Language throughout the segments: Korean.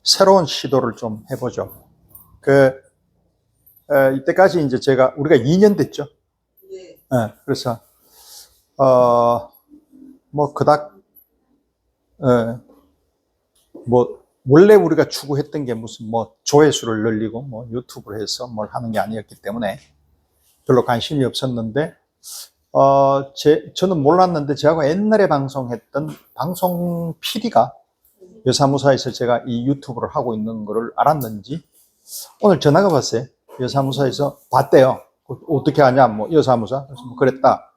새로운 시도를 좀 해보죠. 이때까지 이제 우리가 2년 됐죠. 네. 그래서, 그닥, 원래 우리가 추구했던 게 무슨 조회수를 늘리고 유튜브를 해서 뭘 하는 게 아니었기 때문에 별로 관심이 없었는데, 저는 몰랐는데, 저하고 옛날에 방송했던 방송 PD가 여사무소에서 제가 이 유튜브를 하고 있는 거를 알았는지, 오늘 전화가 왔어요. 여사무소에서 봤대요. 어떻게 하냐, 여사무소. 그래서 그랬다.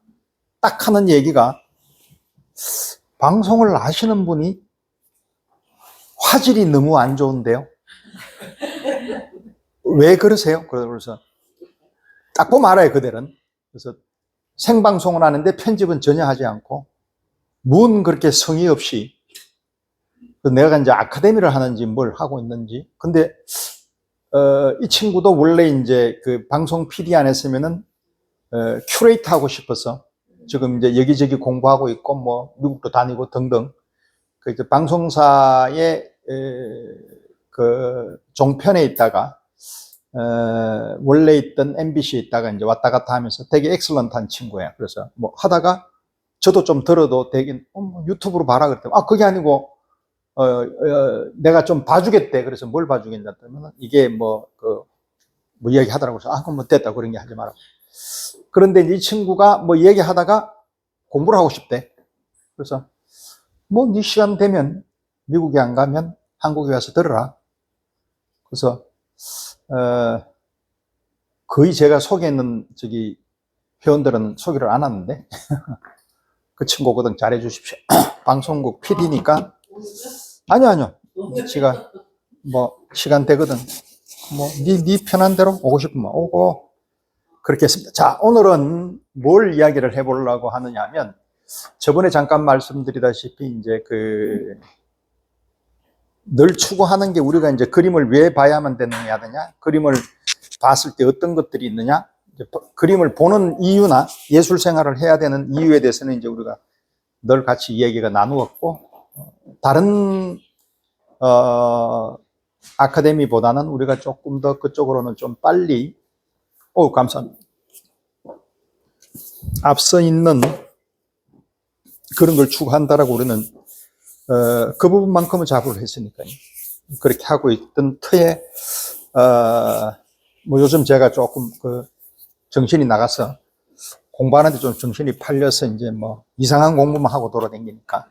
딱 하는 얘기가, 방송을 하시는 분이 화질이 너무 안 좋은데요. 왜 그러세요? 그래서 딱 보면 알아요, 그들은. 그래서 생방송을 하는데 편집은 전혀 하지 않고, 문 그렇게 성의 없이, 내가 이제 아카데미를 하는지 뭘 하고 있는지. 근데, 이 친구도 원래 이제 그 방송 PD 안 했으면은, 큐레이터 하고 싶어서 지금 이제 여기저기 공부하고 있고, 미국도 다니고 등등. 그 이제 방송사의, 그 종편에 있다가, 원래 있던 MBC에 있다가 이제 왔다 갔다 하면서 되게 엑셀런트한 친구예요. 그래서 하다가 저도 좀 들어도 되긴, 유튜브로 봐라 그랬더니, 그게 아니고, 내가 좀 봐주겠대. 그래서 뭘 봐주겠냐 했더니, 이게 이야기 하더라고요. 그럼 됐다. 그런 게 하지 마라. 그런데 이 친구가 얘기 하다가 공부를 하고 싶대. 그래서, 네 시간 되면 미국에 안 가면 한국에 와서 들어라. 그래서, 거의 제가 소개했는 회원들은 소개를 안 하는데, 그 친구거든. 잘해 주십시오. 방송국 PD니까. 아니요. 제가 시간 되거든. 네 편한 대로 오고 싶으면 오고. 그렇게 했습니다. 자, 오늘은 뭘 이야기를 해보려고 하느냐 하면, 저번에 잠깐 말씀드리다시피 이제 늘 추구하는 게 우리가 이제 그림을 왜 봐야만 되느냐, 그림을 봤을 때 어떤 것들이 있느냐, 그림을 보는 이유나 예술 생활을 해야 되는 이유에 대해서는 이제 우리가 늘 같이 이야기가 나누었고, 다른 아카데미보다는 우리가 조금 더 그쪽으로는 좀 빨리, 감사합니다. 앞서 있는 그런 걸 추구한다라고 우리는 그 부분만큼은 자부를 했으니까요. 그렇게 하고 있던 터에 요즘 제가 조금 정신이 나가서 공부하는데 좀 정신이 팔려서 이제 이상한 공부만 하고 돌아다니니까.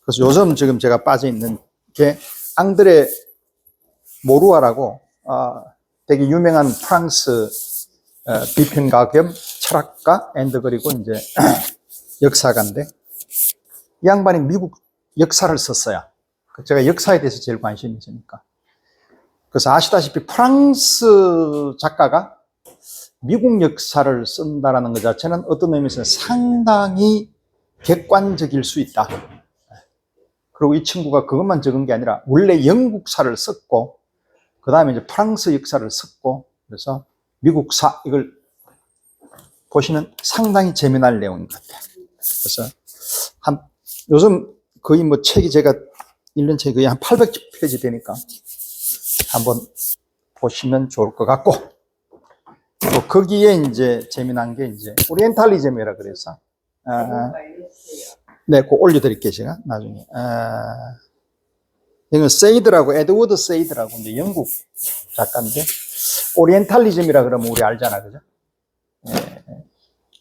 그래서 요즘 지금 제가 빠져 있는 게 앙드레 모루아라고 되게 유명한 프랑스 비평가 겸 철학가 그리고 이제 역사가인데, 이 양반이 미국 역사를 썼어요. 제가 역사에 대해서 제일 관심이 있으니까. 그래서 아시다시피 프랑스 작가가 미국 역사를 쓴다라는 것 자체는 어떤 의미에서 상당히 객관적일 수 있다. 그리고 이 친구가 그것만 적은 게 아니라 원래 영국사를 썼고, 그 다음에 이제 프랑스 역사를 썼고, 그래서 미국사, 이걸 보시면 상당히 재미날 내용인 것 같아요. 그래서 요즘 거의 책이 제가 읽는 책이 거의 한 800페이지 되니까 한번 보시면 좋을 것 같고, 또 거기에 이제 재미난 게 이제 오리엔탈리즘이라 그래서, 네, 그거 올려드릴게요, 제가 나중에. 이건 세이드라고, 에드워드 세이드라고 이제 영국 작가인데, 오리엔탈리즘이라 그러면 우리 알잖아, 그죠?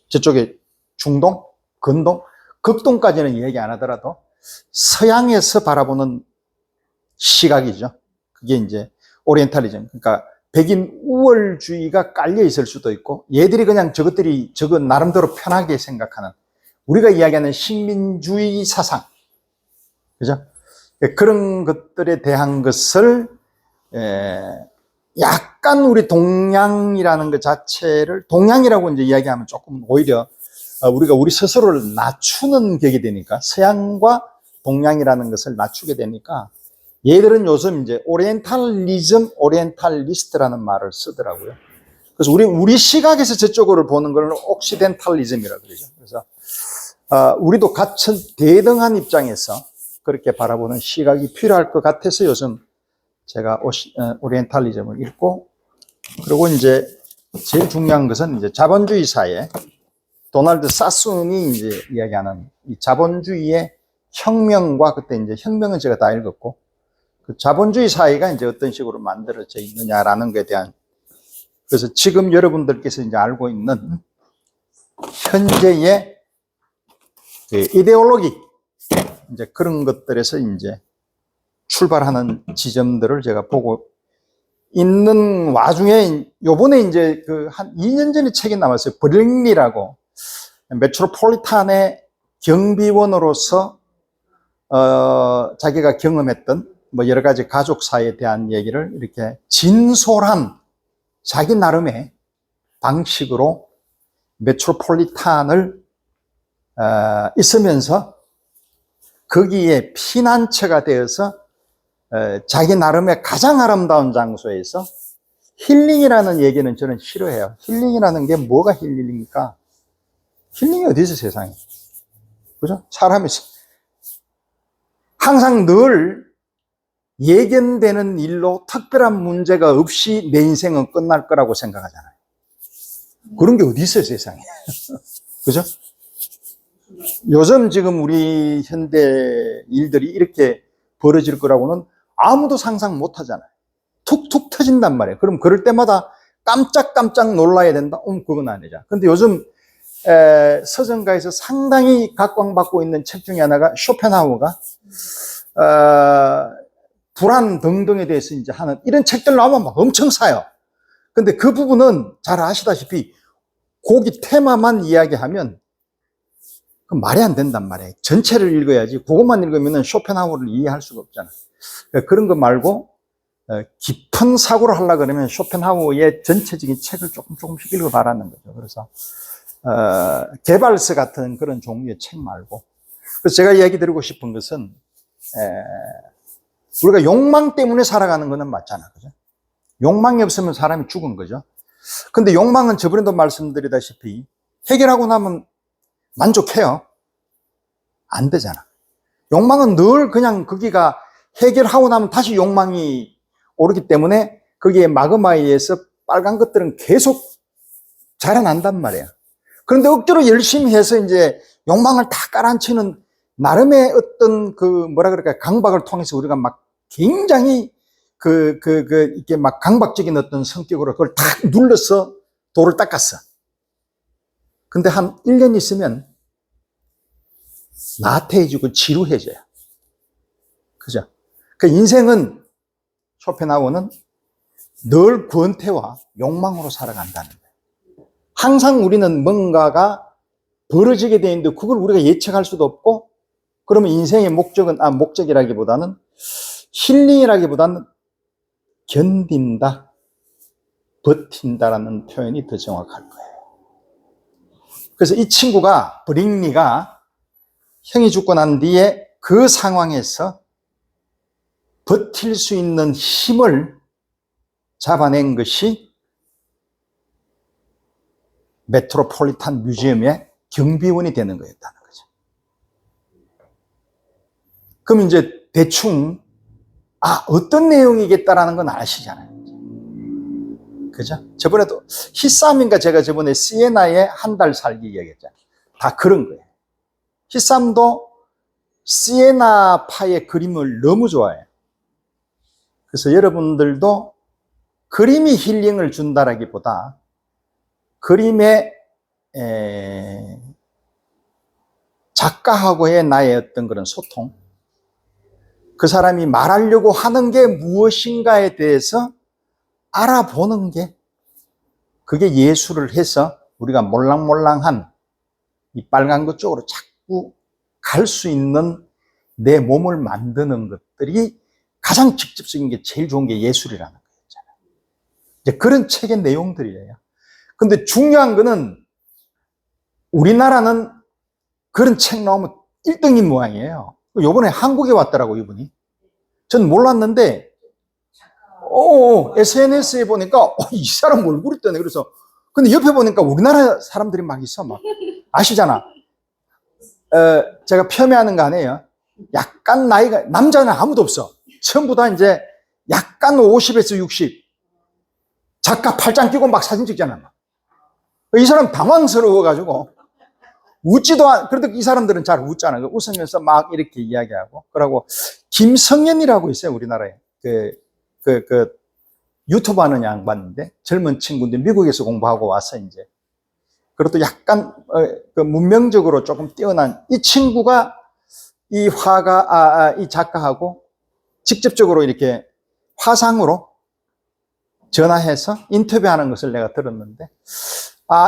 저쪽에 중동, 근동, 극동까지는 얘기 안 하더라도 서양에서 바라보는 시각이죠. 그게 이제 오리엔탈리즘. 그러니까 백인 우월주의가 깔려 있을 수도 있고, 얘들이 그냥 저거 나름대로 편하게 생각하는, 우리가 이야기하는 식민주의 사상, 그죠? 그런 것들에 대한 것을 약간 우리 동양이라는 것 자체를, 동양이라고 이제 이야기하면 조금 오히려 우리가 우리 스스로를 낮추는 격이 되니까, 서양과 동양이라는 것을 낮추게 되니까, 얘들은 요즘 이제 오리엔탈리즘, 오리엔탈리스트라는 말을 쓰더라고요. 그래서 우리 시각에서 저쪽으로 보는 걸 옥시덴탈리즘이라고 그러죠. 그래서 우리도 같은 대등한 입장에서 그렇게 바라보는 시각이 필요할 것 같아서 요즘 제가 오리엔탈리즘을 읽고, 그리고 이제 제일 중요한 것은 이제 자본주의 사회, 도널드 사순이 이제 이야기하는 이 자본주의의 혁명과, 그때 이제 혁명은 제가 다 읽었고, 그 자본주의 사회가 이제 어떤 식으로 만들어져 있느냐라는 것에 대한, 그래서 지금 여러분들께서 이제 알고 있는 현재의 그 이데올로기, 이제 그런 것들에서 이제 출발하는 지점들을 제가 보고 있는 와중에, 요번에 이제 그 한 2년 전에 책이 나왔어요. 브링리라고, 메트로폴리탄의 경비원으로서 자기가 경험했던 뭐 여러 가지 가족사에 대한 얘기를 이렇게 진솔한 자기 나름의 방식으로 메트로폴리탄을 있으면서 거기에 피난처가 되어서 자기 나름의 가장 아름다운 장소에서 힐링이라는 얘기는 저는 싫어해요. 힐링이라는 게 뭐가 힐링입니까? 힐링이 어디 있어, 세상에? 그죠? 사람이 항상 늘 예견되는 일로 특별한 문제가 없이 내 인생은 끝날 거라고 생각하잖아요. 그런 게 어디 있어요, 세상에? 그죠? 요즘 지금 우리 현대 일들이 이렇게 벌어질 거라고는 아무도 상상 못 하잖아요. 툭툭 터진단 말이에요. 그럼 그럴 때마다 깜짝깜짝 놀라야 된다? 그건 아니죠. 근데 요즘 서점가에서 상당히 각광받고 있는 책 중에 하나가 쇼펜하우어가 불안 등등에 대해서 이제 하는 이런 책들 나오면 막 엄청 사요. 근데 그 부분은 잘 아시다시피 거기 테마만 이야기하면 그 말이 안 된단 말이에요. 전체를 읽어야지 그것만 읽으면 쇼펜하우어를 이해할 수가 없잖아요. 그런 거 말고 깊은 사고를 하려고 그러면 쇼펜하우어의 전체적인 책을 조금씩 읽어봐라는 거죠. 그래서 개발서 같은 그런 종류의 책 말고, 그래서 제가 이야기 드리고 싶은 것은 우리가 욕망 때문에 살아가는 거는 맞잖아, 그죠? 욕망이 없으면 사람이 죽은 거죠. 근데 욕망은 저번에도 말씀드리다시피 해결하고 나면 만족해요? 안 되잖아. 욕망은 늘 그냥 거기가 해결하고 나면 다시 욕망이 오르기 때문에 거기에 마그마에 의해서 빨간 것들은 계속 자라난단 말이에요. 그런데 억지로 열심히 해서 이제 욕망을 다 깔아앉히는 나름의 어떤 그 뭐라 그럴까요? 강박을 통해서 우리가 막 굉장히 이렇게 막 강박적인 어떤 성격으로 그걸 다 눌러서 돌을 닦았어. 근데 한 1년 있으면 나태해지고 지루해져요. 그죠? 그 인생은, 쇼펜하우어는 늘 권태와 욕망으로 살아간다는 거예요. 항상 우리는 뭔가가 벌어지게 돼 있는데 그걸 우리가 예측할 수도 없고, 그러면 인생의 목적이라기보다는 힐링이라기보다는 견딘다, 버틴다라는 표현이 더 정확할 거예요. 그래서 이 친구가, 브링리가 형이 죽고 난 뒤에 그 상황에서 버틸 수 있는 힘을 잡아낸 것이 메트로폴리탄 뮤지엄의 경비원이 되는 거였다는 거죠. 그럼 이제 대충 어떤 내용이겠다라는 건 아시잖아요. 그죠? 저번에도 히쌈인가 제가 저번에 시에나에 한 달 살기 얘기했잖아요. 다 그런 거예요. 히쌈도 시에나파의 그림을 너무 좋아해요. 그래서 여러분들도 그림이 힐링을 준다라기보다 그림의 작가하고의 나의 어떤 그런 소통, 그 사람이 말하려고 하는 게 무엇인가에 대해서 알아보는 게, 그게 예술을 해서 우리가 몰랑몰랑한 이 빨간 것 쪽으로 자꾸 갈 수 있는 내 몸을 만드는 것들이 가장 직접적인 게 제일 좋은 게 예술이라는 거였잖아요. 이제 그런 책의 내용들이에요. 근데 중요한 거는 우리나라는 그런 책 나오면 1등인 모양이에요. 요번에 한국에 왔더라고, 이분이. 전 몰랐는데, SNS에 보니까, 이 사람 얼굴이 뜨네. 그래서, 근데 옆에 보니까 우리나라 사람들이 막 있어, 막. 아시잖아. 제가 폄훼하는 거 아니에요. 약간 나이가, 남자는 아무도 없어. 전부 다 이제 약간 50에서 60. 작가 팔짱 끼고 막 사진 찍잖아. 이 사람 당황스러워가지고 웃지도 않, 그래도 이 사람들은 잘 웃잖아. 웃으면서 막 이렇게 이야기하고. 그러고 김성현이라고 있어요, 우리나라에. 유튜브 하는 양반인데, 젊은 친구인데 미국에서 공부하고 와서 이제. 그것도 약간, 문명적으로 조금 뛰어난 이 친구가 이 화가, 이 작가하고 직접적으로 이렇게 화상으로 전화해서 인터뷰하는 것을 내가 들었는데,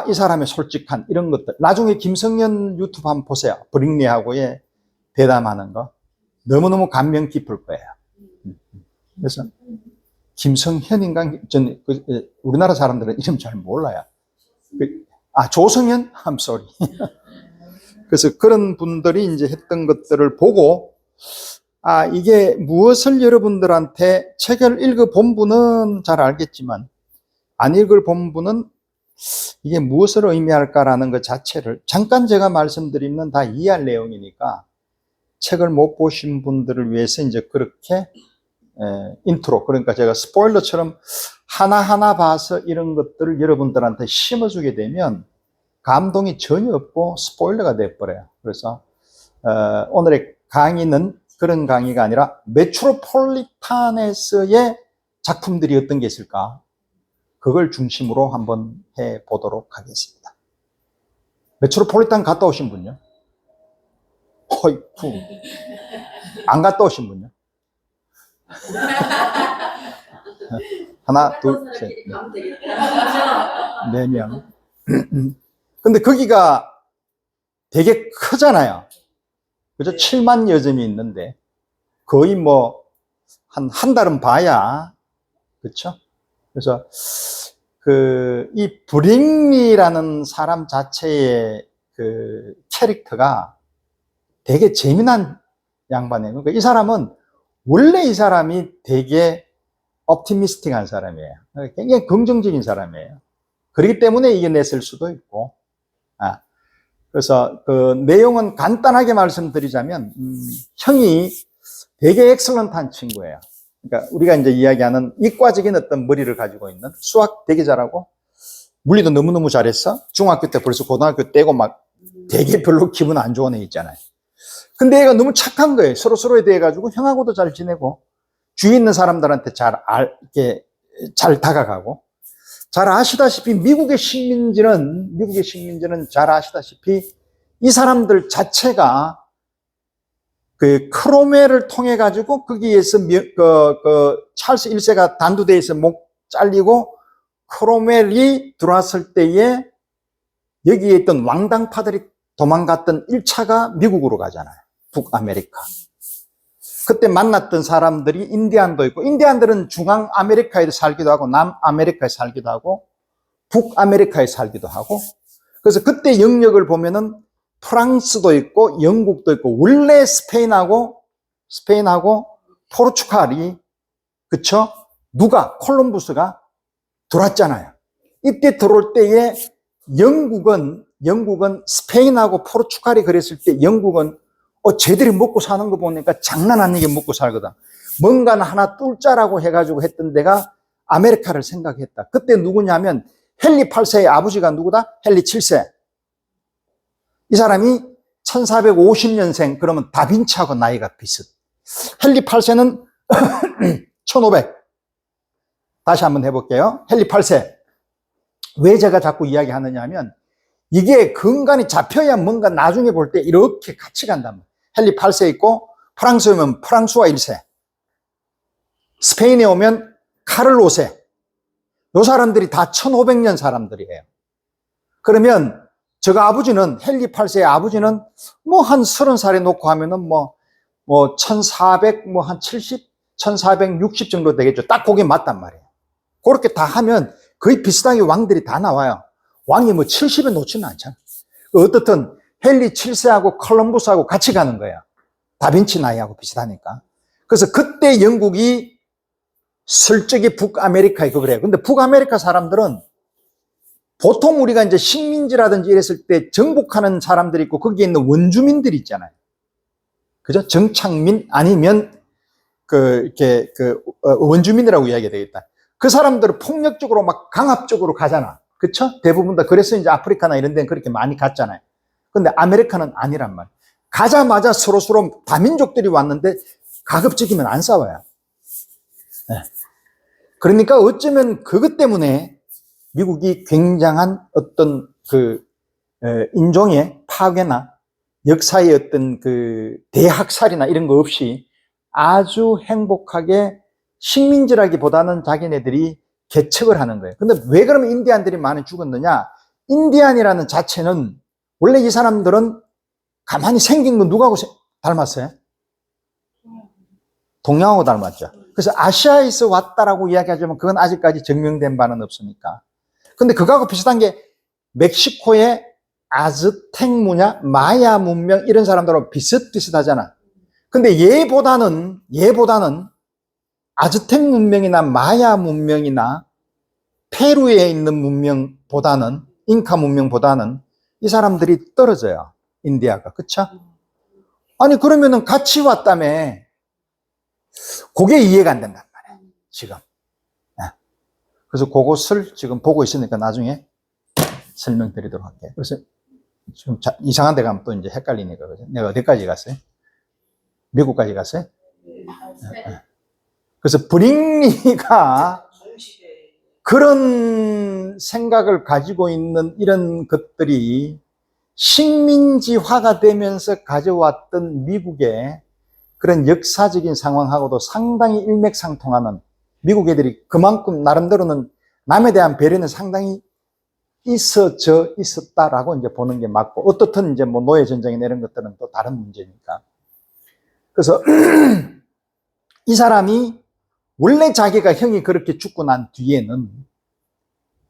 이 사람의 솔직한 이런 것들. 나중에 김성현 유튜브 한번 보세요. 브링리하고의 대담하는 거. 너무너무 감명 깊을 거예요. 그래서, 김성현인가? 우리나라 사람들은 이름 잘 몰라요. 조성현? I'm sorry. 그래서 그런 분들이 이제 했던 것들을 보고, 이게 무엇을 여러분들한테 책을 읽어본 분은 잘 알겠지만, 안 읽어본 분은 이게 무엇을 의미할까라는 것 자체를 잠깐 제가 말씀드리면 다 이해할 내용이니까 책을 못 보신 분들을 위해서 이제 그렇게 인트로, 그러니까 제가 스포일러처럼 하나하나 봐서 이런 것들을 여러분들한테 심어주게 되면 감동이 전혀 없고 스포일러가 돼버려요. 그래서 오늘의 강의는 그런 강의가 아니라 메트로폴리탄에서의 작품들이 어떤 게 있을까? 그걸 중심으로 한번 해보도록 하겠습니다. 메트로폴리탄 갔다 오신 분요? 허이쿠. 안 갔다 오신 분요? 하나, 둘, 셋, 네 명. 근데 거기가 되게 크잖아요. 그죠? 7만 여점이 있는데, 거의 뭐, 한 달은 봐야, 그쵸? 그래서, 이 브링리라는 사람 자체의 캐릭터가 되게 재미난 양반이에요. 그러니까 이 사람은, 원래 이 사람이 되게 옵티미스틱한 사람이에요. 굉장히 긍정적인 사람이에요. 그렇기 때문에 이겨냈을 수도 있고, 그래서 내용은 간단하게 말씀드리자면, 형이 되게 엑셀런트한 친구예요. 그러니까 우리가 이제 이야기하는 이과적인 어떤 머리를 가지고 있는, 수학 되게 잘하고, 물리도 너무너무 잘했어. 중학교 때 벌써 고등학교 때고 막 되게 별로 기분 안 좋은 애 있잖아요. 근데 얘가 너무 착한 거예요. 서로에 대해 가지고 형하고도 잘 지내고, 주위에 있는 사람들한테 이렇게 잘 다가가고, 잘 아시다시피 미국의 식민지는 잘 아시다시피 이 사람들 자체가 크롬웰을 통해 가지고 거기에서 찰스 1세가 단두대에서 목 잘리고 크롬웰이 들어왔을 때에 여기에 있던 왕당파들이 도망갔던 1차가 미국으로 가잖아요. 북아메리카. 그때 만났던 사람들이 인디안도 있고, 인디안들은 중앙아메리카에 살기도 하고, 남아메리카에 살기도 하고, 북아메리카에 살기도 하고, 그래서 그때 영역을 보면은 프랑스도 있고, 영국도 있고, 원래 스페인하고 포르투갈이, 그쵸? 콜럼부스가 들어왔잖아요. 이때 들어올 때에 영국은 스페인하고 포르투갈이 그랬을 때 영국은 쟤들이 먹고 사는 거 보니까 장난 아니게 먹고 살거든. 뭔가는 하나 뚫자라고 해가지고 했던 데가 아메리카를 생각했다. 그때 누구냐면 헨리 8세의 아버지가 누구다? 헨리 7세. 이 사람이 1450년생, 그러면 다빈치하고 나이가 비슷. 헨리 8세는 1500. 다시 한번 해볼게요. 헨리 8세. 왜 제가 자꾸 이야기하느냐 하면 이게 근간이 잡혀야 뭔가 나중에 볼 때 이렇게 같이 간단 말이에요. 헨리 8세 있고, 프랑스에 오면 프랑수와 1세, 스페인에 오면 카를 5세. 이 사람들이 다 1500년 사람들이에요. 그러면 제가 아버지는, 헨리 8세의 아버지는 뭐 한 30살에 놓고 하면은 1400, 한 70, 1460 정도 되겠죠. 딱 그게 맞단 말이에요. 그렇게 다 하면 거의 비슷하게 왕들이 다 나와요. 왕이 70에 놓지는 않잖아. 어떻든 헨리 7세하고 콜럼부스하고 같이 가는 거야. 다빈치 나이하고 비슷하니까. 그래서 그때 영국이 슬쩍이 북아메리카에 그래요. 근데 북아메리카 사람들은 보통 우리가 이제 식민지라든지 이랬을 때 정복하는 사람들이 있고 거기에 있는 원주민들이 있잖아요. 그죠? 정착민 아니면 원주민이라고 이야기가 되겠다. 그 사람들은 폭력적으로 막 강압적으로 가잖아. 그쵸? 대부분 다. 그래서 이제 아프리카나 이런 데는 그렇게 많이 갔잖아요. 근데 아메리카는 아니란 말이야. 가자마자 서로 다민족들이 왔는데 가급적이면 안 싸워요. 네. 그러니까 어쩌면 그것 때문에 미국이 굉장한 어떤 인종의 파괴나 역사의 어떤 대학살이나 이런 거 없이 아주 행복하게 식민지라기보다는 자기네들이 개척을 하는 거예요. 근데 왜 그러면 인디안들이 많이 죽었느냐? 인디안이라는 자체는 원래 이 사람들은 가만히 생긴 건 누구하고 닮았어요? 동양하고 닮았죠. 그래서 아시아에서 왔다라고 이야기하지만 그건 아직까지 증명된 바는 없으니까. 근데 그거하고 비슷한 게 멕시코의 아즈텍 문화, 마야 문명 이런 사람들하고 비슷비슷하잖아. 근데 얘보다는 아즈텍 문명이나 마야 문명이나 페루에 있는 문명보다는, 잉카 문명보다는 이 사람들이 떨어져요. 인디아가. 그쵸? 아니 그러면은 같이 왔다며. 그게 이해가 안 된단 말이에요. 지금. 그래서 그것을 지금 보고 있으니까 나중에 설명드리도록 할게요. 그래서 지금 이상한 데 가면 또 이제 헷갈리니까. 그죠? 내가 어디까지 갔어요? 미국까지 갔어요? 그래서 브링리가 그런 생각을 가지고 있는 이런 것들이 식민지화가 되면서 가져왔던 미국의 그런 역사적인 상황하고도 상당히 일맥상통하는, 미국 애들이 그만큼 나름대로는 남에 대한 배려는 상당히 있었다라고 이제 보는 게 맞고, 어떻든 이제 뭐 노예 전쟁이나 이런 것들은 또 다른 문제니까. 그래서 이 사람이 원래 자기가 형이 그렇게 죽고 난 뒤에는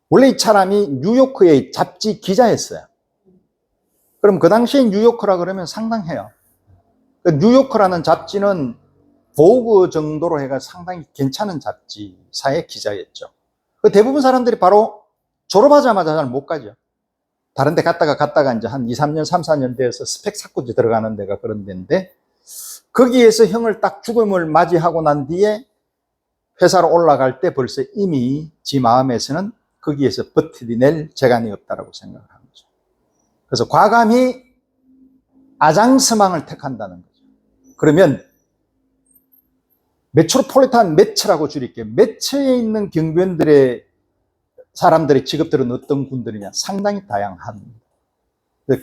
원래 이 사람이 뉴요크의 잡지 기자였어요. 그럼 그 당시에 뉴요크라 그러면 상당해요. 뉴요크라는 잡지는 보그 정도로 해가 상당히 괜찮은 잡지사의 기자였죠. 대부분 사람들이 바로 졸업하자마자 잘 못 가죠. 다른 데 갔다가 이제 한 2, 3년, 3, 4년 돼서 스펙 쌓고 들어가는 데가 그런 데인데, 거기에서 형을 딱 죽음을 맞이하고 난 뒤에 회사로 올라갈 때 벌써 이미 지 마음에서는 거기에서 버티낼 재간이 없다라고 생각을 하는 거죠. 그래서 과감히 아장스망을 택한다는 거죠. 그러면 메트로폴리탄 매처라고 줄일게요. 매처에 있는 경비원들의 사람들의 직업들은 어떤 군들이냐? 상당히 다양한.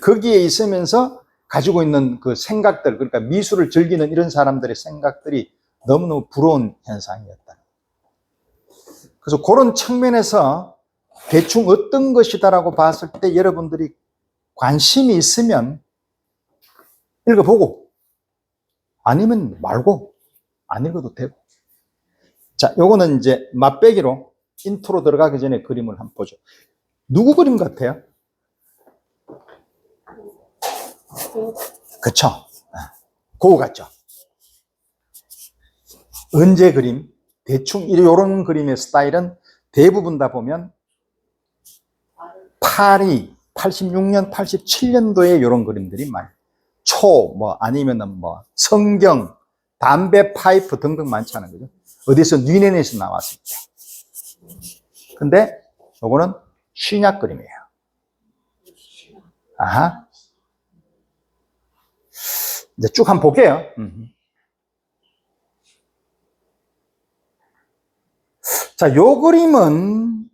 거기에 있으면서 가지고 있는 그 생각들, 그러니까 미술을 즐기는 이런 사람들의 생각들이 너무너무 부러운 현상이었다. 그래서 그런 측면에서 대충 어떤 것이다라고 봤을 때 여러분들이 관심이 있으면 읽어보고, 아니면 말고, 안 읽어도 되고. 자, 요거는 이제 맛배기로 인트로 들어가기 전에 그림을 한번 보죠. 누구 그림 같아요? 그쵸? 고우 같죠? 언제 그림? 대충 이런 그림의 스타일은 대부분 다 보면 파리 86년, 87년도에 이런 그림들이 많아요. 아니면은 성경, 담배 파이프 등등 많잖아요. 그죠? 어디서 뉴넨에서 나왔을 때. 근데 요거는 신약 그림이에요. 아하. 이제 쭉 한번 볼게요. 자, 요 그림은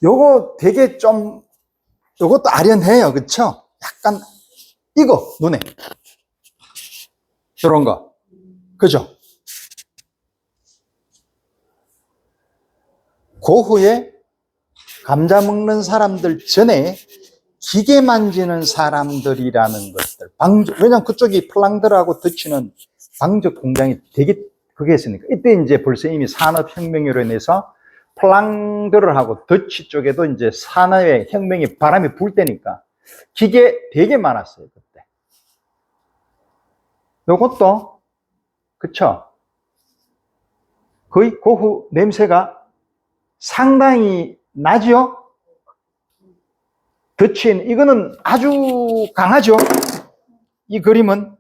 요거 되게 좀, 요것도 아련해요. 그쵸? 약간, 이거, 눈에. 요런 거. 그죠? 그 후에 감자 먹는 사람들 전에 기계 만지는 사람들이라는 것들. 왜냐면 그쪽이 플랑드르하고 더치는 방적 공장이 되게 그게 있으니까. 이때 이제 벌써 이미 산업혁명으로 인해서 플랑드르하고 더치 쪽에도 이제 산업의 혁명이 바람이 불 때니까 기계 되게 많았어요, 그때. 요것도, 그쵸? 거의 그 후 냄새가 상당히 나죠? 더치엔 이거는 아주 강하죠. 이 그림은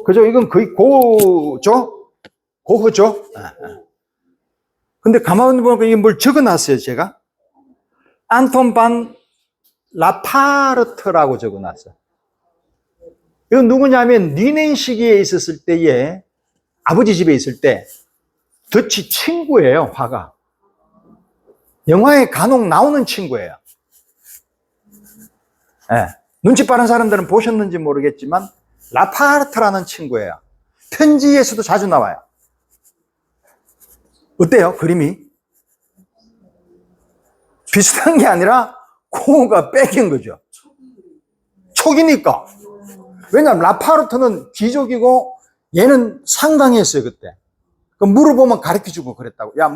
그죠? 이건 거의 고죠? 고흐죠? 근데 가만히 보니까 이게 뭘 적어놨어요, 제가. 안톤 반 라파르트라고 적어놨어요. 이건 누구냐면 니넨 시기에 있었을 때에 아버지 집에 있을 때 더치 친구예요, 화가. 영화에 간혹 나오는 친구예요. 네. 눈치 빠른 사람들은 보셨는지 모르겠지만 라파르트라는 친구예요. 편지에서도 자주 나와요. 어때요? 그림이? 비슷한 게 아니라 고흐가 뺏긴 거죠. 촉이니까. 왜냐하면 라파르트는 귀족이고 얘는 상당했어요, 그때. 그 물어보면 가르쳐주고 그랬다고. 야,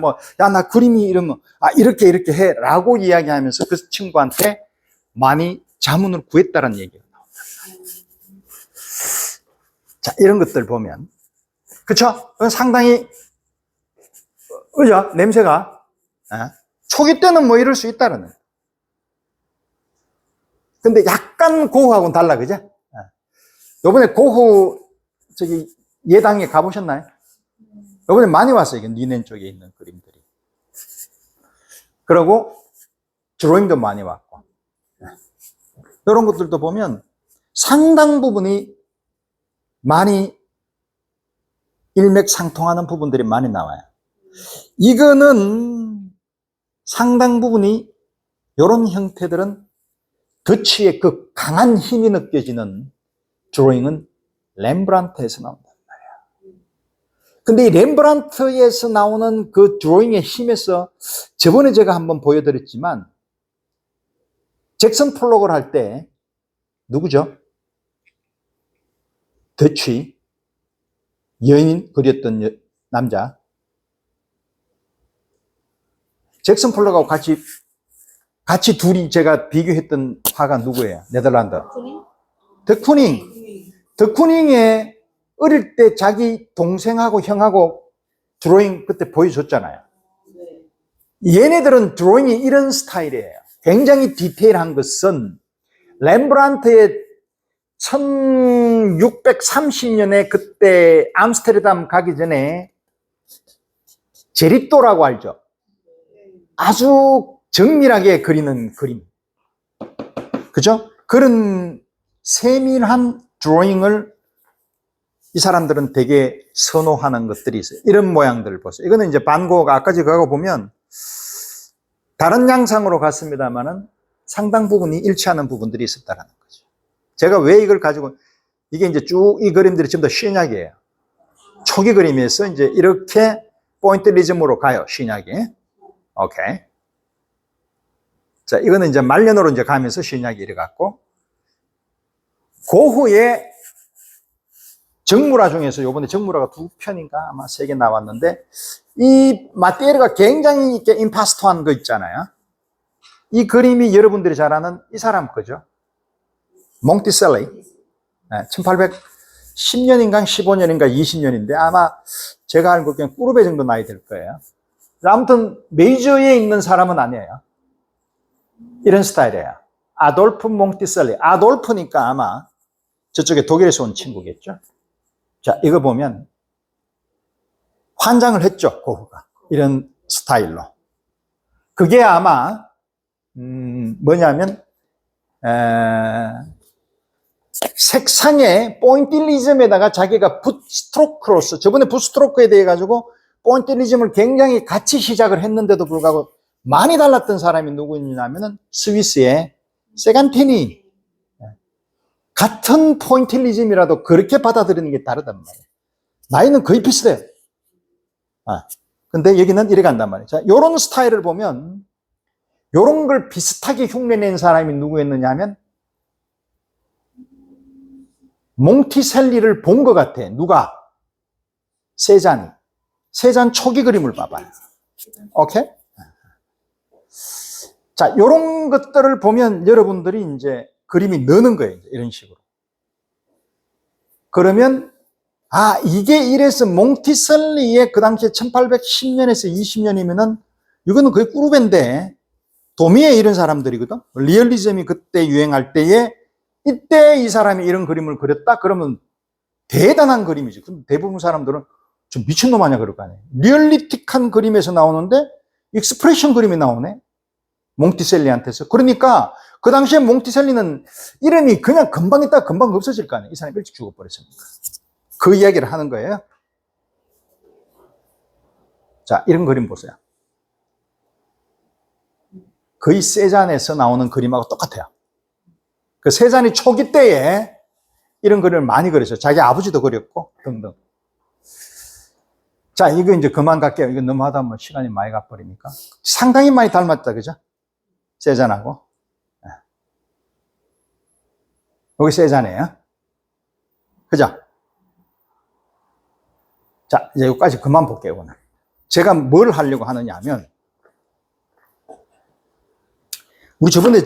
나 그림이 이러면, 이렇게 해. 라고 이야기하면서 그 친구한테 많이 자문을 구했다는 얘기가 나옵니다. 자, 이런 것들 보면. 그쵸? 상당히, 그죠? 냄새가. 초기 때는 뭐 이럴 수 있다는 거예요. 근데 약간 고흐하고는 달라, 그죠? 요번에 고흐, 예당에 가보셨나요? 요번에 많이 왔어요. 이게 니넨 쪽에 있는 그림들이. 그리고 드로잉도 많이 왔고. 이런 것들도 보면 상당 부분이 많이 일맥상통하는 부분들이 많이 나와요. 이거는 상당 부분이 이런 형태들은 더치의 그 강한 힘이 느껴지는 드로잉은 렘브란트에서 나온단 말이야. 근데 이 렘브란트에서 나오는 그 드로잉의 힘에서 저번에 제가 한번 보여드렸지만 잭슨 폴록을 할 때 누구죠? 더치 여인 그렸던 남자 잭슨 폴록하고 같이 둘이 제가 비교했던 화가 누구예요? 네덜란드 더 쿠닝의 어릴 때 자기 동생하고 형하고 드로잉 그때 보여줬잖아요. 얘네들은 드로잉이 이런 스타일이에요. 굉장히 디테일한 것은 렘브란트의 1630년에 그때 암스테르담 가기 전에 제리또라고 알죠? 아주 정밀하게 그리는 그림. 그죠? 그런 세밀한 드로잉을 이 사람들은 되게 선호하는 것들이 있어요. 이런 모양들을 보세요. 이거는 이제 반 고흐가 아까 제가 보면 다른 양상으로 갔습니다만은 상당 부분이 일치하는 부분들이 있었다는 거죠. 제가 왜 이걸 가지고, 이게 이제 쭉 이 그림들이 전부 다 쉬냐기예요. 초기 그림에서 이제 이렇게 포인트리즘으로 가요, 쉬냐기. 오케이. 자, 이거는 이제 말년으로 이제 가면서 쉬냐기 이래 갖고, 고흐의 정물화 중에서 요번에 정물화가 2편인가 아마 3개 나왔는데, 이 마테리가 굉장히 이렇게 임파스토한 거 있잖아요. 이 그림이 여러분들이 잘 아는 이 사람 거죠. 몽티셀리. 1810년인가 15년인가 20년인데 아마 제가 알고 그냥 꾸르베 정도 나이 될 거예요. 아무튼 메이저에 있는 사람은 아니에요. 이런 스타일이에요. 아돌프 몽티셀리. 아돌프니까 아마 저쪽에 독일에서 온 친구겠죠. 자, 이거 보면 환장을 했죠, 고흐가. 이런 스타일로. 그게 아마 뭐냐면 색상의 포인tillism에다가 자기가 붓스트로크로서 저번에 붓스트로크에 대해 가지고 포인tillism을 굉장히 같이 시작을 했는데도 불구하고 많이 달랐던 사람이 누구냐면은 스위스의 세간티니. 같은 포인tillism이라도 그렇게 받아들이는 게 다르단 말이에요. 나이는 거의 비슷해요. 근데 여기는 이래 간단 말이에요. 자, 요런 스타일을 보면 요런 걸 비슷하게 흉내낸 사람이 누구였느냐 하면 몽티셀리를 본 것 같아. 누가? 세잔이. 세잔 초기 그림을 봐봐요. 오케이? 자, 요런 것들을 보면 여러분들이 이제 그림이 느는 거예요. 이런 식으로. 그러면 이게 이래서 몽티셀리의 그 당시에 1810년에서 20년이면은 이거는 거의 꾸르베인데 도미에 이런 사람들이거든. 리얼리즘이 그때 유행할 때에 이때 이 사람이 이런 그림을 그렸다 그러면 대단한 그림이지. 근데 대부분 사람들은 좀 미친놈 아니야 그럴 거 아니에요. 리얼리틱한 그림에서 나오는데 익스프레션 그림이 나오네. 몽티셀리한테서. 그러니까 그 당시에 몽티셀리는 이름이 그냥 금방 있다가 금방 없어질 거 아니에요. 이 사람이 일찍 죽어버렸으니까. 그 이야기를 하는 거예요. 자, 이런 그림 보세요. 거의 세잔에서 나오는 그림하고 똑같아요. 그 세잔이 초기 때에 이런 그림을 많이 그렸어요. 자기 아버지도 그렸고 등등. 자, 이거 이제 그만 갈게요. 이거 너무 하다 보면 시간이 많이 가버리니까. 상당히 많이 닮았다, 그죠? 세잔하고. 네. 여기 세잔이에요. 그죠? 자, 이제 여기까지 그만 볼게요, 오늘. 제가 뭘 하려고 하느냐 하면, 우리 저번에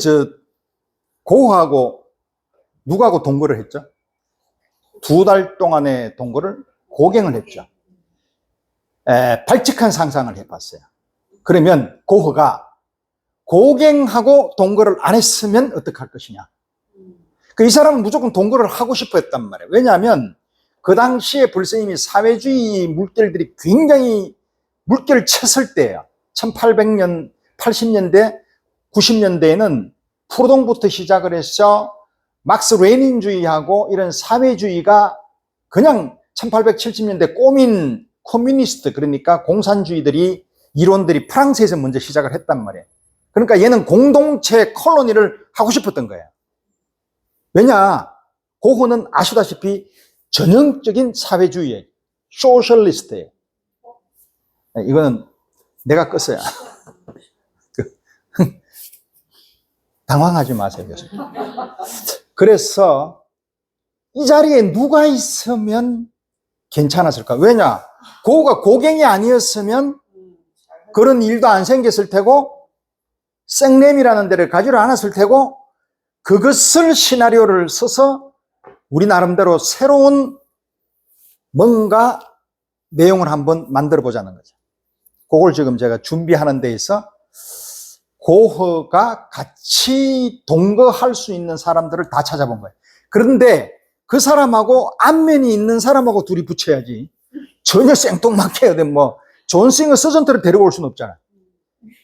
고흐하고 누구하고 동거를 했죠? 2달 동안의 동거를 고갱을 했죠. 발칙한 상상을 해봤어요. 그러면 고흐가 고갱하고 동거를 안 했으면 어떡할 것이냐. 이 사람은 무조건 동거를 하고 싶어 했단 말이에요. 왜냐하면 그 당시에 벌써 이미 사회주의 물결들이 굉장히 물결을 쳤을 때예요. 1800년, 80년대, 90년대에는 프로동부터 시작을 해서 막스 레닌주의하고 이런 사회주의가 그냥 1870년대 꼬민 커뮤니스트, 그러니까 공산주의들이 이론들이 프랑스에서 먼저 시작을 했단 말이에요. 그러니까 얘는 공동체 콜로니를 하고 싶었던 거예요. 왜냐? 고흐는 아시다시피 전형적인 사회주의예요. 소셜리스트예요. 이거는 내가 껐어요. 당황하지 마세요, 교수님. 그래서 이 자리에 누가 있으면 괜찮았을까? 왜냐? 고흐가 고갱이 아니었으면 그런 일도 안 생겼을 테고 생렘이라는 데를 가지를 않았을 테고 그것을 시나리오를 써서 우리 나름대로 새로운 뭔가 내용을 한번 만들어 보자는 거죠. 그걸 지금 제가 준비하는 데 있어 고흐가 같이 동거할 수 있는 사람들을 다 찾아본 거예요. 그런데 그 사람하고 안면이 있는 사람하고 둘이 붙여야지. 전혀 생뚱맞게 존 싱어 서전트를 데려올 수는 없잖아요.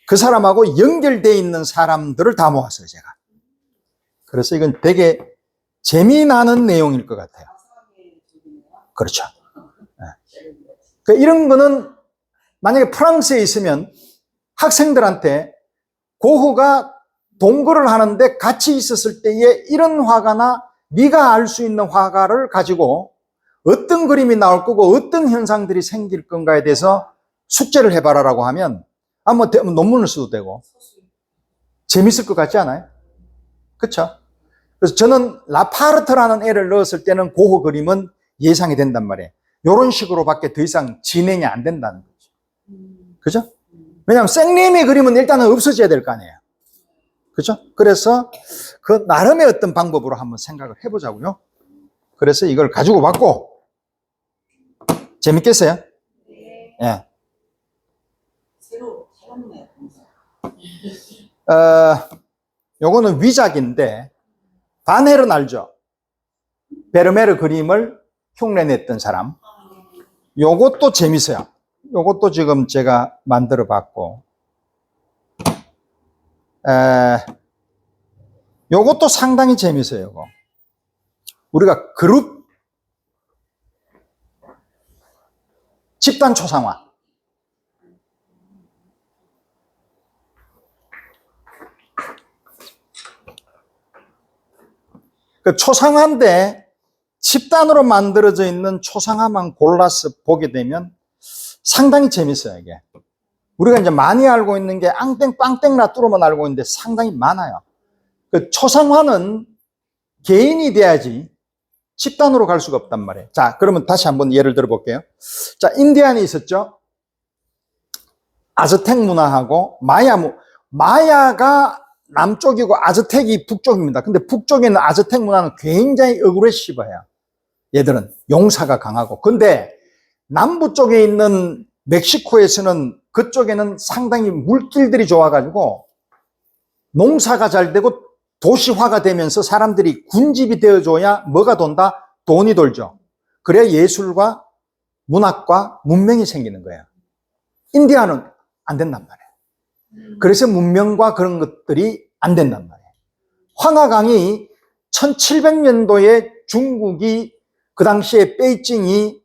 그 사람하고 연결되어 있는 사람들을 다 모았어요, 제가. 그래서 이건 되게 재미나는 내용일 것 같아요. 그렇죠. 네. 이런 거는 만약에 프랑스에 있으면 학생들한테 고흐가 동거를 하는데 같이 있었을 때에 이런 화가나 네가 알 수 있는 화가를 가지고 어떤 그림이 나올 거고 어떤 현상들이 생길 건가에 대해서 숙제를 해봐라라고 하면 논문을 써도 되고 재밌을 것 같지 않아요? 그렇죠? 그래서 저는 라파르트라는 애를 넣었을 때는 고흐 그림은 예상이 된단 말이에요. 이런 식으로밖에 더 이상 진행이 안 된다는 거죠. 그죠? 왜냐하면 생림의 그림은 일단은 없어져야 될 거 아니에요. 그죠? 그래서 그 나름의 어떤 방법으로 한번 생각을 해보자고요. 그래서 이걸 가지고 왔고, 재밌겠어요? 네. 예. 요거는 위작인데, 반헬은 알죠? 베르메르 그림을 흉내냈던 사람. 요것도 재밌어요. 요것도 지금 제가 만들어 봤고, 요것도 상당히 재밌어요, 요거. 우리가 그룹 집단 초상화. 그 초상화인데 집단으로 만들어져 있는 초상화만 골라서 보게 되면 상당히 재밌어요, 이게. 우리가 이제 많이 알고 있는 게 앙땡, 빵땡, 라뚜로만 알고 있는데 상당히 많아요. 그 초상화는 개인이 돼야지 집단으로 갈 수가 없단 말이에요. 자, 그러면 다시 한번 예를 들어 볼게요. 자, 인디안이 있었죠? 아즈텍 문화하고 마야가 남쪽이고 아즈텍이 북쪽입니다. 근데 북쪽에 있는 아즈텍 문화는 굉장히 어그레시브해요. 얘들은 용사가 강하고. 근데 남부 쪽에 있는 멕시코에서는 그쪽에는 상당히 물길들이 좋아가지고 농사가 잘 되고 도시화가 되면서 사람들이 군집이 되어줘야 뭐가 돈다? 돈이 돌죠. 그래야 예술과 문학과 문명이 생기는 거예요. 인디아는 안 된단 말이에요. 그래서 문명과 그런 것들이 안 된단 말이에요. 황하강이 1700년도에 중국이 그 당시에 베이징이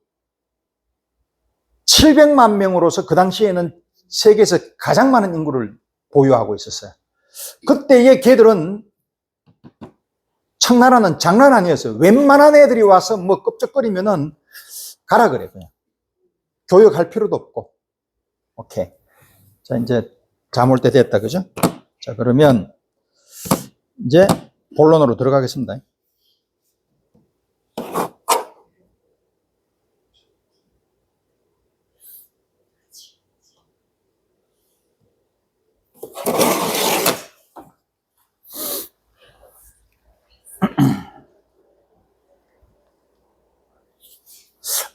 700만 명으로서 그 당시에는 세계에서 가장 많은 인구를 보유하고 있었어요. 그때의 걔들은 청나라는 장난 아니었어요. 웬만한 애들이 와서 뭐 껍적거리면은 가라 그래, 그냥. 교육할 필요도 없고. 오케이. 자, 이제 잠 올 때 됐다, 그죠? 자, 그러면 이제 본론으로 들어가겠습니다.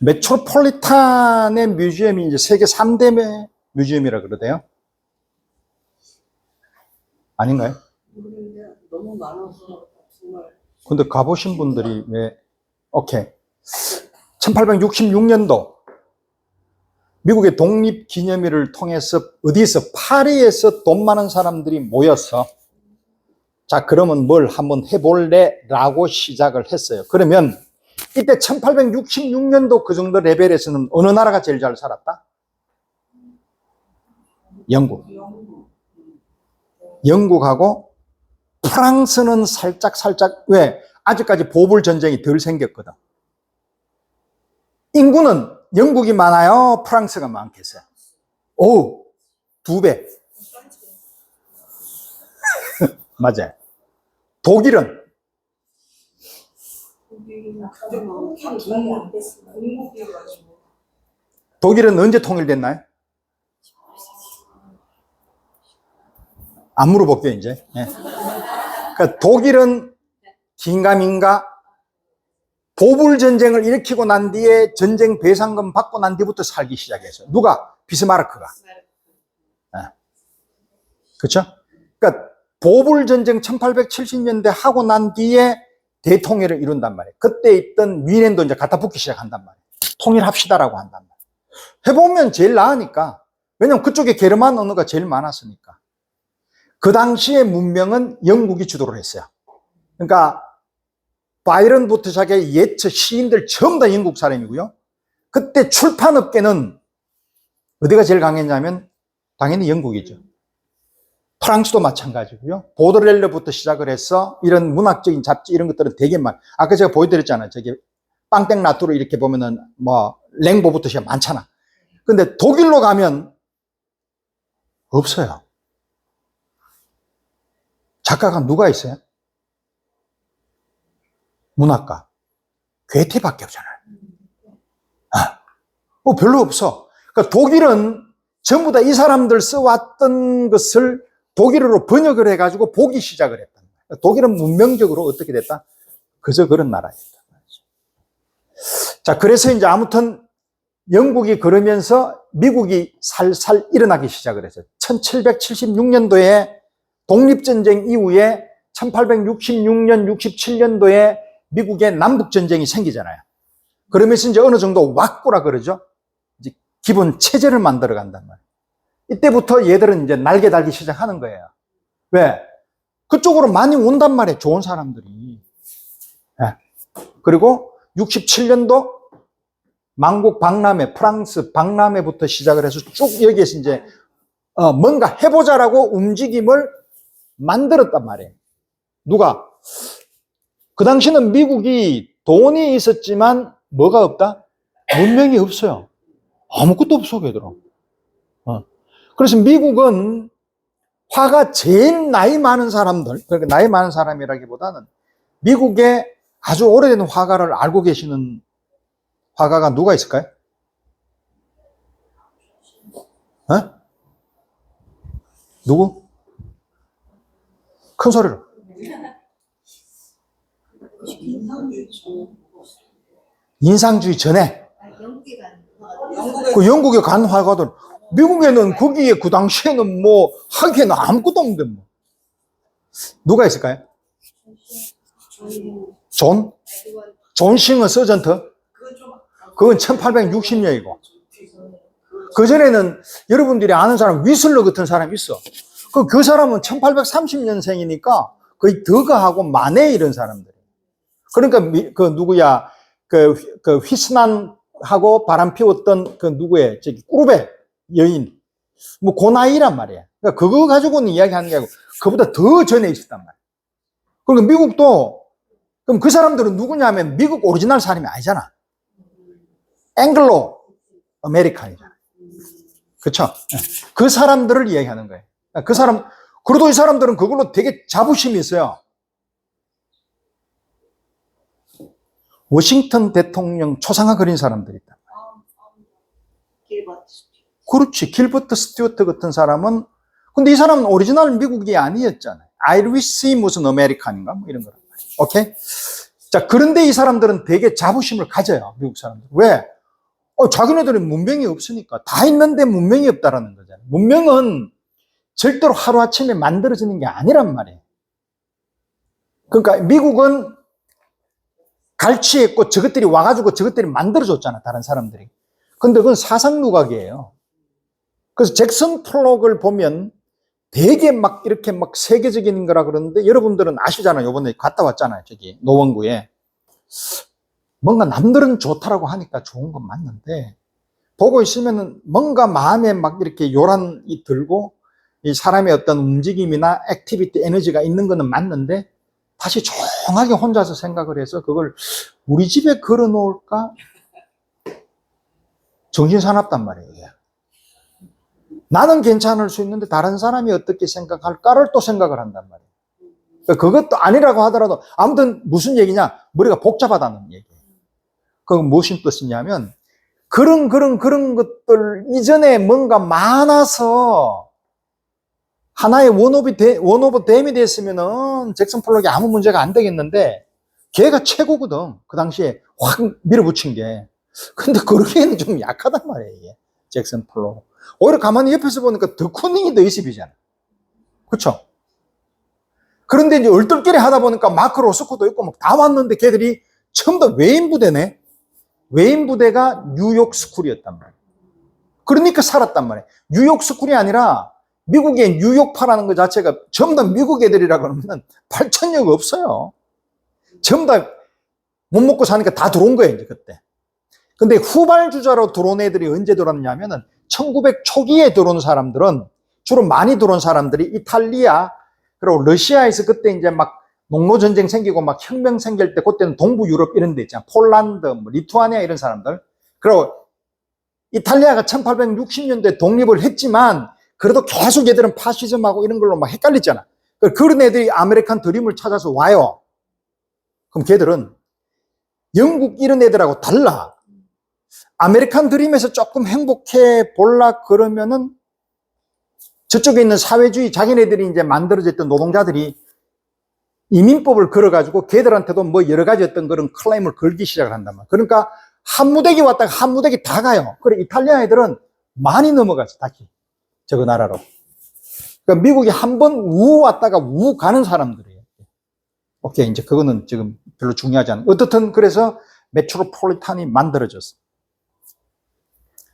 메트로폴리탄의 뮤지엄이 이제 세계 3대 뮤지엄이라 그러대요. 아닌가요? 너무 많아서 정말. 근데 가보신 분들이 왜, 오케이. 1866년도 미국의 독립기념일을 통해서 어디에서 파리에서 돈 많은 사람들이 모여서 자, 그러면 뭘 한번 해볼래? 라고 시작을 했어요. 그러면 이때 1866년도 그 정도 레벨에서는 어느 나라가 제일 잘 살았다? 영국. 영국하고 프랑스는 살짝 왜? 아직까지 보불 전쟁이 덜 생겼거든. 인구는 영국이 많아요? 프랑스가 많겠어요? 오, 2배. 맞아요. 독일은? 독일은 언제 통일됐나요? 안 물어볼게요, 이제. 네. 그러니까 독일은 긴가민가 보불 전쟁을 일으키고 난 뒤에 전쟁 배상금 받고 난 뒤부터 살기 시작했어요. 누가? 비스마르크가. 네. 그렇죠? 그러니까 보불 전쟁 1870년대 하고 난 뒤에 대통일을 이룬단 말이에요. 그때 있던 위넨도 이제 갖다 붙기 시작한단 말이에요. 통일합시다라고 한단 말이에요. 해보면 제일 나으니까. 왜냐면 그쪽에 게르만 언어가 제일 많았으니까. 그 당시의 문명은 영국이 주도를 했어요. 그러니까 바이런부터 시작해 예처 시인들 전부 다 영국 사람이고요. 그때 출판업계는 어디가 제일 강했냐면 당연히 영국이죠. 프랑스도 마찬가지고요. 보드렐르부터 시작을 해서 이런 문학적인 잡지 이런 것들은 되게 아까 제가 보여드렸잖아요. 저기 빵땡 라투로 이렇게 보면은 뭐 랭보부터 시작 많잖아. 근데 독일로 가면 없어요. 작가가 누가 있어요? 문학가. 괴테밖에 없잖아요. 별로 없어. 그러니까 독일은 전부 다 이 사람들 써왔던 것을 독일어로 번역을 해가지고 보기 시작을 했다. 독일은 문명적으로 어떻게 됐다? 그저 그런 나라였다. 자, 그래서 이제 아무튼 영국이 그러면서 미국이 살살 일어나기 시작을 했어요. 1776년도에 독립전쟁 이후에 1866년, 67년도에 미국의 남북전쟁이 생기잖아요. 그러면서 이제 어느 정도 왁구라 그러죠. 이제 기본 체제를 만들어 간단 말이에요. 이때부터 얘들은 이제 날개 달기 시작하는 거예요. 왜? 그쪽으로 많이 온단 말이에요. 좋은 사람들이. 네. 그리고 67년도 만국 박람회, 프랑스 박람회부터 시작을 해서 쭉 여기에서 이제 뭔가 해보자라고 움직임을 만들었단 말이에요. 누가? 그 당시는 미국이 돈이 있었지만 뭐가 없다? 문명이 없어요. 아무것도 없어, 걔들은. 그래서 미국은 화가 제일 나이 많은 사람들, 그러니까 나이 많은 사람이라기보다는 미국의 아주 오래된 화가를 알고 계시는 화가가 누가 있을까요? 누구? 큰 소리로. 인상주의 전에. 그 영국에 간 화가들. 미국에는 거기에 그 당시에는 뭐 하기에는 아무것도 없는데 뭐. 누가 있을까요? 존 존 싱어 서전트? 그거 좀 그건 1860년이고. 그전에는 여러분들이 아는 사람, 위슬러 같은 사람이 있어. 그 사람은 1830년생이니까 거의 더가하고 마네 이런 사람들. 그러니까, 그 누구야, 그 휘스난하고 바람 피웠던 그 누구의, 저기, 꾸르베 여인. 뭐, 그 나이란 말이야. 그러니까 그거 가지고는 이야기하는 게 아니고, 그보다 더 전에 있었단 말이야. 그러니까 미국도, 그럼 그 사람들은 누구냐면 미국 오리지널 사람이 아니잖아. 앵글로 아메리칸이잖아. 그쵸? 그 사람들을 이야기하는 거예요. 그 사람, 그래도 이 사람들은 그걸로 되게 자부심이 있어요. 워싱턴 대통령 초상화 그린 사람들이 있다. 그렇지. 길버트 스튜어트 같은 사람은, 근데 이 사람은 오리지널 미국이 아니었잖아요. 아이리시 무슨 아메리칸인가? 뭐 이런 거란 말이에요. 오케이? 자, 그런데 이 사람들은 되게 자부심을 가져요. 미국 사람들. 왜? 자기네들은 문명이 없으니까. 다 있는데 문명이 없다라는 거잖아요. 문명은 절대로 하루아침에 만들어지는 게 아니란 말이에요. 그러니까 미국은 갈취했고 저것들이 와가지고 저것들이 만들어줬잖아, 다른 사람들이. 근데 그건 사상누각이에요. 그래서 잭슨 폴록을 보면 되게 막 이렇게 막 세계적인 거라 그러는데 여러분들은 아시잖아요. 이번에 갔다 왔잖아요. 저기 노원구에. 뭔가 남들은 좋다라고 하니까 좋은 건 맞는데 보고 있으면은 뭔가 마음에 막 이렇게 요란이 들고 이 사람의 어떤 움직임이나 액티비티 에너지가 있는 거는 맞는데 다시 조용하게 혼자서 생각을 해서 그걸 우리 집에 걸어 놓을까? 정신사납단 말이에요. 이게. 나는 괜찮을 수 있는데 다른 사람이 어떻게 생각할까를 또 생각을 한단 말이에요. 그러니까 그것도 아니라고 하더라도 아무튼 무슨 얘기냐? 머리가 복잡하다는 얘기예요. 그건 무슨 뜻이냐면 그런 것들 이전에 뭔가 많아서 하나의 원오브 댐이 됐으면은 잭슨 폴록이 아무 문제가 안 되겠는데 걔가 최고거든. 그 당시에 확 밀어붙인 게. 근데 그러기에는 좀 약하단 말이에요, 이게. 잭슨 폴록. 오히려 가만히 옆에서 보니까 더 쿠닝이 더 20이잖아. 그쵸? 그런데 이제 얼떨결에 하다 보니까 마크 로스코도 있고 막 다 왔는데 걔들이 처음 다 외인 부대네. 외인 부대가 뉴욕 스쿨이었단 말이에요. 그러니까 살았단 말이에요. 뉴욕 스쿨이 아니라 미국의 뉴욕파라는 것 자체가 전부 다 미국 애들이라 그러면 발전력 없어요. 전부 다 못 먹고 사니까 다 들어온 거예요, 이제 그때. 근데 후발주자로 들어온 애들이 언제 들어왔냐면은 1900 초기에 들어온 사람들은 주로 많이 들어온 사람들이 이탈리아 그리고 러시아에서 그때 이제 막 농노전쟁 생기고 막 혁명 생길 때 그때는 동부 유럽 이런 데 있잖아. 폴란드, 뭐 리투아니아 이런 사람들. 그리고 이탈리아가 1860년대에 독립을 했지만 그래도 계속 얘들은 파시즘하고 이런 걸로 막 헷갈렸잖아. 그런 애들이 아메리칸 드림을 찾아서 와요. 그럼 걔들은 영국 이런 애들하고 달라. 아메리칸 드림에서 조금 행복해 볼라 그러면은 저쪽에 있는 사회주의 자기네들이 이제 만들어졌던 노동자들이 이민법을 걸어가지고 걔들한테도 뭐 여러 가지 어떤 그런 클레임을 걸기 시작을 한단 말이야. 그러니까 한 무대기 왔다가 한 무대기 다 가요. 그래 이탈리아 애들은 많이 넘어갔어, 다시. 저거 나라로. 그러니까 미국이 한 번 우 왔다가 우 가는 사람들이에요. 오케이, 이제 그거는 지금 별로 중요하지 않아. 어떻든 그래서 메트로폴리탄이 만들어졌어.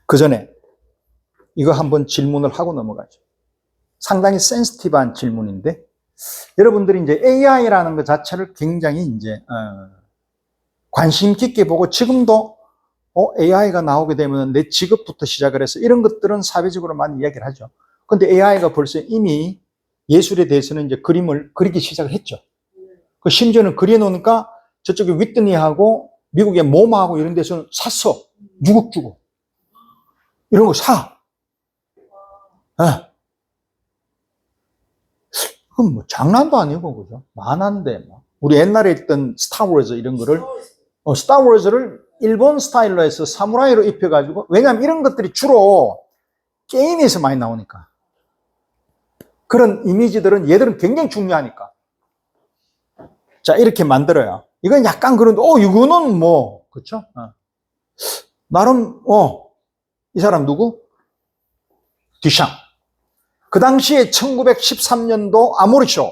그 전에 이거 한번 질문을 하고 넘어가죠. 상당히 센시티브한 질문인데 여러분들이 이제 AI라는 것 자체를 굉장히 이제 관심 깊게 보고 지금도 AI가 나오게 되면 내 직업부터 시작을 해서 이런 것들은 사회적으로 많이 이야기를 하죠. 근데 AI가 벌써 이미 예술에 대해서는 이제 그림을 그리기 시작을 했죠. 그 심지어는 그려놓으니까 저쪽에 윗드니하고 미국의 모마하고 이런 데서는 샀어. 6억 주고. 이런 거 사. 네. 그건 뭐 장난도 아니고, 그죠? 만한데, 뭐. 우리 옛날에 있던 스타워즈 이런 거를, 스타워즈를 일본 스타일로 해서 사무라이로 입혀가지고, 왜냐면 이런 것들이 주로 게임에서 많이 나오니까. 그런 이미지들은 얘들은 굉장히 중요하니까. 자, 이렇게 만들어요. 이건 약간 그런데, 이거는 뭐, 그쵸? 나름, 이 사람 누구? 듀샹. 그 당시에 1913년도 아모리쇼,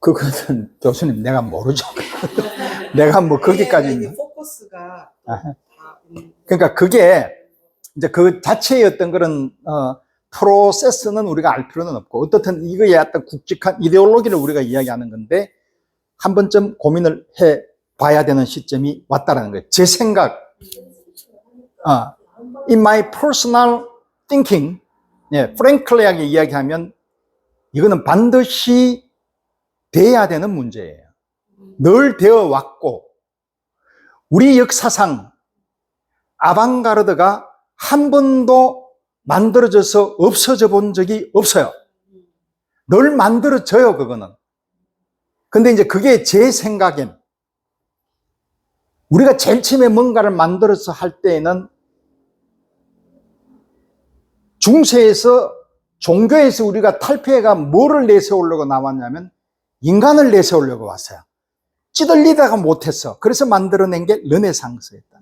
그거는 교수님 내가 모르죠. 내가 뭐 거기까지 이게 포커스가 다 그러니까 그게 이제 그 자체의 어떤 그런 프로세스는 우리가 알 필요는 없고 어떻든 이거에 어떤 굵직한 이데올로기를 우리가 이야기하는 건데 한 번쯤 고민을 해 봐야 되는 시점이 왔다라는 거예요. 제 생각, in my personal thinking, 프랭클리하게 이야기하면 이거는 반드시 돼야 되는 문제예요. 늘 되어 왔고 우리 역사상 아방가르드가 한 번도 만들어져서 없어져 본 적이 없어요. 늘 만들어져요, 그거는. 근데 이제 그게 제 생각엔 우리가 제일 처음에 뭔가를 만들어서 할 때에는 중세에서 종교에서 우리가 탈피해가 뭐를 내세우려고 나왔냐면 인간을 내세우려고 왔어요. 찌들리다가 못했어. 그래서 만들어낸 게 르네상스였다.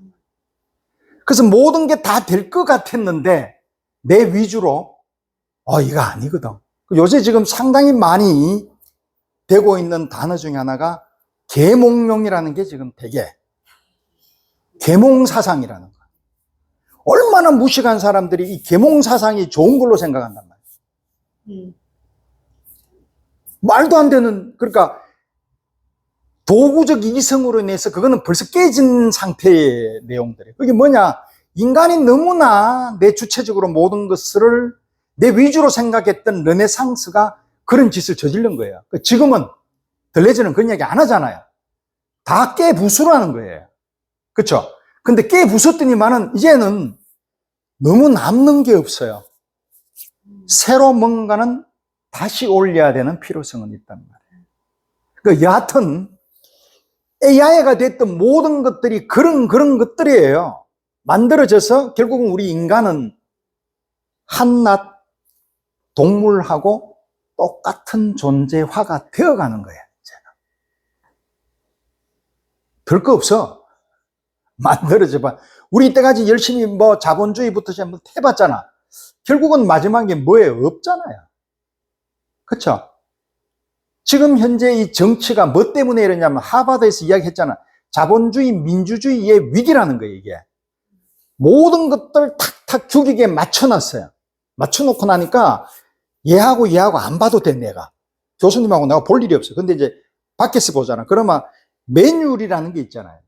그래서 모든 게 다 될 것 같았는데 내 위주로 이거 아니거든. 요새 지금 상당히 많이 되고 있는 단어 중에 하나가 계몽론이라는 게 지금 되게 계몽사상이라는 거야. 얼마나 무식한 사람들이 이 계몽사상이 좋은 걸로 생각한단 말이야. 말도 안 되는, 그러니까 도구적 이성으로 인해서 그거는 벌써 깨진 상태의 내용들이에요. 그게 뭐냐? 인간이 너무나 내 주체적으로 모든 것을 내 위주로 생각했던 르네상스가 그런 짓을 저지른 거예요. 지금은 들레즈는 그런 얘기 안 하잖아요. 다 깨부수라는 거예요. 그렇죠? 근데 깨부쉈더니만은 이제는 너무 남는 게 없어요. 새로 뭔가는 다시 올려야 되는 필요성은 있단 말이에요. 여하튼 AI가 됐던 모든 것들이 그런 것들이에요. 만들어져서 결국은 우리 인간은 한낱 동물하고 똑같은 존재화가 되어가는 거예요. 별거 없어. 만들어져 봐. 우리 이때까지 열심히 뭐 자본주의부터 시작해서 해봤잖아. 결국은 마지막에 뭐예요? 없잖아요. 그렇죠? 지금 현재 이 정치가 뭐 때문에 이러냐면 하버드에서 이야기했잖아. 자본주의, 민주주의의 위기라는 거예요, 이게. 모든 것들 탁탁 규격에 맞춰놨어요. 맞춰놓고 나니까 얘하고 안 봐도 돼, 내가. 교수님하고 내가 볼 일이 없어요. 근데 이제 밖에서 보잖아. 그러면 매뉴얼이라는 게 있잖아요.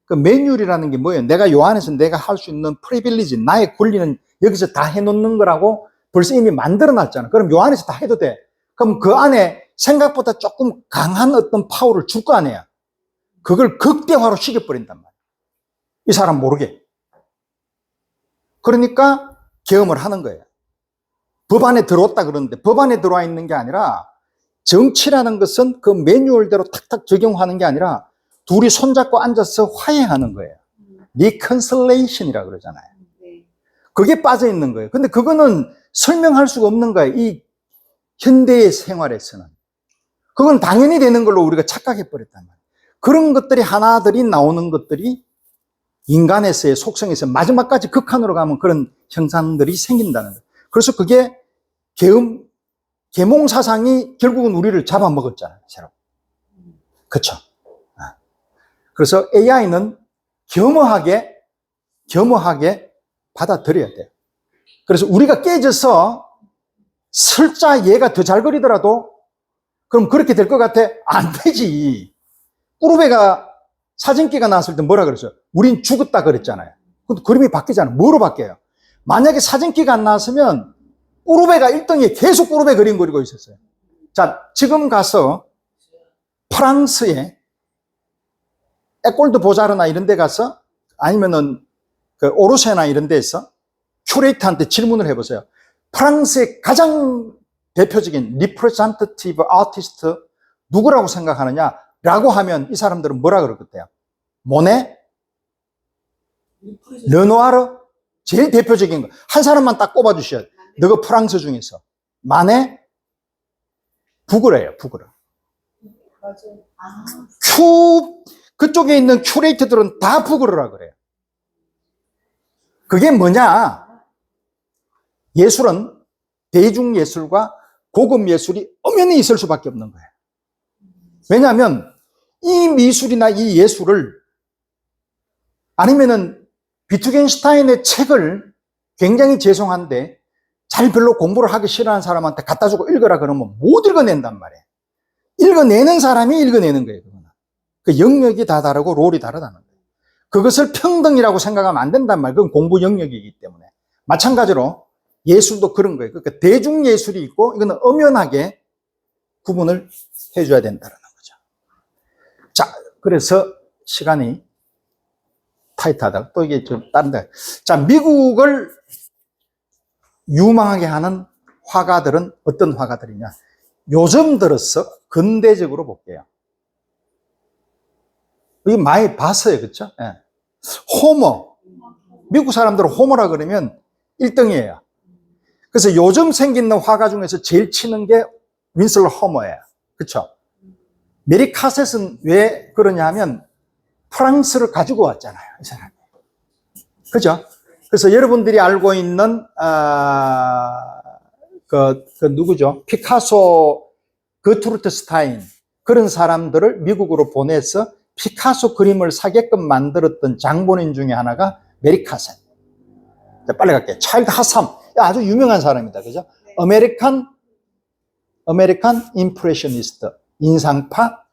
그 매뉴얼이라는 게 뭐예요? 내가 요 안에서 내가 할 수 있는 프리빌리지, 나의 권리는 여기서 다 해놓는 거라고 벌써 이미 만들어놨잖아. 그럼 요 안에서 다 해도 돼. 그럼 그 안에 생각보다 조금 강한 어떤 파워를 줄 거 아니야. 그걸 극대화로 시켜버린단 말이야. 이 사람 모르게. 그러니까 계엄을 하는 거예요. 법 안에 들어왔다 그러는데 법 안에 들어와 있는 게 아니라 정치라는 것은 그 매뉴얼대로 탁탁 적용하는 게 아니라 둘이 손잡고 앉아서 화해하는 거예요. 리컨슬레이션이라고 그러잖아요. 그게 빠져 있는 거예요. 근데 그거는 설명할 수가 없는 거예요. 이 현대의 생활에서는. 그건 당연히 되는 걸로 우리가 착각해 버렸단 말이에요. 그런 것들이 하나들이 나오는 것들이 인간에서의 속성에서 마지막까지 극한으로 가면 그런 형상들이 생긴다는 거예요. 그래서 그게 계몽사상이 결국은 우리를 잡아먹었잖아요. 새로. 그렇죠? 그래서 AI는 겸허하게 받아들여야 돼요. 그래서 우리가 깨져서 설자 얘가 더 잘 그리더라도 그럼 그렇게 될 것 같아? 안 되지. 꾸르베가 사진기가 나왔을 때 뭐라 그랬어요? 우린 죽었다 그랬잖아요. 근데 그림이 바뀌잖아요. 뭐로 바뀌어요? 만약에 사진기가 안 나왔으면 꾸르베가 1등에 계속 꾸르베 그림 그리고 있었어요. 자, 지금 가서 프랑스에 에꼴드 보자르나 이런 데 가서 아니면은 그 오르세나 이런 데에서 큐레이터한테 질문을 해보세요. 프랑스의 가장 대표적인 리프레젠터티브 아티스트 누구라고 생각하느냐? 라고 하면 이 사람들은 뭐라 그럴 것 같아요? 모네? 르누아르? 제일 대표적인 거. 한 사람만 딱 꼽아주셔야 돼. 너가 프랑스 중에서. 마네? 부그레예요, 부그레. 맞아요. 그쪽에 있는 큐레이터들은 다 부그레라 그래요. 그게 뭐냐? 예술은 대중예술과 고급예술이 엄연히 있을 수밖에 없는 거예요. 왜냐하면 이 미술이나 이 예술을 아니면은 비트겐슈타인의 책을 굉장히 죄송한데 잘 별로 공부를 하기 싫어하는 사람한테 갖다 주고 읽어라 그러면 못 읽어낸단 말이에요. 읽어내는 사람이 읽어내는 거예요. 그거는. 그 영역이 다 다르고 롤이 다르다는 거예요. 그것을 평등이라고 생각하면 안 된단 말이에요. 그건 공부 영역이기 때문에. 마찬가지로 예술도 그런 거예요. 그러니까 대중예술이 있고 이거는 엄연하게 구분을 해줘야 된다는 거죠. 자, 그래서 시간이 타이트하다. 또 이게 좀 다른데. 자, 미국을 유망하게 하는 화가들은 어떤 화가들이냐. 요즘 들어서 근대적으로 볼게요. 이거 많이 봤어요. 그렇죠? 예. 호머. 미국 사람들은 호머라 그러면 1등이에요. 그래서 요즘 생긴 화가 중에서 제일 치는 게 윈슬러 호머예요. 그렇죠? 메리 카셋은 왜 그러냐 하면 프랑스를 가지고 왔잖아요. 이 사람이. 그죠? 그래서 여러분들이 알고 있는 누구죠? 피카소, 거트루트 스타인 그런 사람들을 미국으로 보내서 피카소 그림을 사게끔 만들었던 장본인 중에 하나가 메리 카셋. 빨리 갈게요. 차일드 하삼. 아주 유명한 사람이다. 그죠? 아메리칸 임프레셔니스트. 인상파.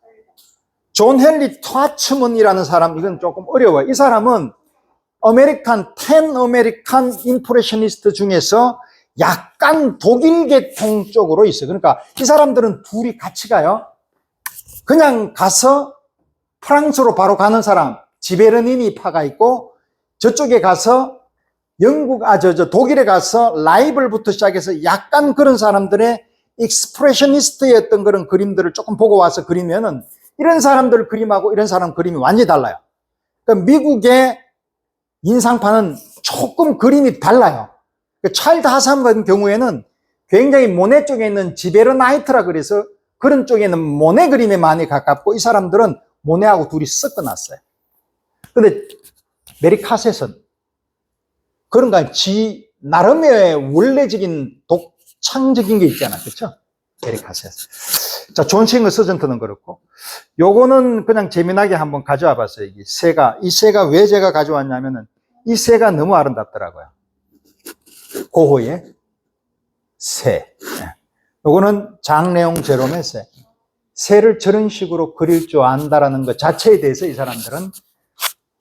존 헨리 트와츠먼이라는 사람, 이건 조금 어려워요. 이 사람은 아메리칸 임프레셔니스트 중에서 약간 독일 계통 쪽으로 있어요. 그러니까 이 사람들은 둘이 같이 가요. 그냥 가서 프랑스로 바로 가는 사람, 지베르니니 파가 있고, 저쪽에 가서 독일에 가서 라이벌부터 시작해서 약간 그런 사람들의 익스프레셔니스트였던 그런 그림들을 조금 보고 와서 그리면은 이런 사람들 그림하고 이런 사람 그림이 완전히 달라요. 그러니까 미국의 인상파는 조금 그림이 달라요. 그러니까 차일드 하삼 같은 경우에는 굉장히 모네 쪽에 있는 지베르나이트라 그래서 그런 쪽에는 모네 그림에 많이 가깝고 이 사람들은 모네하고 둘이 섞어놨어요. 근데 메리 카셋은 그런가 나름의 원래적인 독창적인 게 있잖아. 그렇죠? 메리 카셋. 자, 존 싱어 서전트는 그렇고 요거는 그냥 재미나게 한번 가져와 봤어요. 이 새가 왜 제가 가져왔냐면은 이 새가 너무 아름답더라고요. 고호의 새. 요거는 장례용 제롬의 새. 새를 저런 식으로 그릴 줄 안다라는 것 자체에 대해서 이 사람들은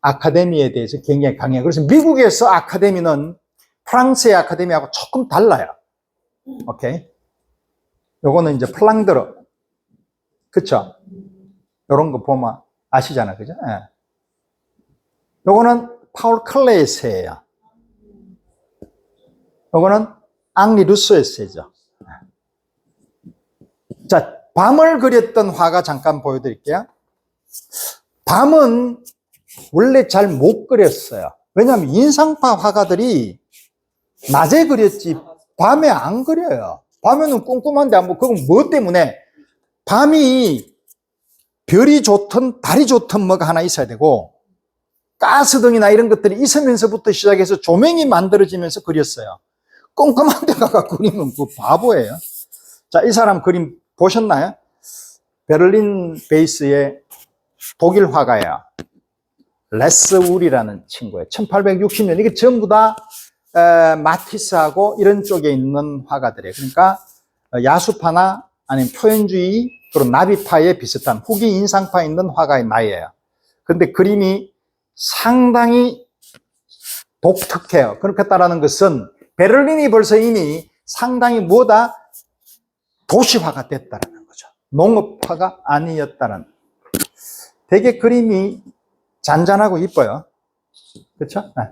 아카데미에 대해서 굉장히 강해요. 그래서 미국에서 아카데미는 프랑스의 아카데미하고 조금 달라요. 오케이. 요거는 이제 플랑드르. 그쵸? 요런 거 보면 아시잖아. 그죠? 예. 요거는 파울 클레의 새예요. 요거는 앙리 루소의 새죠. 자, 밤을 그렸던 화가 잠깐 보여드릴게요. 밤은 원래 잘 못 그렸어요. 왜냐하면 인상파 화가들이 낮에 그렸지 밤에 안 그려요. 밤에는 꼼꼼한데 그건 뭐 때문에? 밤이 별이 좋든 달이 좋든 뭐가 하나 있어야 되고 가스등이나 이런 것들이 있으면서부터 시작해서 조명이 만들어지면서 그렸어요. 꼼꼼한 데 가서 그리면 그 바보예요. 자, 이 사람 그림 보셨나요? 베를린 베이스의 독일 화가예요. 레스 울이라는 친구예요. 1860년. 이게 전부 다 마티스하고 이런 쪽에 있는 화가들이에요. 그러니까 야수파나 아니면 표현주의 그리고 나비파에 비슷한 후기 인상파 있는 화가의 나이예요. 그런데 그림이 상당히 독특해요. 그렇겠다라는 것은 베를린이 벌써 이미 상당히 뭐다? 도시화가 됐다라는 거죠. 농업화가 아니었다는. 되게 그림이 잔잔하고 이뻐요. 그렇죠? 네.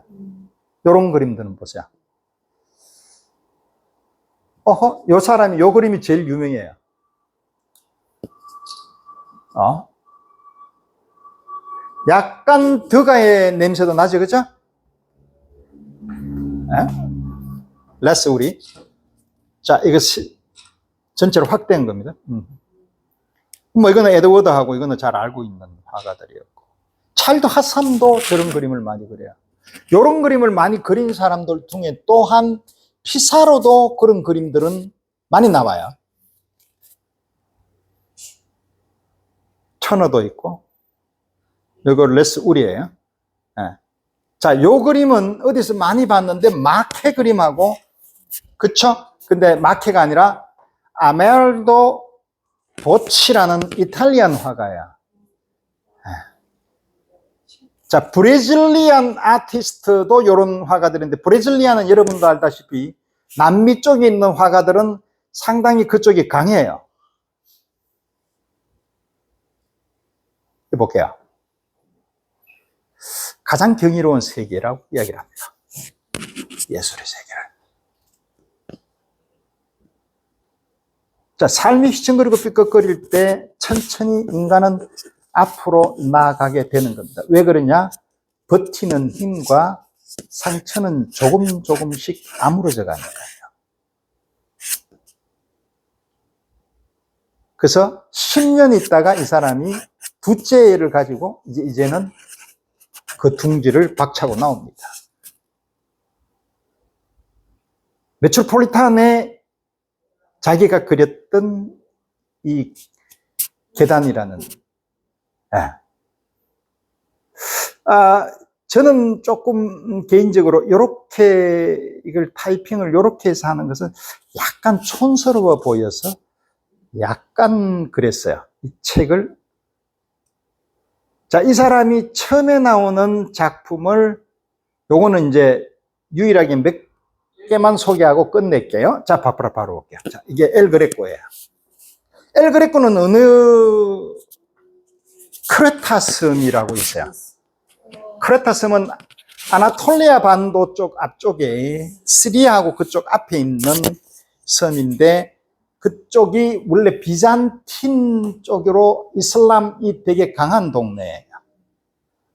요런 그림들은 보세요. 요 사람이 요 그림이 제일 유명해요. 약간 드가의 냄새도 나죠, 그죠? 네? 레스 우리. 자, 이거 전체로 확대한 겁니다. 뭐 이거는 에드워드하고 이거는 잘 알고 있는 화가들이었고, 찰드 하삼도 저런 그림을 많이 그려요. 이런 그림을 많이 그린 사람들 중에 또한 피사로도 그런 그림들은 많이 나와요. 터너도 있고, 이거 레스 울이에요. 예. 자, 요 그림은 어디서 많이 봤는데 마케 그림하고, 그쵸? 근데 마케가 아니라 아멜도 보치라는 이탈리안 화가야. 자, 브라질리안 아티스트도 이런 화가들인데, 브라질리안은 여러분도 알다시피 남미 쪽에 있는 화가들은 상당히 그쪽이 강해요. 볼게요. 가장 경이로운 세계라고 이야기를 합니다. 예술의 세계를. 자, 삶이 휘청거리고 삐걱거릴 때 천천히 인간은 앞으로 나아가게 되는 겁니다. 왜 그러냐? 버티는 힘과 상처는 조금씩 아물어져 가는 거예요. 그래서 10년 있다가 이 사람이 두째 애를 가지고 이제는 그 둥지를 박차고 나옵니다. 메트로폴리탄에 자기가 그렸던 이 계단이라는, 저는 조금 개인적으로 이렇게 이걸 타이핑을 이렇게 해서 하는 것은 약간 촌스러워 보여서 약간 그랬어요. 이 책을. 자, 이 사람이 처음에 나오는 작품을, 요거는 이제 유일하게 몇 개만 소개하고 끝낼게요. 자, 바로 볼게요. 자, 이게 엘 그레코예요. 엘 그레코는 어느 크레타섬이라고 있어요. 크레타섬은 아나톨리아 반도 쪽 앞쪽에 시리아하고 그쪽 앞에 있는 섬인데, 그쪽이 원래 비잔틴 쪽으로 이슬람이 되게 강한 동네예요.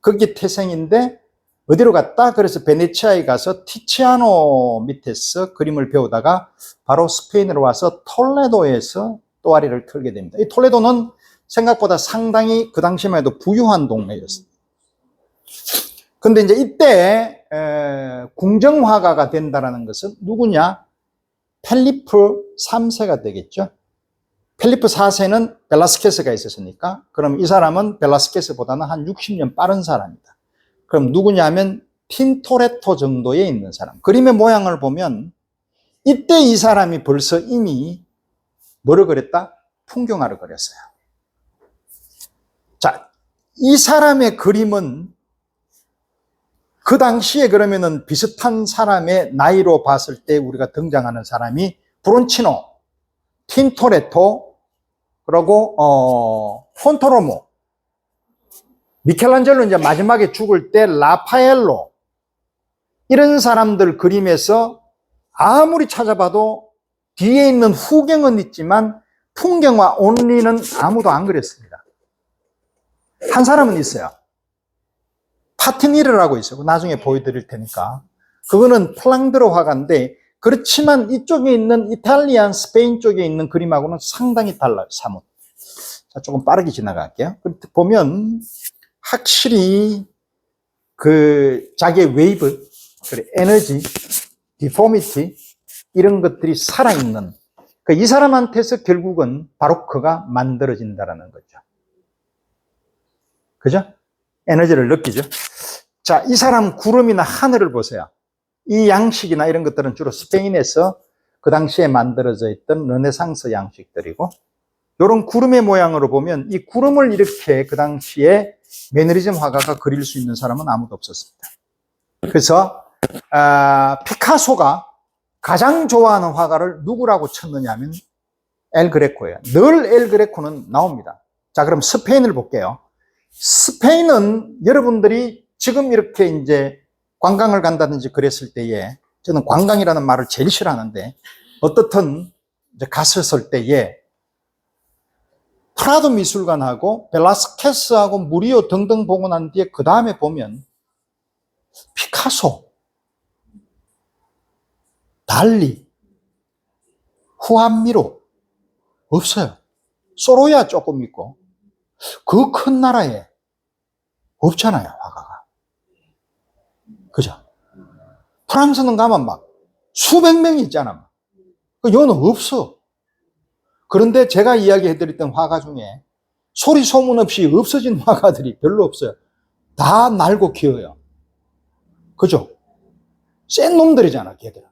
거기 태생인데 어디로 갔다? 그래서 베네치아에 가서 티치아노 밑에서 그림을 배우다가 바로 스페인으로 와서 톨레도에서 또아리를 털게 됩니다. 이 톨레도는 생각보다 상당히 그 당시만 해도 부유한 동네였습니다. 근데 이제 이때 궁정화가가 된다는 것은 누구냐? 펠리프 3세가 되겠죠. 펠리프 4세는 벨라스케스가 있었으니까, 그럼 이 사람은 벨라스케스보다는 한 60년 빠른 사람이다. 그럼 누구냐면 틴토레토 정도에 있는 사람. 그림의 모양을 보면 이때 이 사람이 벌써 이미 뭐를 그렸다? 풍경화를 그렸어요. 자, 이 사람의 그림은 그 당시에 그러면은 비슷한 사람의 나이로 봤을 때 우리가 등장하는 사람이 브론치노, 틴토레토, 그리고 폰토로모, 미켈란젤로 이제 마지막에 죽을 때 라파엘로, 이런 사람들 그림에서 아무리 찾아봐도 뒤에 있는 후경은 있지만 풍경화 온리는 아무도 안 그렸습니다. 한 사람은 있어요. 파티니르라고 있어요. 나중에 보여드릴 테니까. 그거는 플랑드르 화가인데, 그렇지만 이쪽에 있는 이탈리안, 스페인 쪽에 있는 그림하고는 상당히 달라요, 사뭇. 자, 조금 빠르게 지나갈게요. 보면 확실히 그 자기의 웨이브, 에너지, 디포미티, 이런 것들이 살아있는, 이 사람한테서 결국은 바로크가 만들어진다는 거죠. 그죠? 에너지를 느끼죠. 자, 이 사람 구름이나 하늘을 보세요. 이 양식이나 이런 것들은 주로 스페인에서 그 당시에 만들어져 있던 르네상스 양식들이고, 이런 구름의 모양으로 보면 이 구름을 이렇게 그 당시에 매너리즘 화가가 그릴 수 있는 사람은 아무도 없었습니다. 그래서 피카소가 가장 좋아하는 화가를 누구라고 쳤느냐 하면 엘 그레코예요. 늘 엘 그레코는 나옵니다. 자, 그럼 스페인을 볼게요. 스페인은 여러분들이 지금 이렇게 이제 관광을 간다든지 그랬을 때에, 저는 관광이라는 말을 제일 싫어하는데, 어떻든 이제 갔었을 때에 프라도 미술관하고 벨라스케스하고 무리오 등등 보고 난 뒤에 그 다음에 보면 피카소, 달리, 후안미로 없어요. 소로야 조금 있고, 그 큰 나라에 없잖아요, 화가가. 그죠? 프랑스는 가면 막 수백 명이 있잖아. 여기는 없어. 그런데 제가 이야기해드렸던 화가 중에 소리 소문 없이 없어진 화가들이 별로 없어요. 다 날고 기어요. 그죠? 센 놈들이잖아, 걔들은.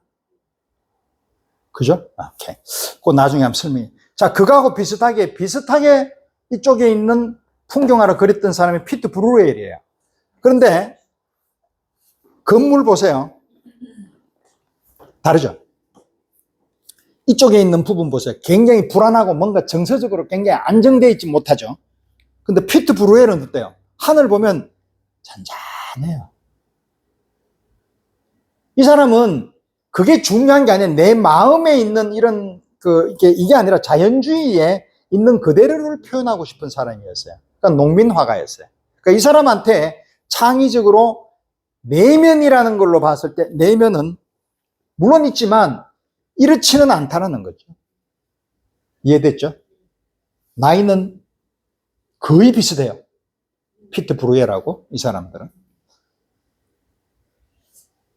그죠? 오케이. 그 나중에 한번 설명해. 자, 그거하고 비슷하게 이쪽에 있는 풍경화를 그렸던 사람이 피트 브루엘이에요. 그런데 건물 보세요. 다르죠? 이쪽에 있는 부분 보세요. 굉장히 불안하고 뭔가 정서적으로 굉장히 안정되어 있지 못하죠. 근데 피트 브루엘은 어때요? 하늘 보면 잔잔해요. 이 사람은 그게 중요한 게 아니라 내 마음에 있는 이런 이게 아니라 자연주의에 있는 그대로를 표현하고 싶은 사람이었어요. 그러니까 농민화가였어요. 그러니까 이 사람한테 창의적으로 내면이라는 걸로 봤을 때 내면은 물론 있지만 이렇지는 않다는 거죠. 이해됐죠? 나이는 거의 비슷해요. 피트 브루엘하고 이 사람들은.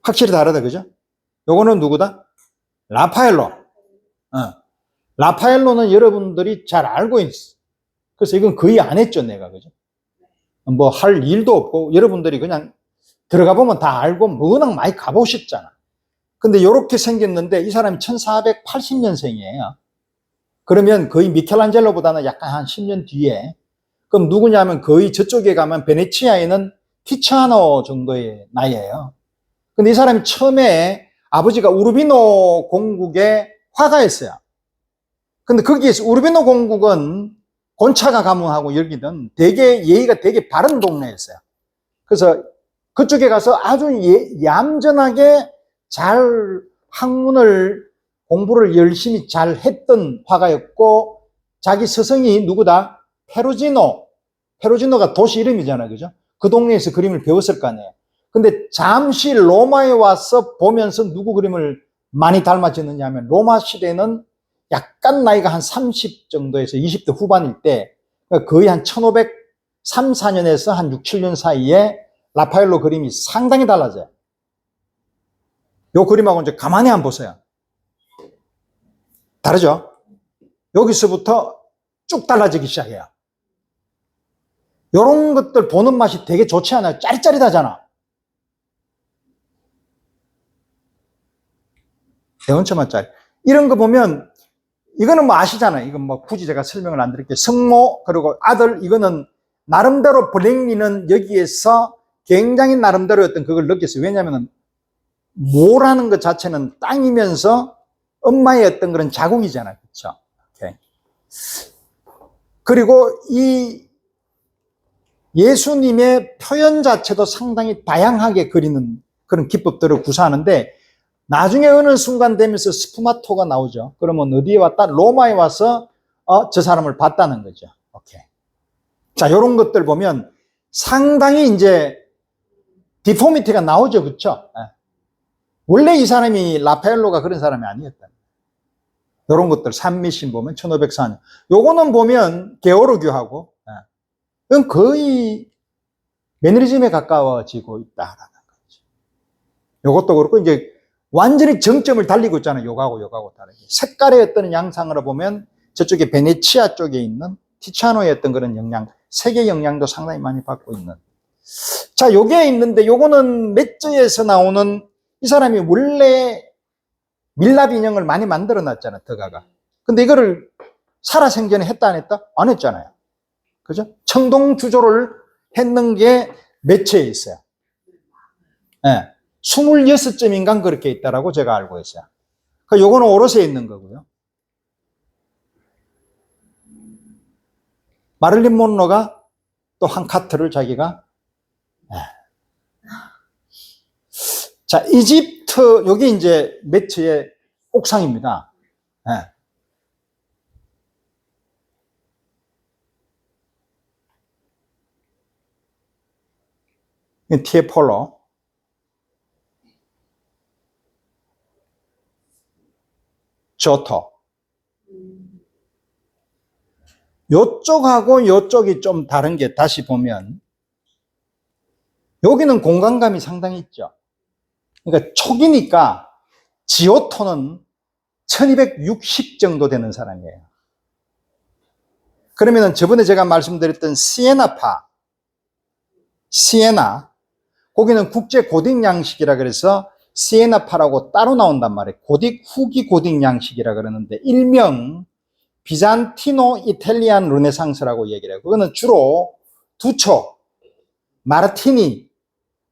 확실히 다르다, 그죠? 요거는 누구다? 라파엘로. 라파엘로는 여러분들이 잘 알고 있어. 그래서 이건 거의 안 했죠, 내가, 그죠? 뭐 할 일도 없고 여러분들이 그냥 들어가 보면 다 알고 워낙 많이 가보셨잖아. 근데 이렇게 생겼는데 이 사람이 1480년생이에요. 그러면 거의 미켈란젤로보다는 약간 한 10년 뒤에. 그럼 누구냐면 거의 저쪽에 가면 베네치아에는 티치아노 정도의 나이예요. 근데 이 사람이 처음에 아버지가 우르비노 공국의 화가였어요. 근데 거기에서 우르비노 공국은 곤차가 가문하고 여기는 되게 예의가 되게 바른 동네였어요. 그래서 그쪽에 가서 아주 얌전하게 잘 학문을 공부를 열심히 잘 했던 화가였고 자기 스승이 누구다? 페루지노가 도시 이름이잖아요. 그죠? 그 동네에서 그림을 배웠을 거 아니에요. 근데 잠시 로마에 와서 보면서 누구 그림을 많이 닮아졌느냐 하면 로마 시대는 약간 나이가 한 30 정도에서 20대 후반일 때 거의 한 1503, 4년에서 한 6, 7년 사이에 라파엘로 그림이 상당히 달라져요. 요 그림하고 이제 가만히 한번 보세요. 다르죠? 여기서부터 쭉 달라지기 시작해요. 요런 것들 보는 맛이 되게 좋지 않아요? 짜릿짜릿하잖아. 대원처만 짜릿. 이런 거 보면 이거는 뭐 아시잖아요. 이건 뭐 굳이 제가 설명을 안 드릴게요. 성모 그리고 아들 이거는 나름대로 블랭리는 여기에서 굉장히 나름대로 어떤 그걸 느꼈어요. 왜냐하면 모라는 것 자체는 땅이면서 엄마의 어떤 그런 자국이잖아요. 그렇죠? 오케이. 그리고 이 예수님의 표현 자체도 상당히 다양하게 그리는 그런 기법들을 구사하는데 나중에 어느 순간 되면서 스푸마토가 나오죠. 그러면 어디에 왔다? 로마에 와서 저 사람을 봤다는 거죠. 오케이. 자, 이런 것들 보면 상당히 이제 디포미티가 나오죠. 그렇죠? 원래 이 사람이 라파엘로가 그런 사람이 아니었다. 이런 것들 산미신 보면 1504년. 요거는 보면 게오르교하고 이건 거의 매너리즘에 가까워지고 있다라는 거죠. 요것도 그렇고 이제 완전히 정점을 달리고 있잖아요. 요거하고 다르게. 색깔의 어떤 양상으로 보면 저쪽에 베네치아 쪽에 있는 티치아노의 어떤 그런 영향, 색의 영향도 상당히 많이 받고 있는. 자, 요게 있는데 요거는 맷저에서 나오는 이 사람이 원래 밀랍 인형을 많이 만들어 놨잖아요. 더가가. 근데 이거를 살아생전에 했다 안 했다? 안 했잖아요. 그죠? 청동주조를 했는 게 매체에 있어요. 네. 26점인가 그렇게 있다라고 제가 알고 있어요. 그러니까 요거는 오롯에 있는 거고요. 마릴린 몬로가 또 한 카트를 자기가 자, 이집트 여기 이제 매트의 옥상입니다. 티에폴로. 조토. 요쪽하고 요쪽이 좀 다른 게 다시 보면 여기는 공간감이 상당히 있죠. 그러니까 초기니까 지오토는 1260 정도 되는 사람이에요. 그러면은 저번에 제가 말씀드렸던 시에나파, 시에나, 거기는 국제 고딕 양식이라 그래서 시에나파라고 따로 나온단 말이에요. 후기 고딕 양식이라 그러는데 일명 비잔티노 이탈리안 르네상스라고 얘기를 해요. 그거는 주로 두초, 마르티니,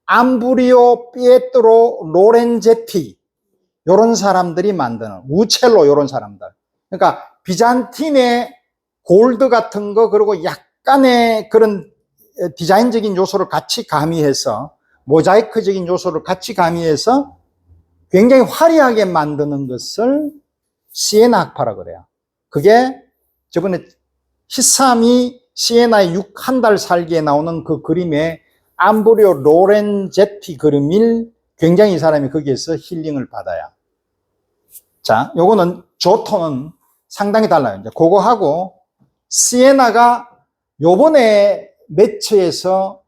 암브리오 피에트로 로렌제티 이런 사람들이 만드는 우첼로 이런 사람들. 그러니까 비잔틴의 골드 같은 거 그리고 약간의 그런 디자인적인 요소를 같이 가미해서 모자이크적인 요소를 같이 가미해서 굉장히 화려하게 만드는 것을 시에나 학파라 그래요. 그게 저번에 히삼이 시에나의 6한 달 살기에 나오는 그 그림에 암브리오 로렌제티 그림일 굉장히 이 사람이 거기에서 힐링을 받아요. 자, 요거는 조토는 상당히 달라요. 이제 그거하고 시에나가 요번에 매체에서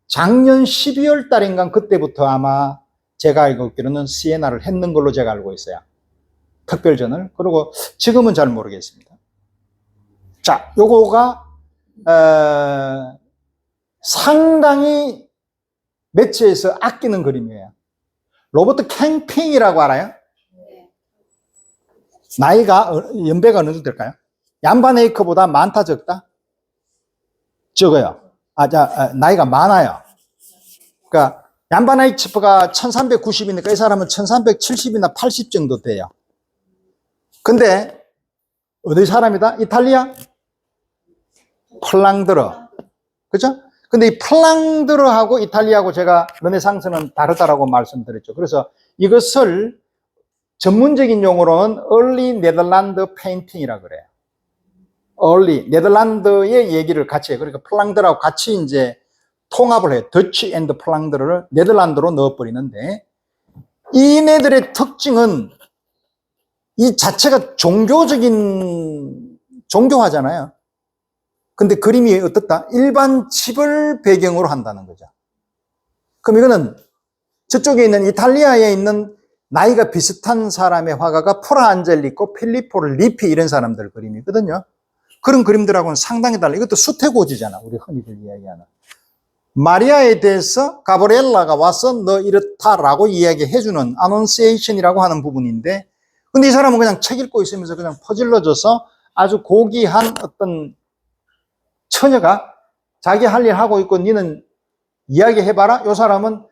작년 12월 달인가 그때부터 아마 제가 알고 있기로는 시에나를 했는 걸로 제가 알고 있어요. 특별전을. 그리고 지금은 잘 모르겠습니다. 자, 요거가 상당히 매체에서 아끼는 그림이에요. 로버트 캠핑이라고 알아요? 나이가 연배가 어느 정도 될까요? 얀바네이커보다 많다 적다? 적어요. 나이가 많아요. 그러니까 얀바네이커가 1390이니까 이 사람은 1370이나 80 정도 돼요. 근데 어디 사람이다? 이탈리아? 플랑드르. 그죠? 근데 이 플랑드르하고 이탈리아하고 제가 르네상스는 다르다라고 말씀드렸죠. 그래서 이것을 전문적인 용어로는 Early Netherland Painting이라고 그래요. Early 네덜란드의 얘기를 같이 해요. 그러니까 플랑드르하고 같이 이제 통합을 해요. 더치 앤드 플랑드르를 네덜란드로 넣어버리는데 이네들의 특징은 이 자체가 종교화잖아요. 근데 그림이 어떻다? 일반 집을 배경으로 한다는 거죠. 그럼 이거는 저쪽에 있는 이탈리아에 있는 나이가 비슷한 사람의 화가가 프라 안젤리코, 필리포 리피 이런 사람들 그림이거든요. 그런 그림들하고는 상당히 달라. 이것도 수태고지잖아. 우리 흔히들 이야기하는. 마리아에 대해서 가브리엘라가 와서 너 이렇다라고 이야기해주는 아논시에이션이라고 하는 부분인데, 근데 이 사람은 그냥 책 읽고 있으면서 그냥 퍼질러져서 아주 고귀한 어떤 처녀가 자기 할 일 하고 있고 니는 이야기해봐라. 이 사람은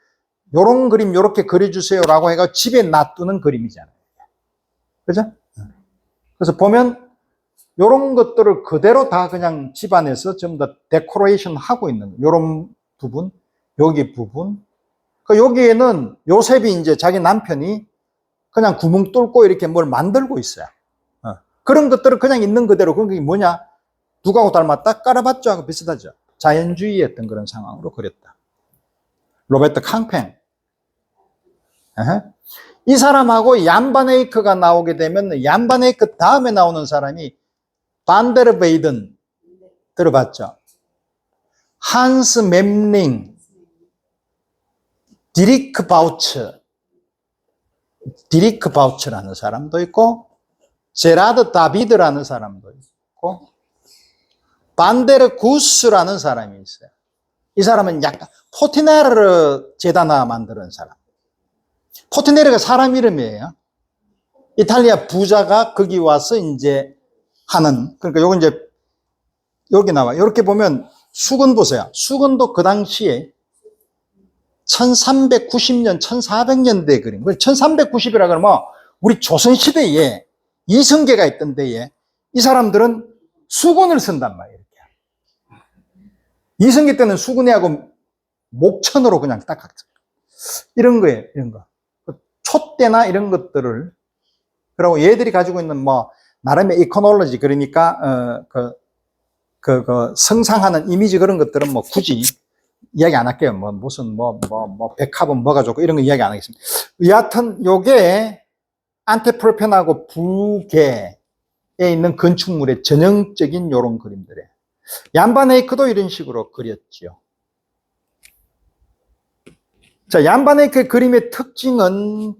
요런 그림 요렇게 그려주세요라고 해가 집에 놔두는 그림이잖아요. 그죠? 그래서 보면 요런 것들을 그대로 다 그냥 집안에서 전부 다 데코레이션 하고 있는 거예요. 요런 부분, 여기 부분. 그 여기에는 요셉이 이제 자기 남편이 그냥 구멍 뚫고 이렇게 뭘 만들고 있어요. 그런 것들을 그냥 있는 그대로. 그게 뭐냐? 누구하고 닮았다? 까라바쪼하고 비슷하죠. 자연주의였던 그런 상황으로 그렸다. 로베르트 캉팽. 이 사람하고 얀바네이크가 나오게 되면 얀바네이크 다음에 나오는 사람이 반데르베이든 들어봤죠? 한스 memling, 디리크 바우츠라는 사람도 있고 제라드 다비드라는 사람도 있고 반데르 구스라는 사람이 있어요. 이 사람은 약간 포티네르 재단화 만드는 사람. 포티네르가 사람 이름이에요. 이탈리아 부자가 거기 와서 이제 하는, 그러니까 요건 이제 여기 나와. 이렇게 보면 수건 보세요. 수건도 그 당시에 1390년, 1400년대 그림. 1390이라 그러면 우리 조선시대에 이성계가 있던 데에 이 사람들은 수건을 쓴단 말이에요. 이렇게. 이성계 때는 수건이하고 목천으로 그냥 딱 이런 거예요. 이런 거. 촛대나 이런 것들을, 그리고 얘들이 가지고 있는 뭐 나름의 이코놀로지, 그러니까 성상하는 이미지 그런 것들은 뭐 굳이 이야기 안 할게요. 뭐 무슨 백합은 뭐가 좋고 이런 거 이야기 안 하겠습니다. 여하튼 요게 안테프로펜하고 부계에 있는 건축물의 전형적인 요런 그림들이에요. 얀바네이크도 이런 식으로 그렸죠. 자, 얀바네이크의 그림의 특징은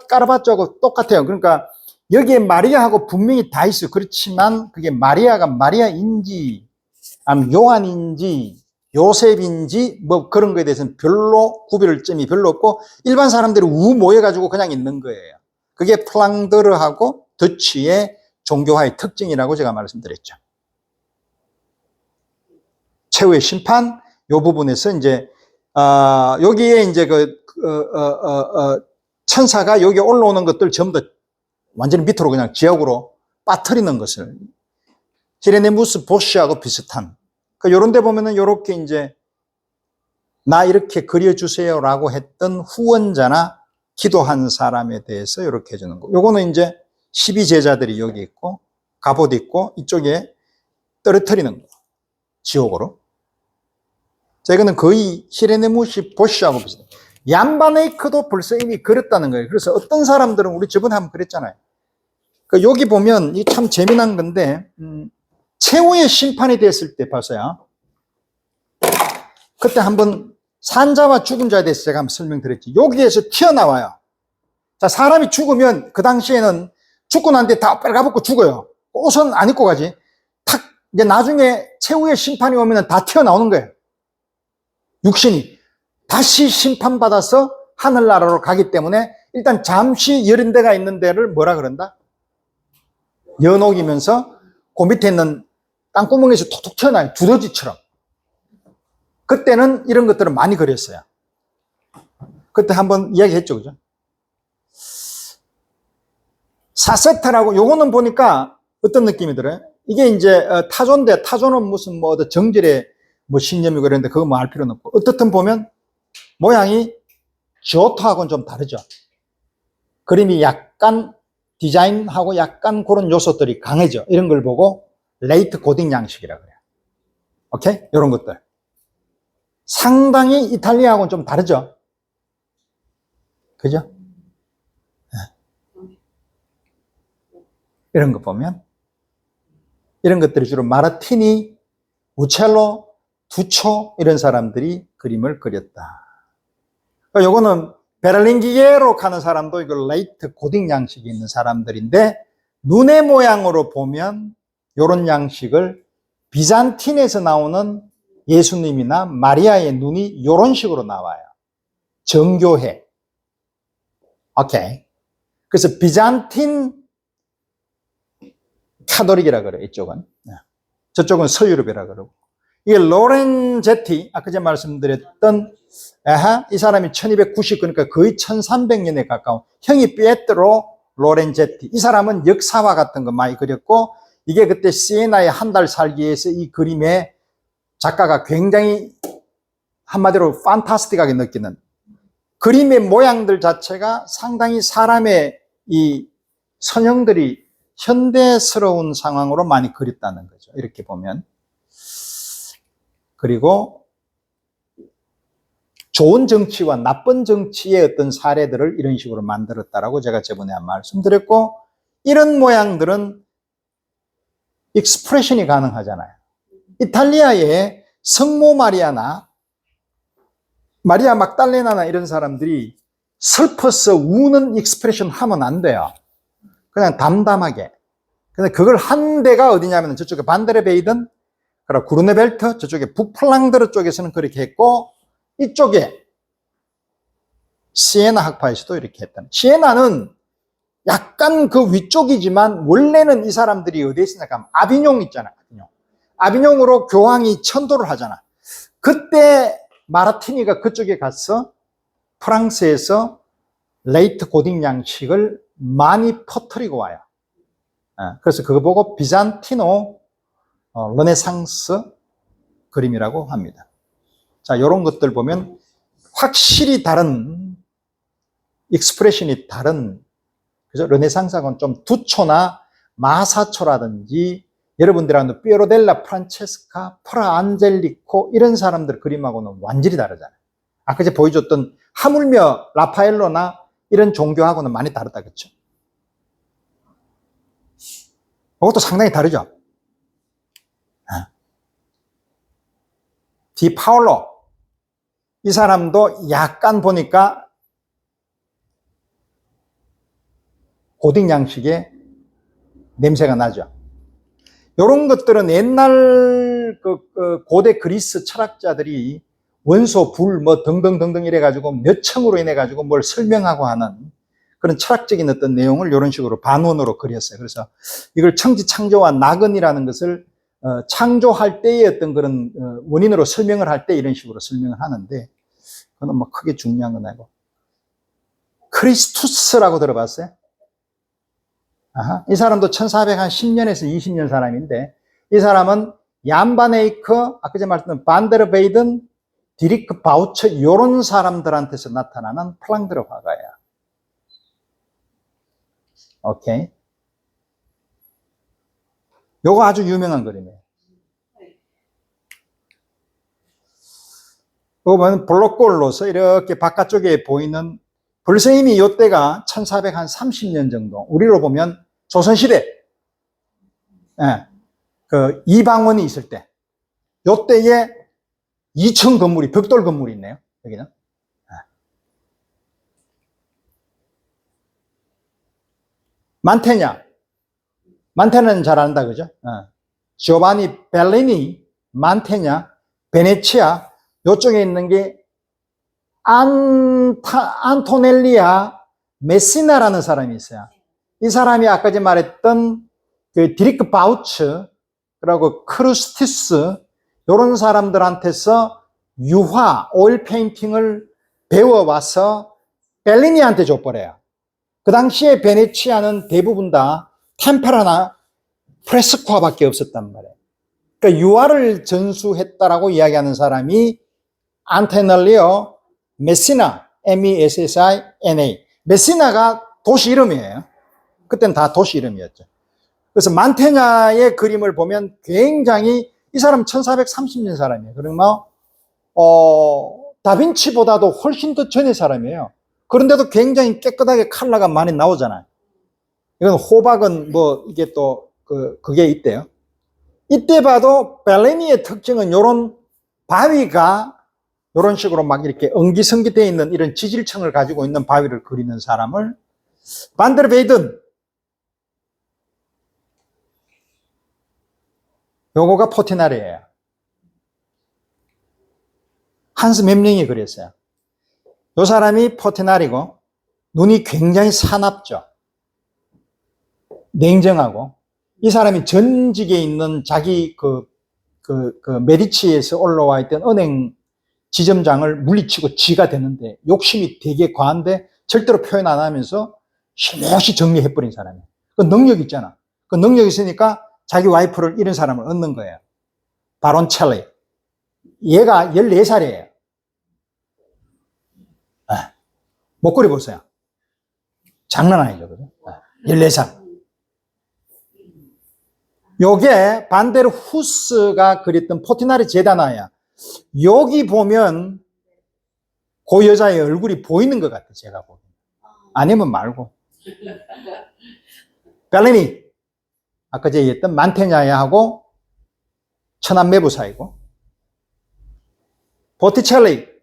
까르바쪼하고 똑같아요. 그러니까 여기에 마리아하고 분명히 다 있어요. 그렇지만 그게 마리아가 마리아인지 아니면 요한인지 요셉인지 뭐 그런 거에 대해서는 별로 구별 점이 별로 없고 일반 사람들이 우 모여가지고 그냥 있는 거예요. 그게 플랑드르하고 더치의 종교화의 특징이라고 제가 말씀드렸죠. 최후의 심판 요 부분에서 이제 여기에 이제 천사가 여기 올라오는 것들 전부 다 완전히 밑으로 그냥 지역으로 빠뜨리는 것을 히레네무스 보시하고 비슷한 요런 데 보면은 요렇게 이제 나 이렇게 그려주세요라고 했던 후원자나 기도한 사람에 대해서 이렇게 해주는 거. 요거는 이제 12제자들이 여기 있고 갑옷 있고 이쪽에 떨어뜨리는 거. 지옥으로. 자, 이거는 거의 히레네무시 보시하고 비슷해요. 얀바네이크도 벌써 이미 그렸다는 거예요. 그래서 어떤 사람들은 우리 저번에 한번 그랬잖아요. 여기 보면 이 참 재미난 건데 최후의 심판이 됐을 때 봐서요. 그때 한번 산자와 죽은 자에 대해서 제가 한번 설명드렸지. 여기에서 튀어나와요. 자, 사람이 죽으면 그 당시에는 죽고 난 뒤에 다 빨가벗고 죽어요. 옷은 안 입고 가지. 탁 이제 나중에 최후의 심판이 오면 다 튀어나오는 거예요. 육신이 다시 심판받아서 하늘나라로 가기 때문에 일단 잠시 여린 데가 있는 데를 뭐라 그런다? 연옥이면서 그 밑에 있는 땅구멍에서 톡톡 튀어나와요. 두더지처럼. 그때는 이런 것들을 많이 그렸어요. 그때 한번 이야기했죠, 그죠? 사세타라고 요거는 보니까 어떤 느낌이 들어요? 이게 이제 타조인데 타조는 무슨 뭐 정절의 뭐 신념이고 그랬는데 그거 뭐 알 필요는 없고 어떻든 보면 모양이 지오토하고는 좀 다르죠. 그림이 약간 디자인하고 약간 그런 요소들이 강해져. 이런 걸 보고 레이트 고딩 양식이라고 그래요. 오케이? 이런 것들. 상당히 이탈리아하고는 좀 다르죠. 그죠? 네. 이런 거 보면 이런 것들이 주로 마르티니, 우첼로, 두초 이런 사람들이 그림을 그렸다. 요거는 베를린 기계로 가는 사람도 이거 레이트 고딩 양식이 있는 사람들인데 눈의 모양으로 보면 이런 양식을 비잔틴에서 나오는 예수님이나 마리아의 눈이 이런 식으로 나와요. 정교해. 오케이. 그래서 비잔틴 카톨릭이라 그래요. 이쪽은. 저쪽은 서유럽이라 그러고. 이게 로렌제티, 아까 제가 말씀드렸던 이 사람이 1290, 그러니까 거의 1300년에 가까운 형이 피에트로 로렌제티. 이 사람은 역사화 같은 거 많이 그렸고 이게 그때 시에나에 한 달 살기 위해서 이 그림에 작가가 굉장히 한마디로 판타스틱하게 느끼는 그림의 모양들 자체가 상당히 사람의 이 선형들이 현대스러운 상황으로 많이 그렸다는 거죠. 이렇게 보면. 그리고 좋은 정치와 나쁜 정치의 어떤 사례들을 이런 식으로 만들었다라고 제가 저번에 한 말씀드렸고 이런 모양들은 익스프레션이 가능하잖아요. 이탈리아의 성모 마리아나 마리아 막달레나나 이런 사람들이 슬퍼서 우는 익스프레션 하면 안 돼요. 그냥 담담하게. 근데 그걸 한 데가 어디냐면 저쪽에 반데르베이든, 그리고 구르네벨트, 저쪽에 북플랑드르 쪽에서는 그렇게 했고, 이쪽에 시에나 학파에서도 이렇게 했다. 시에나는 약간 그 위쪽이지만 원래는 이 사람들이 어디에 있으니까 아비뇽 있잖아요. 아비뇽으로 교황이 천도를 하잖아. 그때 마르티니가 그쪽에 가서 프랑스에서 레이트 고딩 양식을 많이 퍼뜨리고 와요. 그래서 그거 보고 비잔티노 르네상스 그림이라고 합니다. 자, 이런 것들 보면 확실히 다른 익스프레션이 다른, 그죠? 르네상스하고는 좀 두초나 마사초라든지 여러분들하고 피에로 델라 프란체스카, 프라 안젤리코 이런 사람들 그림하고는 완전히 다르잖아요. 아까 제가 보여줬던 하물며 라파엘로나 이런 종교하고는 많이 다르다, 그렇죠? 그것도 상당히 다르죠. 디 파올로 이 사람도 약간 보니까 고딩 양식의 냄새가 나죠. 이런 것들은 옛날 고대 그리스 철학자들이 원소, 불, 뭐 등등등등 이래가지고 몇 층으로 인해가지고 뭘 설명하고 하는 그런 철학적인 어떤 내용을 이런 식으로 반원으로 그렸어요. 그래서 이걸 청지창조와 낙원이라는 것을 창조할 때의 어떤 그런 원인으로 설명을 할 때 이런 식으로 설명을 하는데, 그건 뭐 크게 중요한 건 아니고. 크리스투스라고 들어봤어요? 아하. 이 사람도 1410년에서 20년 사람인데, 이 사람은 얀 반 에이크, 아까 전에 말씀드린 반데르베이든, 디리크 바우처 이런 사람들한테서 나타나는 플랑드르 화가예요. 오케이. 요거 아주 유명한 그림이에요. 요거 보면 블록골로서 이렇게 바깥쪽에 보이는, 벌써 이미 요때가 1430년 정도, 우리로 보면 조선시대, 예, 그 이방원이 있을 때, 요때에 2층 건물이, 벽돌 건물이 있네요, 여기는. 만테냐는 잘 안다, 그죠? 지오바니 벨리니, 만테냐, 베네치아, 요쪽에 있는 게 안토넬리아 메시나라는 사람이 있어요. 이 사람이 아까 전에 말했던 그 디리크 바우츠, 그리고 크루스티스, 이런 사람들한테서 유화, 오일 페인팅을 배워와서 벨리니한테 줘버려요. 그 당시에 베네치아는 대부분 다 템페라나 프레스코아밖에 없었단 말이에요. 그러니까 유화를 전수했다라고 이야기하는 사람이 안테넬리오 메시나, MESSINA. 메시나가 도시 이름이에요. 그때는 다 도시 이름이었죠. 그래서 만테냐의 그림을 보면 굉장히, 이 사람 1430년 사람이에요. 그러면 다빈치보다도 훨씬 더 전의 사람이에요. 그런데도 굉장히 깨끗하게 컬러가 많이 나오잖아요. 이건 호박은 뭐 이게 또 그게 있대요. 이때 봐도 벨리니의 특징은 요런 바위가 요런 식으로 막 이렇게 엉기성기 되어 있는 이런 지질층을 가지고 있는 바위를 그리는 사람을 반데르베이든, 요거가 포티나리예요. 한스 mem링이 그랬어요. 요 사람이 포티나리고, 눈이 굉장히 사납죠. 냉정하고, 이 사람이 전직에 있는 자기 메디치에서 올라와 있던 은행 지점장을 물리치고 쥐가 되는데, 욕심이 되게 과한데 절대로 표현 안 하면서 힘없이 정리해버린 사람이에요. 그 능력 있잖아. 그 능력 있으니까 자기 와이프를 이런 사람을 얻는 거예요. 바론첼리. 얘가 14살이에요. 목걸이 보세요. 장난 아니죠, 그죠? 14살. 요게 반데르 후스가 그렸던 포티나리 제다나야. 여기 보면 그 여자의 얼굴이 보이는 것 같아, 제가 보기엔. 아니면 말고. 벨리니, 아까 제가 얘기했던 만테냐야하고 천안매부 사이고. 보티첼리는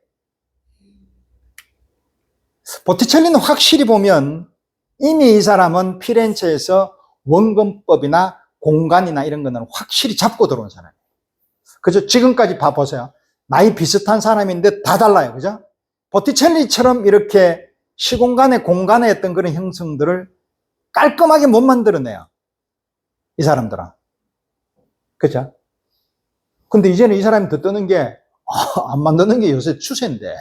확실히 보면 이미 이 사람은 피렌체에서 원근법이나 공간이나 이런 거는 확실히 잡고 들어온 사람이에요. 그죠? 지금까지 봐보세요. 나이 비슷한 사람인데 다 달라요. 그죠? 보티첼리처럼 이렇게 시공간의 공간의 어떤 그런 형성들을 깔끔하게 못 만들어내요. 이 사람들은. 그죠? 근데 이제는 이 사람이 더 뜨는 게, 안 만드는 게 요새 추세인데,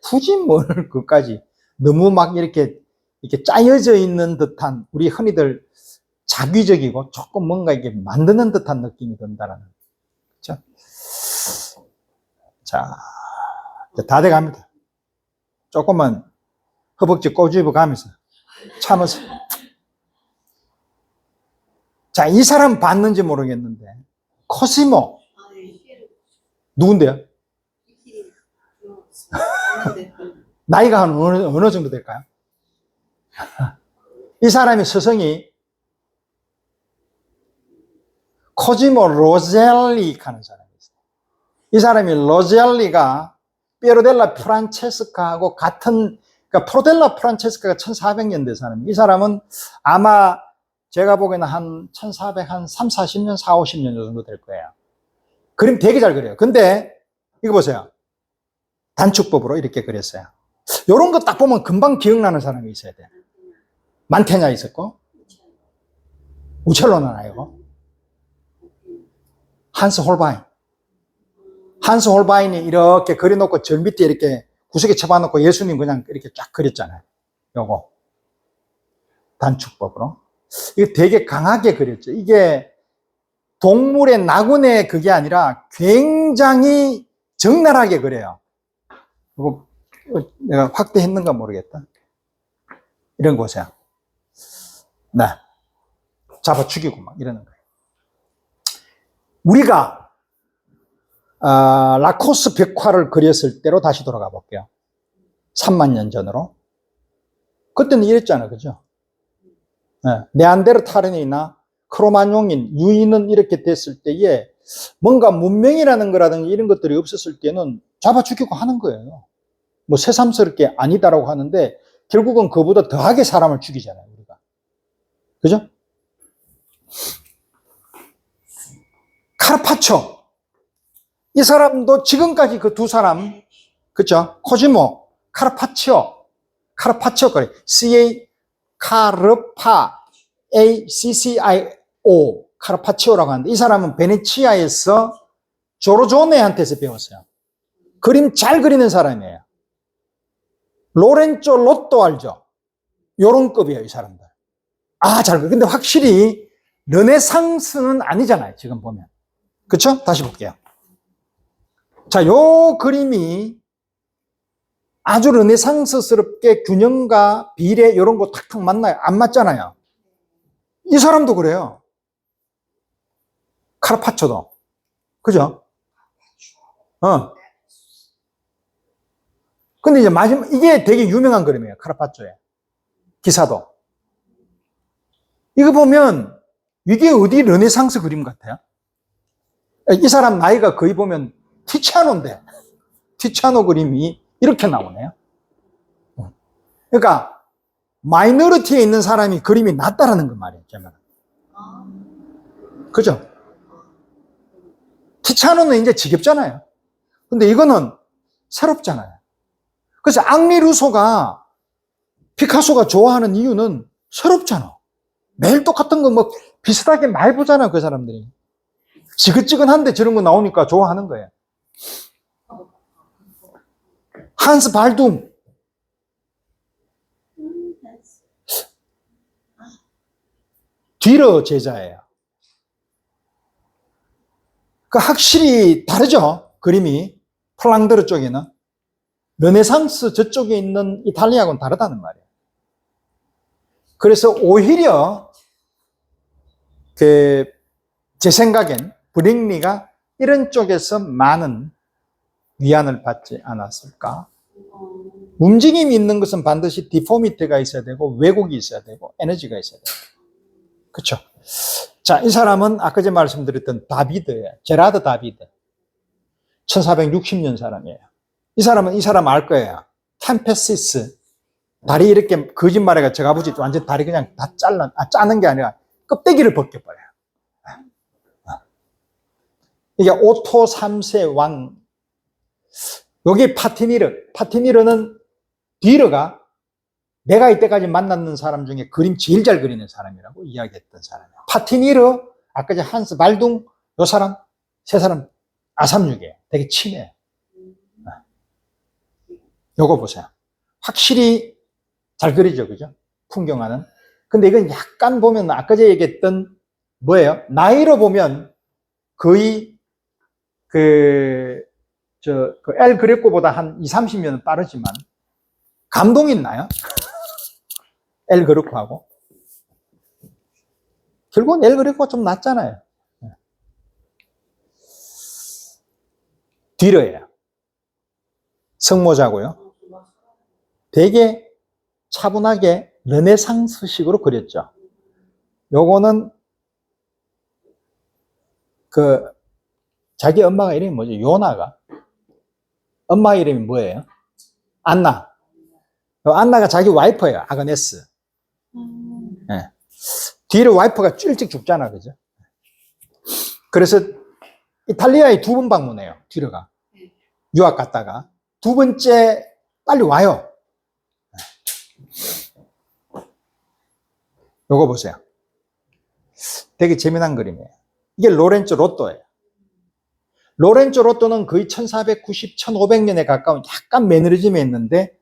굳이 뭘 그까지 너무 막 이렇게 짜여져 있는 듯한, 우리 흔히들 자기적이고 조금 뭔가 이게 만드는 듯한 느낌이 든다라는. 그렇죠? 자, 다 돼 갑니다. 조금만 허벅지 꼬집어 가면서 참으세요. 자, 이 사람 봤는지 모르겠는데, 코시모. 누군데요? 나이가 한 어느 정도 될까요? 이 사람의 스승이 코지모 로젤리 하는 사람이 있어요. 이 사람이 로젤리가 피에로델라 프란체스카하고 같은, 그러니까 프로델라 프란체스카가 1400년대 사람이에요. 이 사람은 아마 제가 보기에는 한 1400, 한 3, 40년, 4, 50년 정도 될 거예요. 그림 되게 잘 그려요. 근데 이거 보세요. 단축법으로 이렇게 그렸어요. 요런 거 딱 보면 금방 기억나는 사람이 있어야 돼요. 만테냐 있었고, 우첼로는 아니고, 한스 홀바인. 한스 홀바인이 이렇게 그려놓고 절 밑에 이렇게 구석에 쳐봐놓고 예수님 그냥 이렇게 쫙 그렸잖아요. 요거. 단축법으로. 이게 되게 강하게 그렸죠. 이게 동물의 나군의 그게 아니라 굉장히 적나라하게 그려요. 이거 내가 확대했는가 모르겠다. 이런 거 보세요. 네. 잡아 죽이고 막 이러는 거예요. 우리가 라코스 벽화를 그렸을 때로 다시 돌아가 볼게요. 3만 년 전으로. 그때는 이랬잖아요. 그죠? 네. 네안데르탈인이나 크로마뇽인, 유인은 이렇게 됐을 때에 뭔가 문명이라는 거라든지 이런 것들이 없었을 때는 잡아 죽이고 하는 거예요. 뭐 새삼스럽게 아니다라고 하는데 결국은 그보다 더하게 사람을 죽이잖아요. 우리가. 그죠? 카르파초. 이 사람도 지금까지 그 두 사람, 그죠? 코지모, 카르파치오 그래. CACCIO, 카르파치오라고 하는데 이 사람은 베네치아에서 조로조네한테서 배웠어요. 그림 잘 그리는 사람이에요. 로렌조 로또 알죠? 요런 급이에요, 이 사람들. 잘 그려. 근데 확실히 르네상스는 아니잖아요, 지금 보면. 그쵸? 다시 볼게요. 자, 요 그림이 아주 르네상스스럽게 균형과 비례 이런 거 탁탁 맞나요? 안 맞잖아요. 이 사람도 그래요. 카르파초도. 그죠? 근데 이제 마지막, 이게 되게 유명한 그림이에요. 카르파초의. 기사도. 이거 보면, 이게 어디 르네상스 그림 같아요? 이 사람 나이가 거의 보면 티치아노인데, 티치아노 그림이 이렇게 나오네요. 그러니까, 마이너리티에 있는 사람이 그림이 낫다라는 거 말이에요, 제 말은. 그죠? 티치아노는 이제 지겹잖아요. 근데 이거는 새롭잖아요. 그래서 앙리 루소가 피카소가 좋아하는 이유는 새롭잖아. 매일 똑같은 거 뭐 비슷하게 많이 보잖아요, 그 사람들이. 지긋지긋한데 저런 거 나오니까 좋아하는 거예요. 한스 발둠. 뒤로 제자예요. 그 확실히 다르죠, 그림이. 플랑드르 쪽에는. 르네상스 저쪽에 있는 이탈리아하고는 다르다는 말이에요. 그래서 오히려 제 생각엔 브링리가 이런 쪽에서 많은 위안을 받지 않았을까. 움직임이 있는 것은 반드시 디포미티가 있어야 되고 왜곡이 있어야 되고 에너지가 있어야 되고. 그렇죠? 자, 이 사람은 아까 전에 말씀드렸던 다비드예요. 제라드 다비드. 1460년 사람이에요. 이 사람 알 거예요. 템페시스. 다리 이렇게 거짓말해가 제가 아버지 완전 다리 그냥 다 짜는 게 아니라 껍데기를 벗겨버려요. 이게 오토 3세 왕. 여기 파티니르는 뒤르가 내가 이때까지 만났는 사람 중에 그림 제일 잘 그리는 사람이라고 이야기했던 사람이에요. 파티니르, 아까 전 한스 발둥, 요 사람, 세 사람 아삼육이에요. 되게 친해요. 요거 보세요. 확실히 잘 그리죠, 그죠? 풍경화는. 근데 이건 약간 보면 아까 제가 얘기했던 뭐예요? 나이로 보면 거의 엘 그레코보다 한 20, 30년은 빠르지만 감동이 있나요? 엘 그레코하고. 결국은 엘 그레코가 좀 낫잖아요. 뒤로예요. 성모자고요. 되게 차분하게 르네상스식으로 그렸죠. 요거는 자기 엄마가 이름이 뭐죠? 요나가. 엄마 이름이 뭐예요? 안나. 안나가 자기 와이프예요. 아그네스. 네. 뒤로 와이프가 일찍 죽잖아, 그죠? 그래서 이탈리아에 2번 방문해요, 뒤로가. 유학 갔다가. 2번째, 빨리 와요. 요거 보세요. 되게 재미난 그림이에요. 이게 로렌조 로또예요. 로렌조 로또는 거의 1490, 1500년에 가까운 약간 매너리즘에 있는데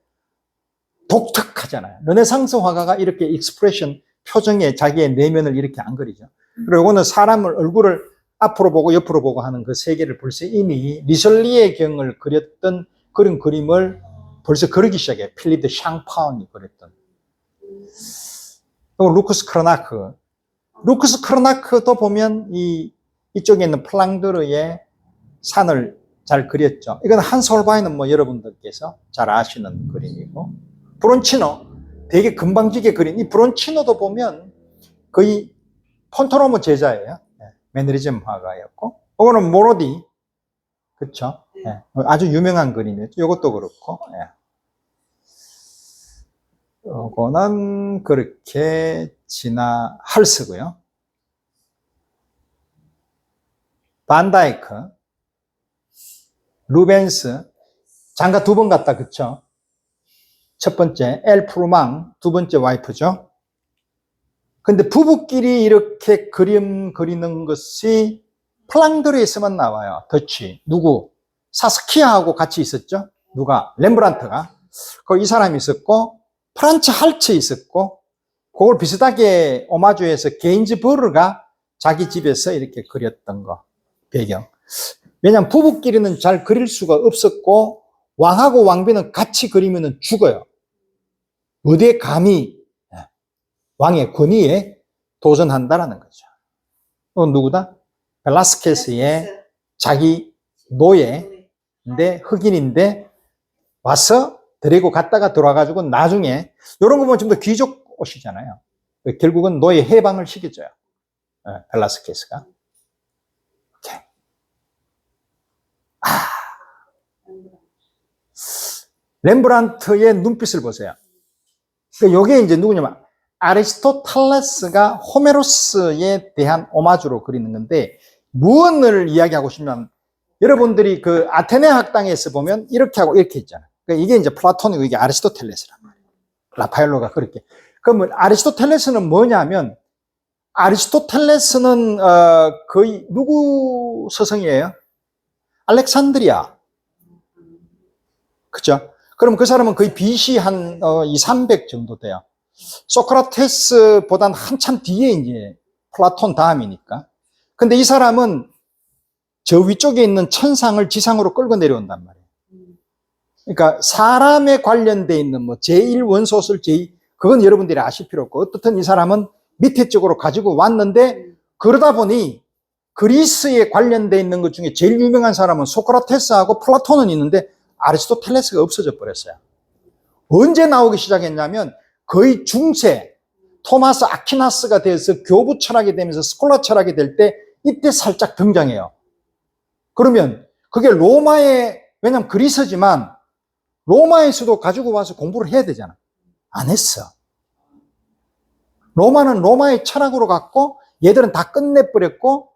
독특하잖아요. 르네상스 화가가 이렇게 익스프레션, 표정에 자기의 내면을 이렇게 안 그리죠. 그리고 이거는 사람을 얼굴을 앞으로 보고 옆으로 보고 하는 그 세계를 벌써 이미 리설리의 경을 그렸던 그런 그림을 벌써 그리기 시작해요. 필립 드 샹파운이 그렸던. 그리고 루크스 크로나크. 루크스 크로나크도 보면 이쪽에 있는 플랑드르의 산을 잘 그렸죠. 이건 한스 홀바이는 뭐 여러분들께서 잘 아시는 그림이고, 브론치노 되게 금방지게 그린 이 브론치노도 보면 거의 폰토로모 제자예요. 매너리즘 화가였고, 이거는 모로디, 그렇죠? 아주 유명한 그림이었죠. 이것도 그렇고, 이거는 그렇게 할스고요. 반다이크, 루벤스, 장가 2번 갔다, 그쵸? 첫 번째, 엘 프루망, 2번째 와이프죠. 근데 부부끼리 이렇게 그림 그리는 것이 플랑드르에서만 나와요. 더치. 누구? 사스키아하고 같이 있었죠? 누가? 렘브란트가. 이 사람이 있었고, 프란츠 할츠 있었고, 그걸 비슷하게 오마주해서 게인즈버르가 자기 집에서 이렇게 그렸던 거, 배경. 왜냐하면 부부끼리는 잘 그릴 수가 없었고, 왕하고 왕비는 같이 그리면 죽어요. 어디에 감히 왕의 권위에 도전한다라는 거죠. 누구다? 벨라스케스의 자기 노예인데, 흑인인데, 와서 데리고 갔다가 돌아가지고 나중에, 이런 거 보면 좀 더 귀족 옷이잖아요. 결국은 노예 해방을 시켜줘요. 벨라스케스가. 오케이. 렘브란트의 눈빛을 보세요. 이게 이제 누구냐면, 아리스토텔레스가 호메로스에 대한 오마주로 그리는 건데, 무언을 이야기하고 싶냐면, 여러분들이 그 아테네 학당에서 보면 이렇게 하고 이렇게 있잖아요. 그러니까 이게 이제 플라톤이고 이게 아리스토텔레스란 말이에요. 라파엘로가 그렇게. 그러면 아리스토텔레스는 뭐냐면, 아리스토텔레스는 거의 누구 서성이에요? 알렉산드리아. 그죠? 그럼 그 사람은 거의 BC 한 200-300 정도 돼요. 소크라테스보단 한참 뒤에 이제 플라톤 다음이니까. 근데 이 사람은 저 위쪽에 있는 천상을 지상으로 끌고 내려온단 말이에요. 그러니까 사람에 관련돼 있는 뭐 제1원소설 그건 여러분들이 아실 필요 없고, 어떻든 이 사람은 밑에 쪽으로 가지고 왔는데, 그러다 보니 그리스에 관련돼 있는 것 중에 제일 유명한 사람은 소크라테스하고 플라톤은 있는데 아리스토텔레스가 없어져 버렸어요. 언제 나오기 시작했냐면 거의 중세 토마스 아퀴나스가 돼서 교부 철학이 되면서 스콜라 철학이 될 때 이때 살짝 등장해요. 그러면 그게 왜냐면 그리스지만 로마에서도 가지고 와서 공부를 해야 되잖아. 안 했어. 로마는 로마의 철학으로 갔고 얘들은 다 끝내버렸고,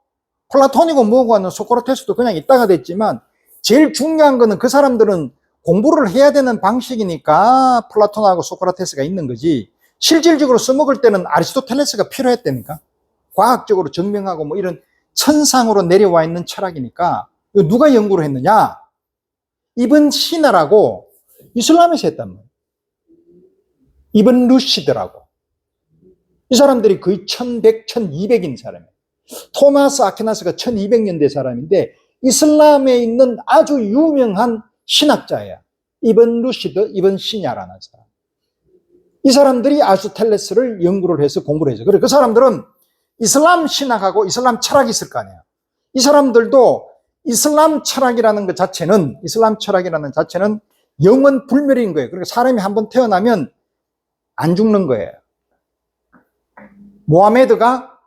플라톤이고 뭐고 하는 소크라테스도 그냥 있다가 됐지만, 제일 중요한 거는 그 사람들은 공부를 해야 되는 방식이니까 플라톤하고 소크라테스가 있는 거지, 실질적으로 써먹을 때는 아리스토텔레스가 필요했다니까. 과학적으로 증명하고 뭐 이런 천상으로 내려와 있는 철학이니까. 누가 연구를 했느냐? 이븐 시나라고 이슬람에서 했단 말이에요. 이븐 루시드라고. 이 사람들이 거의 1100, 1200인 사람이에요. 토마스 아퀴나스가 1200년대 사람인데 이슬람에 있는 아주 유명한 신학자예요. 이븐 루시드, 이븐 시냐라는 사람. 이 사람들이 아리스토텔레스를 연구를 해서 공부를 해서. 그래, 그 사람들은 이슬람 신학하고 이슬람 철학이 있을 거 아니에요. 이 사람들도 이슬람 철학이라는 것 자체는, 영원 불멸인 거예요. 그러니까 사람이 한번 태어나면 안 죽는 거예요. 모하메드가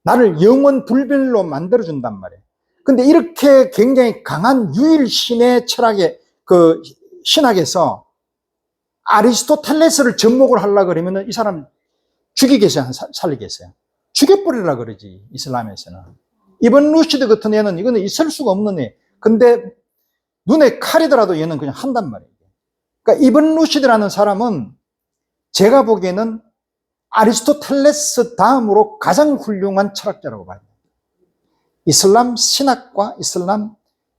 나를 영원 불멸로 만들어준단 말이에요. 근데 이렇게 굉장히 강한 유일신의 철학의 그 신학에서 아리스토텔레스를 접목을 하려고 그러면 이 사람 죽이겠어요? 살리겠어요? 죽여버리라 그러지, 이슬람에서는. 이번 루시드 같은 애는 이거는 있을 수가 없는 애. 근데 눈에 칼이더라도 얘는 그냥 한단 말이에요. 그러니까 이번 루시드라는 사람은 제가 보기에는 아리스토텔레스 다음으로 가장 훌륭한 철학자라고 봐요. 이슬람 신학과 이슬람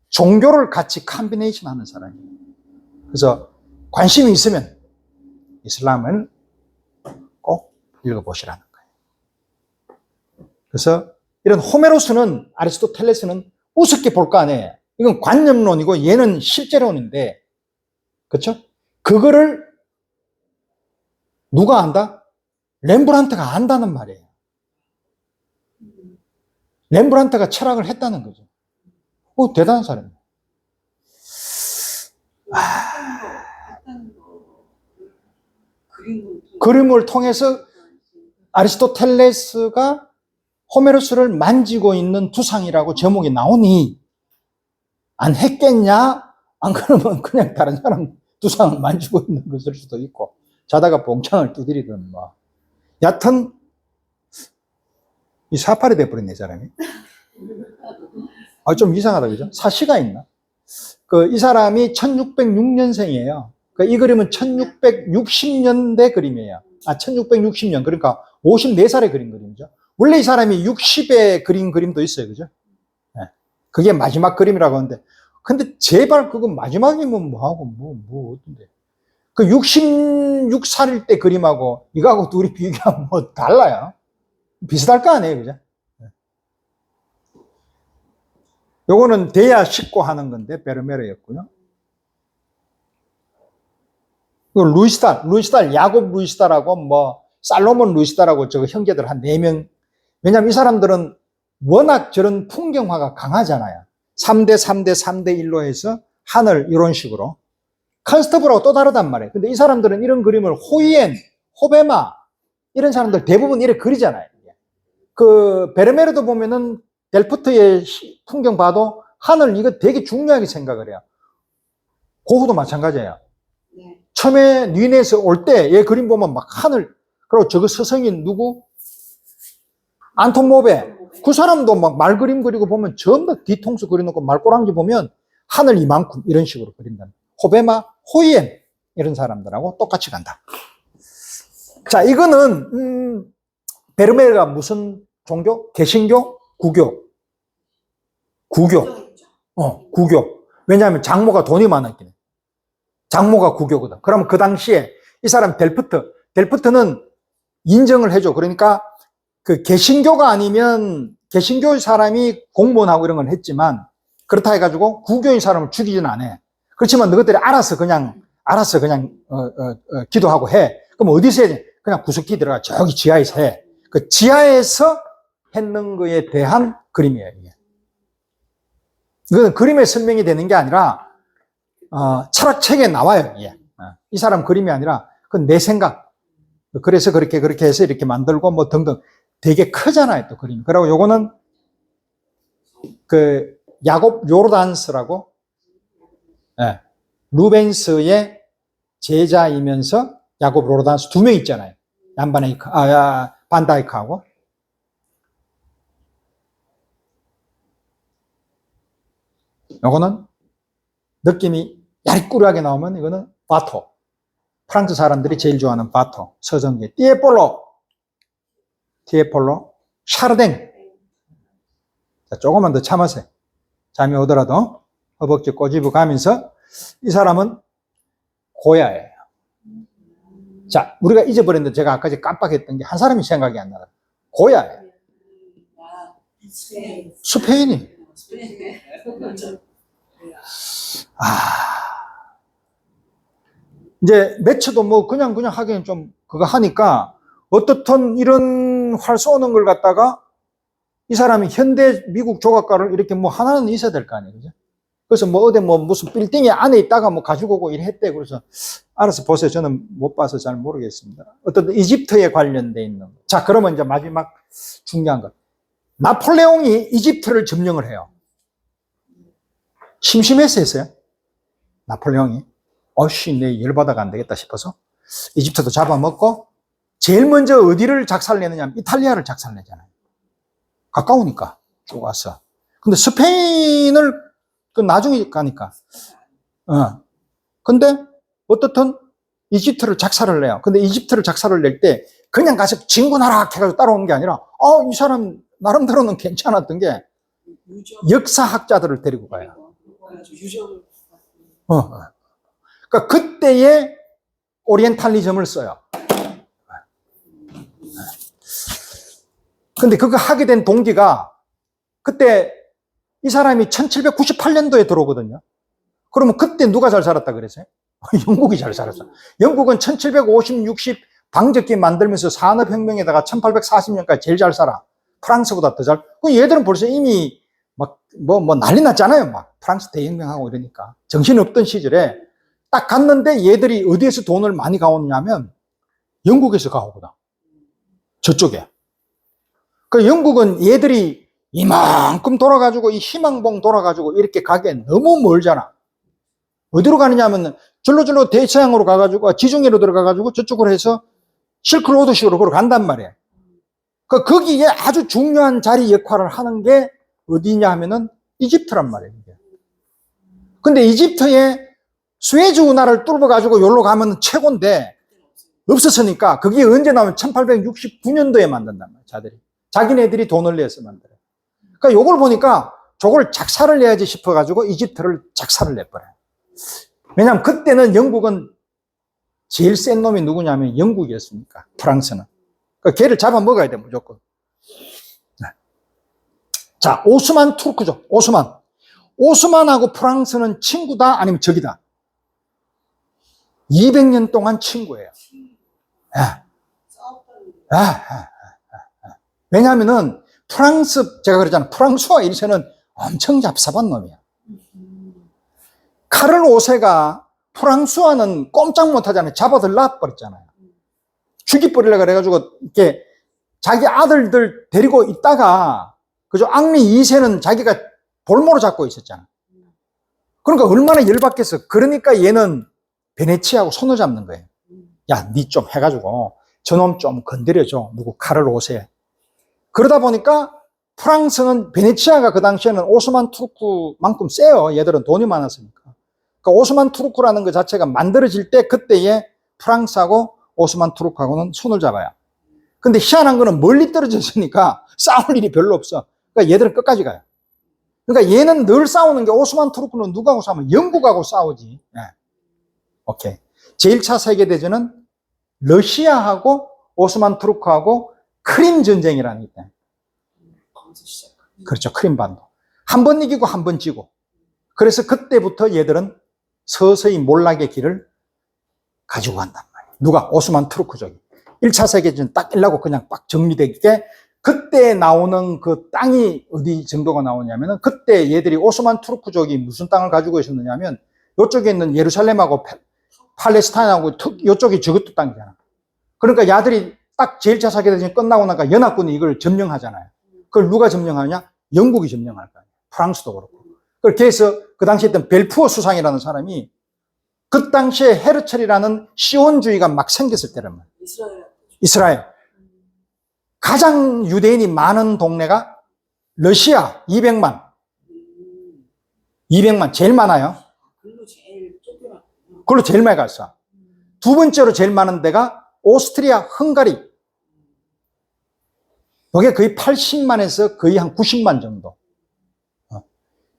종교를 같이 컴비네이션 하는 사람이에요. 그래서 관심이 있으면 이슬람을 꼭 읽어보시라는 거예요. 그래서 이런 호메로스는, 아리스토텔레스는 우습게 볼 거 아니에요. 이건 관념론이고 얘는 실제론인데, 그렇죠? 그거를 누가 안다? 렘브란트가 안다는 말이에요. 렘브란트가 철학을 했다는 거죠. 대단한 사람이에요. 그림을 통해서 아리스토텔레스가 호메로스를 만지고 있는 두상이라고 제목이 나오니 안 했겠냐? 안 그러면 그냥 다른 사람 두상을 만지고 있는 것일 수도 있고 자다가 봉창을 두드리든 뭐. 여하튼 이 사팔이 돼버렸네, 사람이. 좀 이상하다, 그죠? 사시가 있나? 이 사람이 1606년생이에요. 이 그림은 1660년대 그림이에요. 1660년. 그러니까 54살에 그린 그림이죠. 원래 이 사람이 60에 그린 그림도 있어요, 그죠? 네. 그게 마지막 그림이라고 하는데, 근데 제발 그거 마지막이면 뭐하고, 어떤데. 66살일 때 그림하고 이거하고 둘이 비교하면 뭐 달라요. 비슷할 거 아니에요, 그죠? 요거는 대야 싣고 하는 건데, 베르메르였고요. 루이스달, 야곱 루이스달하고 살로몬 루이스달하고 저거 형제들 한 4명. 왜냐면 이 사람들은 워낙 저런 풍경화가 강하잖아요. 3대 3대 3대 1로 해서 하늘 이런 식으로. 컨스터블하고 또 다르단 말이에요. 근데 이 사람들은 이런 그림을 호이엔, 호베마 이런 사람들 대부분 이렇게 그리잖아요. 베르메르도 보면은 델프트의 풍경 봐도 하늘 이거 되게 중요하게 생각을 해요. 고흐도 마찬가지예요. 네. 처음에 니네에서 올 때 얘 그림 보면 막 하늘, 그리고 저거 서성인 누구? 안톤 모베. 그 사람도 막 말 그림 그리고 보면 전부 다 뒤통수 그려놓고 말꼬랑지 보면 하늘 이만큼 이런 식으로 그린다. 호베마, 호이엔 이런 사람들하고 똑같이 간다. 자, 이거는 베르메르가 무슨 종교? 개신교? 구교? 구교. 왜냐하면 장모가 돈이 많았기 때문에. 장모가 구교거든. 그러면 그 당시에 이 사람 델프트는 인정을 해줘. 그러니까 그 개신교가 아니면 개신교 사람이 공무원하고 이런 건 했지만 그렇다 해가지고 구교인 사람을 죽이진 않아. 그렇지만 너희들이 알아서 그냥 기도하고 해. 그럼 어디서 해? 그냥 구석기 들어가 저기 지하에서 해. 그 지하에서 했는 거에 대한 그림이에요, 이게. 이거는 그림에 설명이 되는 게 아니라 철학책에 나와요, 이게. 이 사람 그림이 아니라 그건 내 생각. 그래서 그렇게 해서 이렇게 만들고 뭐 등등 되게 크잖아요, 또 그림이. 그리고 요거는 야곱 요르단스라고, 네, 루벤스의 제자이면서 야곱 요르단스 2명 있잖아요. 반다이크하고. 요거는 느낌이 야리꾸리하게 나오면 이거는 바토. 프랑스 사람들이 제일 좋아하는 바토. 서정계. 티에폴로. 샤르댕. 자, 조금만 더 참으세요. 잠이 오더라도 허벅지 꼬집어 가면서 이 사람은 고야예요. 자, 우리가 잊어버렸는데 제가 아까 깜빡했던 게 한 사람이 생각이 안 나요. 고야예요. 스페인이. 이제 매체도 뭐 그냥 하기엔 좀 그거 하니까 어떻든 이런 활 쏘는 걸 갖다가 이 사람이 현대 미국 조각가를 이렇게 뭐 하나는 있어야 될 거 아니에요, 그죠? 그래서 뭐 어디 뭐 무슨 빌딩에 안에 있다가 뭐 가지고 오고 이랬대. 그래서 알아서 보세요. 저는 못 봐서 잘 모르겠습니다. 어떤 이집트에 관련돼 있는. 자, 그러면 이제 마지막 중요한 것. 나폴레옹이 이집트를 점령을 해요. 심심해서 했어요. 나폴레옹이. 내 열받아가 안 되겠다 싶어서 이집트도 잡아먹고 제일 먼저 어디를 작살내느냐? 이탈리아를 작살내잖아요. 가까우니까 쭉 와서. 근데 스페인을 그 나중에 가니까. 근데 어떻든 이집트를 작살을 내요. 근데 이집트를 작살을 낼 때 그냥 가서 진군하라 해가지고 따라오는 게 아니라 이 사람 나름대로는 괜찮았던 게 역사학자들을 데리고 가요. 유적을. 그러니까 그때의 오리엔탈리즘을 써요. 근데 그거 하게 된 동기가 그때 이 사람이 1798년도에 들어오거든요. 그러면 그때 누가 잘 살았다 그랬어요? 영국이 잘 살았어. 영국은 1750, 60 방적기 만들면서 산업혁명에다가 1840년까지 제일 잘 살아. 프랑스보다 더 잘. 얘들은 벌써 이미 뭐 난리 났잖아요. 막 프랑스 대혁명하고 이러니까. 정신없던 시절에 딱 갔는데 얘들이 어디에서 돈을 많이 가오느냐면 영국에서 가오거든. 저쪽에. 그 영국은 얘들이 이만큼 돌아가지고 이 희망봉 돌아가지고 이렇게 가기엔 너무 멀잖아. 어디로 가느냐 하면 절로 대서양으로 가가지고 지중해로 들어가가지고 저쪽으로 해서 실크로드식으로 걸어간단 말이에요. 거기에 아주 중요한 자리 역할을 하는 게 어디냐 하면은 이집트란 말이에요. 근데 이집트에 수에즈 운하를 뚫어가지고 여기로 가면 최고인데 없었으니까 그게 언제 나오면 1869년도에 만든단 말이에요. 자기네들이 돈을 내서 만들어요. 그러니까 요걸 보니까 저걸 작사를 내야지 싶어가지고 이집트를 작사를 내버려요. 왜냐하면 그때는 영국은 제일 센 놈이 누구냐면 영국이었으니까, 프랑스는. 그러니까 걔를 잡아먹어야 돼, 무조건. 자, 오스만 투르크죠. 오스만하고 프랑스는 친구다 아니면 적이다? 200년 동안 친구예요. 왜냐하면은 제가 그랬잖아요. 프랑스와 1세는 엄청 얍삽한 놈이야. 카를 5세가 프랑스와는 꼼짝 못하잖아요. 잡아들라 버렸잖아요. 죽이버리려고 그래가지고 이렇게 자기 아들들 데리고 있다가 그죠? 앙리 2세는 자기가 볼모로 잡고 있었잖아. 그러니까 얼마나 열받겠어. 그러니까 얘는 베네치아하고 손을 잡는 거예요. 야, 니 좀 해가지고 저놈 좀 건드려줘. 누구 카를 5세. 그러다 보니까 프랑스는 베네치아가 그 당시에는 오스만 투르크만큼 세요. 얘들은 돈이 많았으니까. 그러니까 오스만 투르크라는 것 자체가 만들어질 때 그때에 프랑스하고 오스만 투르크하고는 손을 잡아요. 근데 희한한 거는 멀리 떨어져 있으니까 싸울 일이 별로 없어. 그러니까 얘들은 끝까지 가요. 그러니까 얘는 늘 싸우는 게 오스만 투르크는 누구하고 싸우면 영국하고 싸우지. 오케이. 제1차 세계대전은 러시아하고 오스만 투르크하고 크림 전쟁이라는 게 있다. 그렇죠. 크림반도. 한 번 이기고 한 번 지고. 그래서 그때부터 얘들은 서서히 몰락의 길을 가지고 간단 말이에요. 누가? 오스만 투르크족이. 1차 세계대전 딱 일라고 그냥 빡 정리되게 그때 나오는 그 땅이 어디 정도가 나오냐면은 그때 얘들이 오스만 투르크족이 무슨 땅을 가지고 있었느냐면 이쪽에 있는 예루살렘하고 팔레스타인하고 이쪽이 저것도 땅이잖아. 그러니까 야들이 딱 제1차 세계대전이 끝나고 나니까 연합군이 이걸 점령하잖아요. 그걸 누가 점령하냐? 영국이 점령할 거 아니에요. 프랑스도 그렇고. 그렇게 해서 그 당시에 있던 벨푸어 수상이라는 사람이 그 당시에 헤르첼이라는 시온주의가 막 생겼을 때란 말이에요. 이스라엘. 가장 유대인이 많은 동네가 러시아 200만. 200만 제일 많아요. 그걸로 제일 많이 갔어. 두 번째로 제일 많은 데가 오스트리아, 헝가리. 이게 거의 80만에서 거의 한 90만 정도.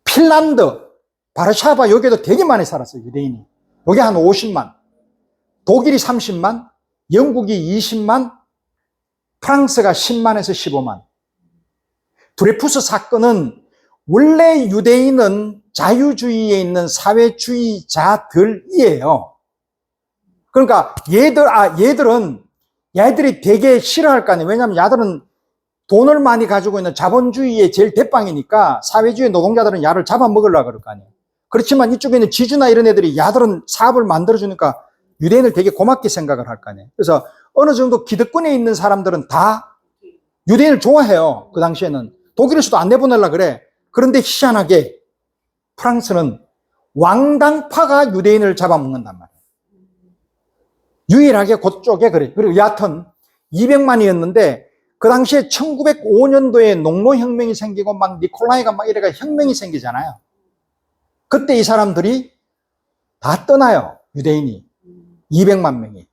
핀란드, 바르샤바 여기도 되게 많이 살았어요, 유대인이. 여기 한 50만. 독일이 30만, 영국이 20만, 프랑스가 10만에서 15만. 드레푸스 사건은 원래 유대인은 자유주의에 있는 사회주의자들이에요. 그러니까 얘들이 되게 싫어할 거 아니에요. 왜냐하면 야들은 돈을 많이 가지고 있는 자본주의의 제일 대빵이니까 사회주의 노동자들은 야를 잡아먹으려고 그럴 거 아니에요. 그렇지만 이쪽에 있는 지주나 이런 애들이 야들은 사업을 만들어주니까 유대인을 되게 고맙게 생각을 할 거 아니에요. 그래서 어느 정도 기득권에 있는 사람들은 다 유대인을 좋아해요. 그 당시에는. 독일에서도 안 내보내려고 그래. 그런데 희한하게 프랑스는 왕당파가 유대인을 잡아먹는단 말이에요. 유일하게 그쪽에 그래. 그리고 여하튼 200만이었는데 그 당시에 1905년도에 농노혁명이 생기고 막 니콜라이가 막 이래가 혁명이 생기잖아요. 그때 이 사람들이 다 떠나요. 유대인이. 200만 명이.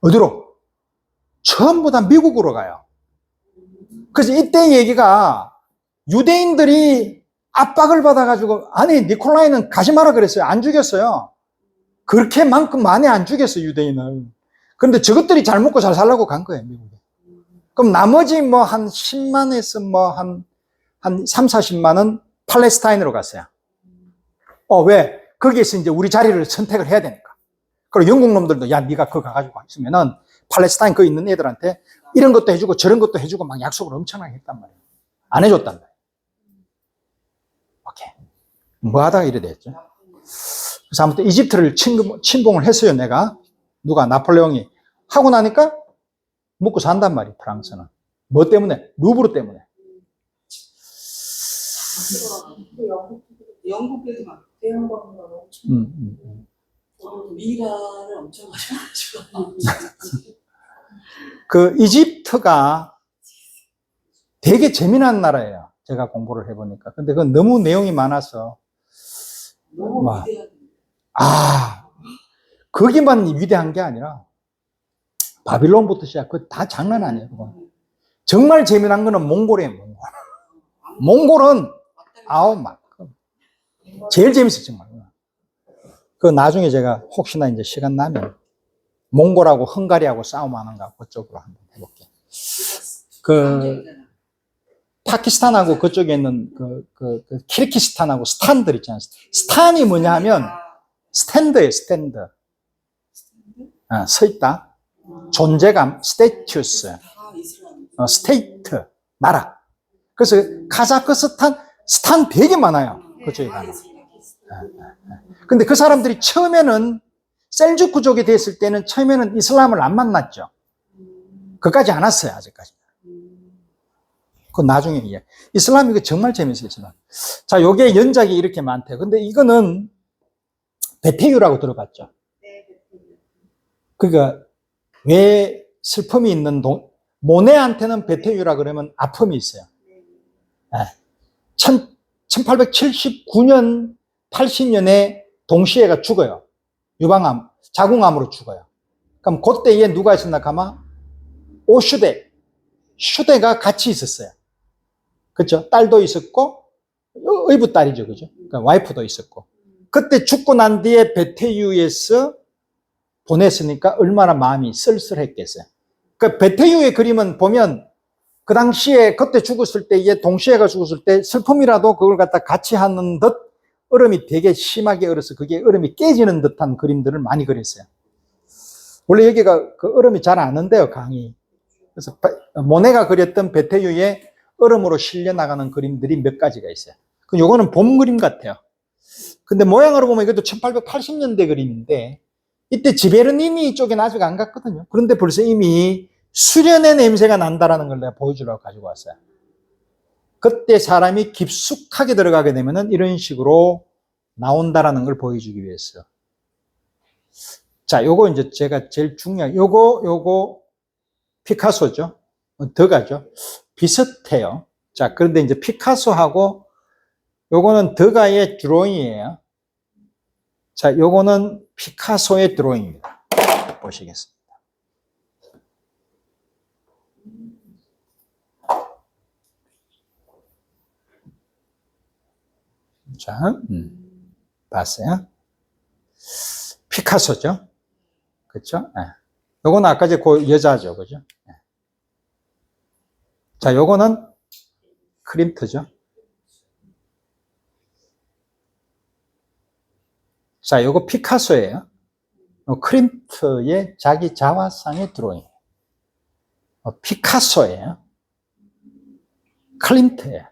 어디로? 전부 다 미국으로 가요. 그래서 이때 얘기가 유대인들이 압박을 받아가지고, 아니, 니콜라이는 가지 마라 그랬어요. 안 죽였어요. 그렇게만큼 많이 안 죽였어요, 유대인을. 그런데 저것들이 잘 먹고 잘 살라고 간 거예요, 미국에. 그럼 나머지 뭐 한 10만에서 뭐 한 3, 40만은 팔레스타인으로 갔어요. 왜? 거기에서 이제 우리 자리를 선택을 해야 되니까. 그리고 영국 놈들도, 야, 네가 그거 가가지고 있으면은 팔레스타인 거기 있는 애들한테 이런 것도 해주고 저런 것도 해주고 막 약속을 엄청나게 했단 말이에요. 안 해줬단 말이에요. 오케이. 뭐 하다가 이래 됐죠. 그래서 아무튼 이집트를 침공을 했어요, 내가. 누가? 나폴레옹이. 하고 나니까 먹고 산단 말이에요, 프랑스는. 뭐 때문에? 루브르 때문에. 영국에도 막 대형광을 엄청 미라를 엄청 하셔가지고 그 이집트가 되게 재미난 나라예요. 제가 공부를 해보니까. 근데 그건 너무 내용이 많아서. 너무 위대한. 거기만 위대한 게 아니라 바빌론부터 시작. 그거 다 장난 아니에요. 그건. 정말 재미난 거는 몽골이에요. 몽골은 막 제일 재밌어요, 정말. 그 나중에 제가 혹시나 이제 시간 나면 몽골하고 헝가리하고 싸움하는가 그쪽으로 한번 해볼게요. 그 파키스탄하고 그쪽에 있는 그 키르기스탄하고 스탄들 있잖아요. 스탄이 뭐냐 하면 스탠드예요, 스탠드. 서 있다. 존재감, 스테이투스. 스테이트, 나라. 그래서 카자흐스탄, 스탄 되게 많아요. 그쪽에 가면. 근데 그 사람들이 처음에는 셀주크족이 됐을 때는 처음에는 이슬람을 안 만났죠. 그까지 안 왔어요, 아직까지. 그건 나중에 이해. 이슬람 이거 정말 재밌어요, 이슬람. 자, 요게 연작이 이렇게 많대요. 근데 이거는 베테유라고 들어봤죠. 그러니까 왜 슬픔이 있는 모네한테는 베테유라 그러면 아픔이 있어요. 1879년, 80년에 동시에가 죽어요. 유방암, 자궁암으로 죽어요. 그럼 그때에 누가 있었나 가마? 슈대가 같이 있었어요. 그렇죠? 딸도 있었고, 의붓 딸이죠, 그죠? 그러니까 와이프도 있었고. 그때 죽고 난 뒤에 베테유에서 보냈으니까 얼마나 마음이 쓸쓸했겠어요. 그 베테유의 그림은 보면 그 당시에 그때 죽었을 때, 얘 동시에가 죽었을 때 슬픔이라도 그걸 갖다 같이 하는 듯 얼음이 되게 심하게 얼어서 그게 얼음이 깨지는 듯한 그림들을 많이 그렸어요. 원래 여기가 그 얼음이 잘 안 온대요, 강이. 그래서 모네가 그렸던 베테유의 얼음으로 실려나가는 그림들이 몇 가지가 있어요. 요거는 봄 그림 같아요. 근데 모양으로 보면 이것도 1880년대 그림인데 이때 지베르니니 쪽에는 아직 안 갔거든요. 그런데 벌써 이미 수련의 냄새가 난다라는 걸 내가 보여주려고 가지고 왔어요. 그때 사람이 깊숙하게 들어가게 되면은 이런 식으로 나온다라는 걸 보여주기 위해서. 자, 요거 이제 제가 제일 중요한, 요거 피카소죠. 더가죠. 비슷해요. 자, 그런데 이제 피카소하고 요거는 더가의 드로잉이에요. 자, 요거는 피카소의 드로잉입니다. 보시겠습니다. 자, 봤어요? 피카소죠? 그렇죠? 네. 요거는 아까 그 여자죠, 그죠? 네. 자, 요거는 크림트죠. 자, 요거 피카소예요. 크림트의 자기 자화상의 드로잉. 피카소예요. 클림트예요.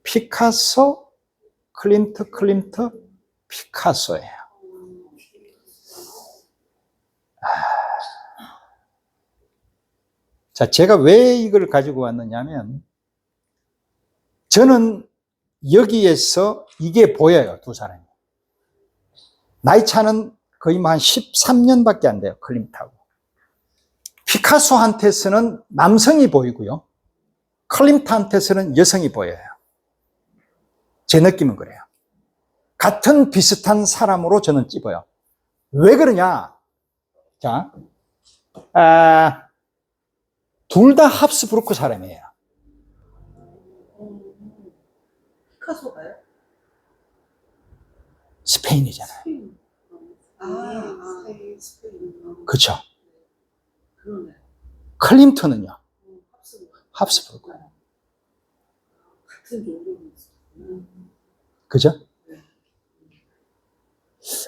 피카소, 클림트, 피카소예요. 자, 제가 왜 이걸 가지고 왔느냐면 저는 여기에서 이게 보여요, 두 사람이. 나이 차는 거의 뭐 한 13년밖에 안 돼요. 클림트하고. 피카소한테서는 남성이 보이고요. 클림트한테서는 여성이 보여요. 제 느낌은 그래요. 같은 비슷한 사람으로 저는 찝어요. 왜 그러냐? 자, 둘 다 합스부르크 사람이에요. 피카소가요? 스페인이잖아요. 스페인. 그렇죠. 그러네. 클림트는요. 합스부르크. 합스부르크. 같은 종교는 있어. 그죠?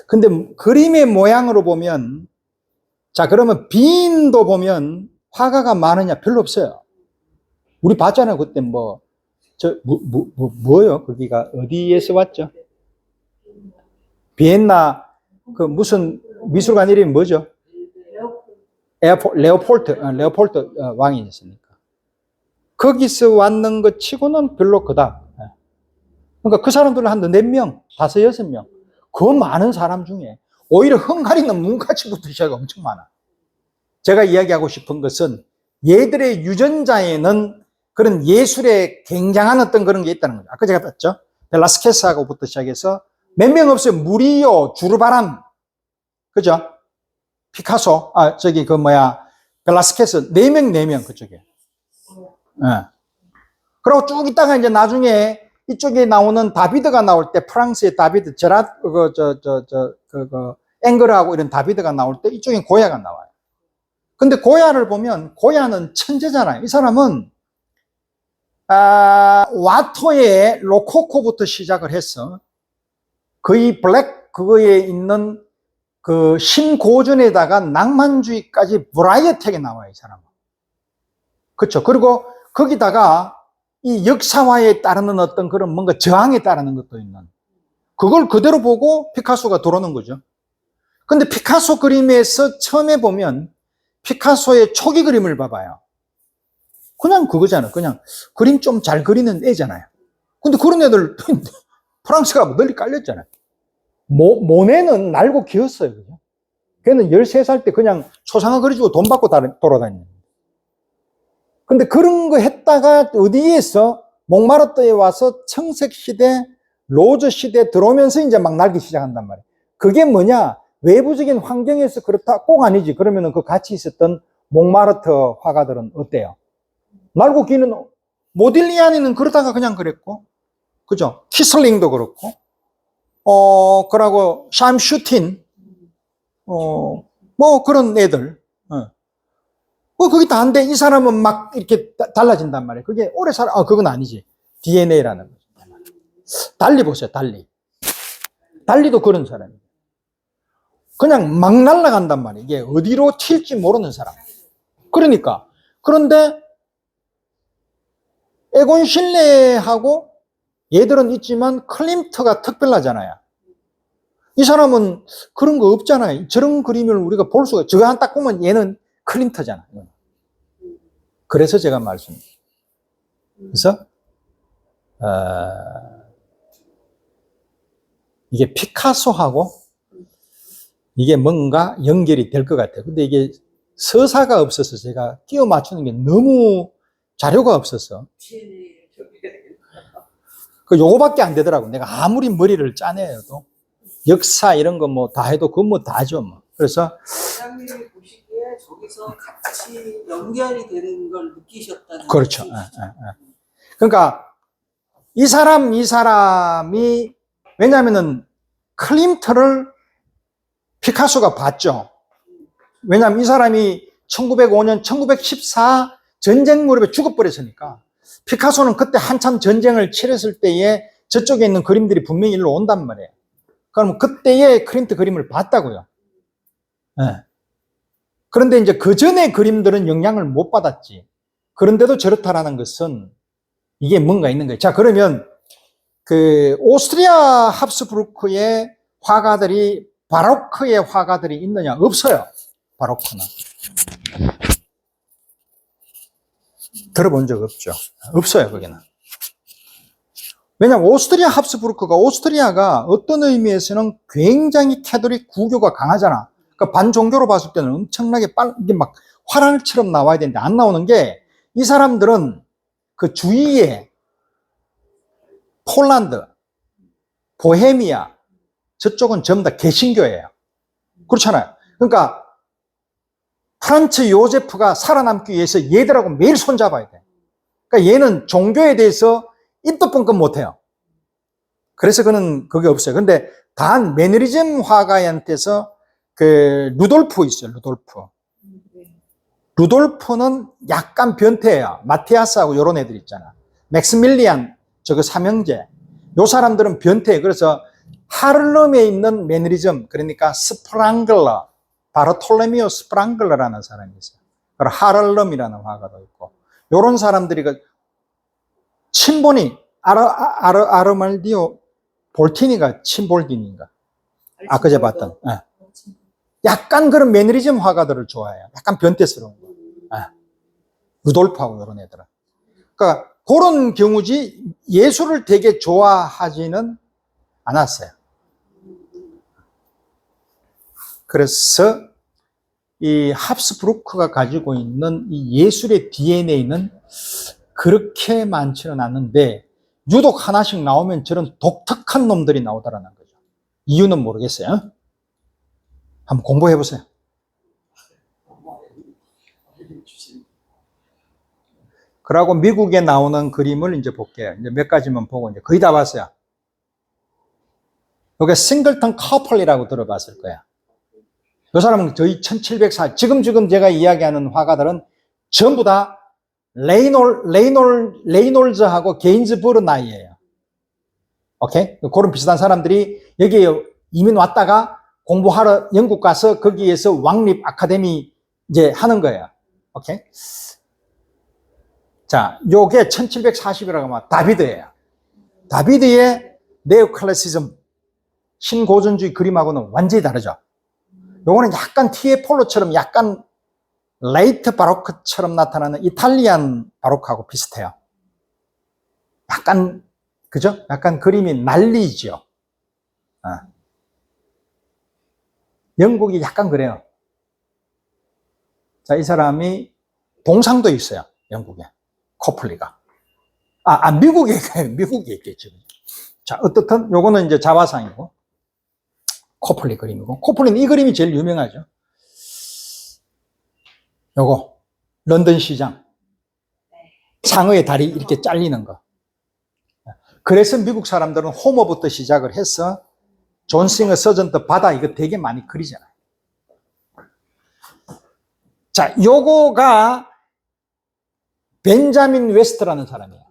근데 그림의 모양으로 보면, 자, 그러면 빈도 보면 화가가 많으냐? 별로 없어요. 우리 봤잖아요. 그때 뭐요? 거기가 어디에서 왔죠? 비엔나, 그 무슨 미술관 이름이 뭐죠? 레오폴트 왕이 있으니까. 거기서 왔는 것 치고는 별로 그닥. 그러니까 그 사람들은 한 4명, 5, 6명. 그 많은 사람 중에 오히려 헝가리는 문가치부터 시작이 엄청 많아. 제가 이야기하고 싶은 것은 얘들의 유전자에는 그런 예술에 굉장한 어떤 그런 게 있다는 거죠. 아까 제가 봤죠? 벨라스케스하고부터 시작해서 몇 명 없어요. 무리요, 주르바람, 그죠? 피카소, 벨라스케스, 4명, 그쪽에. 예. 그리고 쭉 있다가 이제 나중에 이쪽에 나오는 다비드가 나올 때, 프랑스의 다비드, 앵거르하고 이런 다비드가 나올 때 이쪽에 고야가 나와요. 근데 고야를 보면, 고야는 천재잖아요. 이 사람은, 와토의 로코코부터 시작을 해서 거의 그거에 있는 그 신고전에다가 낭만주의까지 브라이어트하게 나와요, 이 사람은. 그렇죠. 그리고 거기다가 이 역사화에 따르는 어떤 그런 뭔가 저항에 따르는 것도 있는. 그걸 그대로 보고 피카소가 들어오는 거죠. 근데 피카소 그림에서 처음에 보면 피카소의 초기 그림을 봐봐요. 그냥 그거잖아요. 그냥 그림 좀 잘 그리는 애잖아요. 근데 그런 애들 프랑스가 널리 깔렸잖아요. 모네는 날고 기었어요. 그죠? 걔는 13살 때 그냥 초상화 그려주고 돈 받고 돌아다니는. 근데 그런 거 했다가 어디에서 몽마르트에 와서 청색시대, 로즈시대 들어오면서 이제 막 날기 시작한단 말이에요. 그게 뭐냐? 외부적인 환경에서 그렇다? 꼭 아니지. 그러면은 그 같이 있었던 몽마르트 화가들은 어때요? 날고 기는 모딜리아니는 그러다가 그냥 그랬고, 그죠? 키슬링도 그렇고, 그러고 샴슈틴, 뭐 그런 애들. 그게 다 안 돼. 이 사람은 막 이렇게 달라진단 말이에요. 그게 오래 그건 아니지. DNA라는 거죠. 달리 보세요, 달리. 달리도 그런 사람이에요. 그냥 막 날아간단 말이에요. 이게 어디로 튈지 모르는 사람. 그러니까. 그런데 에곤 실레하고 얘들은 있지만 클림트가 특별하잖아요. 이 사람은 그런 거 없잖아요. 저런 그림을 우리가 볼 수가, 저거 한 딱 보면 얘는 클림트잖아. 그래서 제가 말씀드립니다. 그래서 이게 피카소하고 이게 뭔가 연결이 될 것 같아요. 근데 이게 서사가 없어서 제가 끼워 맞추는 게 너무 자료가 없어서 요거밖에 안 되더라고. 내가 아무리 머리를 짜내도 역사 이런 거 뭐 다 해도 그건 뭐 다죠 뭐. 그래서 사장님이 보시기에 저기서 같이 연결이 되는 걸 느끼셨다는. 그렇죠. 그러니까 이 사람이 왜냐하면은 클림트를 피카소가 봤죠. 왜냐하면 이 사람이 1905년, 1914 전쟁 무렵에 죽어버렸으니까 피카소는 그때 한참 전쟁을 치렀을 때에 저쪽에 있는 그림들이 분명히 일로 온단 말이에요. 그럼 그때의 클림트 그림을 봤다고요. 네. 그런데 이제 그 전에 그림들은 영향을 못 받았지. 그런데도 저렇다라는 것은 이게 뭔가 있는 거예요. 자, 그러면 그 오스트리아 합스부르크의 화가들이 바로크의 화가들이 있느냐? 없어요. 바로크는. 들어본 적 없죠. 없어요, 거기는. 왜냐하면 오스트리아가 어떤 의미에서는 굉장히 캐톨릭 구교가 강하잖아. 그러니까 반종교로 봤을 때는 엄청나게 이게 막 화랑처럼 나와야 되는데 안 나오는 게, 이 사람들은 그 주위에 폴란드, 보헤미아, 저쪽은 전부 다 개신교예요. 그렇잖아요. 그러니까 프란츠 요제프가 살아남기 위해서 얘들하고 매일 손잡아야 돼. 그러니까 얘는 종교에 대해서 입도 뻥끗 못해요. 그래서 그는 그게 없어요. 근데 단 매너리즘 화가한테서 그 루돌프 있어요. 루돌프는 약간 변태예요. 마티아스하고 이런 애들 있잖아. 맥스밀리안, 저거 삼형제. 요 사람들은 변태예요. 그래서 하를렘에 있는 매너리즘, 그러니까 스프랑글러, 바르톨레미오 스프랑글러라는 사람이 있어요. 그리고 하를렘이라는 화가도 있고, 요런 사람들이 그 친본이 아르말디오 볼티니가 친볼디니인가? 그제 봤던. 예. 약간 그런 매너리즘 화가들을 좋아해요. 약간 변태스러운 거. 예. 루돌프하고 이런 애들은. 그러니까 그런 경우지 예술을 되게 좋아하지는 않았어요. 그래서 이 합스부르크가 가지고 있는 이 예술의 DNA는 그렇게 많지는 않는데, 유독 하나씩 나오면 저런 독특한 놈들이 나오더라는 거죠. 이유는 모르겠어요. 한번 공부해 보세요. 그러고 미국에 나오는 그림을 이제 볼게요. 이제 몇 가지만 보고 이제 거의 다 봤어요. 여기 싱글턴 커플이라고 들어봤을 거야. 이 사람은 저희 1704, 지금 제가 이야기하는 화가들은 전부 다 레이놀즈하고 게인즈버그 나이예요. 오케이? 그런 비슷한 사람들이 여기에 이민 왔다가 공부하러 영국 가서 거기에서 왕립 아카데미 이제 하는 거예요. 오케이? 자, 요게 1740이라고 하면 다비드예요. 다비드의 네오클래시즘, 신고전주의 그림하고는 완전히 다르죠. 요거는 약간 티에폴로처럼 약간 레이트 바로크처럼 나타나는 이탈리안 바로크하고 비슷해요. 약간, 그죠? 약간 그림이 날리죠. 영국이 약간 그래요. 자, 이 사람이 동상도 있어요. 영국에. 코플리가. 미국에 있겠죠. 자, 어떻든 요거는 이제 자화상이고, 코플리 그림이고, 코플리는 이 그림이 제일 유명하죠. 요거, 런던 시장. 상어의 다리 이렇게 잘리는 거. 그래서 미국 사람들은 호머부터 시작을 해서 존 싱어 서전트 바다 이거 되게 많이 그리잖아요. 자, 요거가 벤자민 웨스트라는 사람이에요.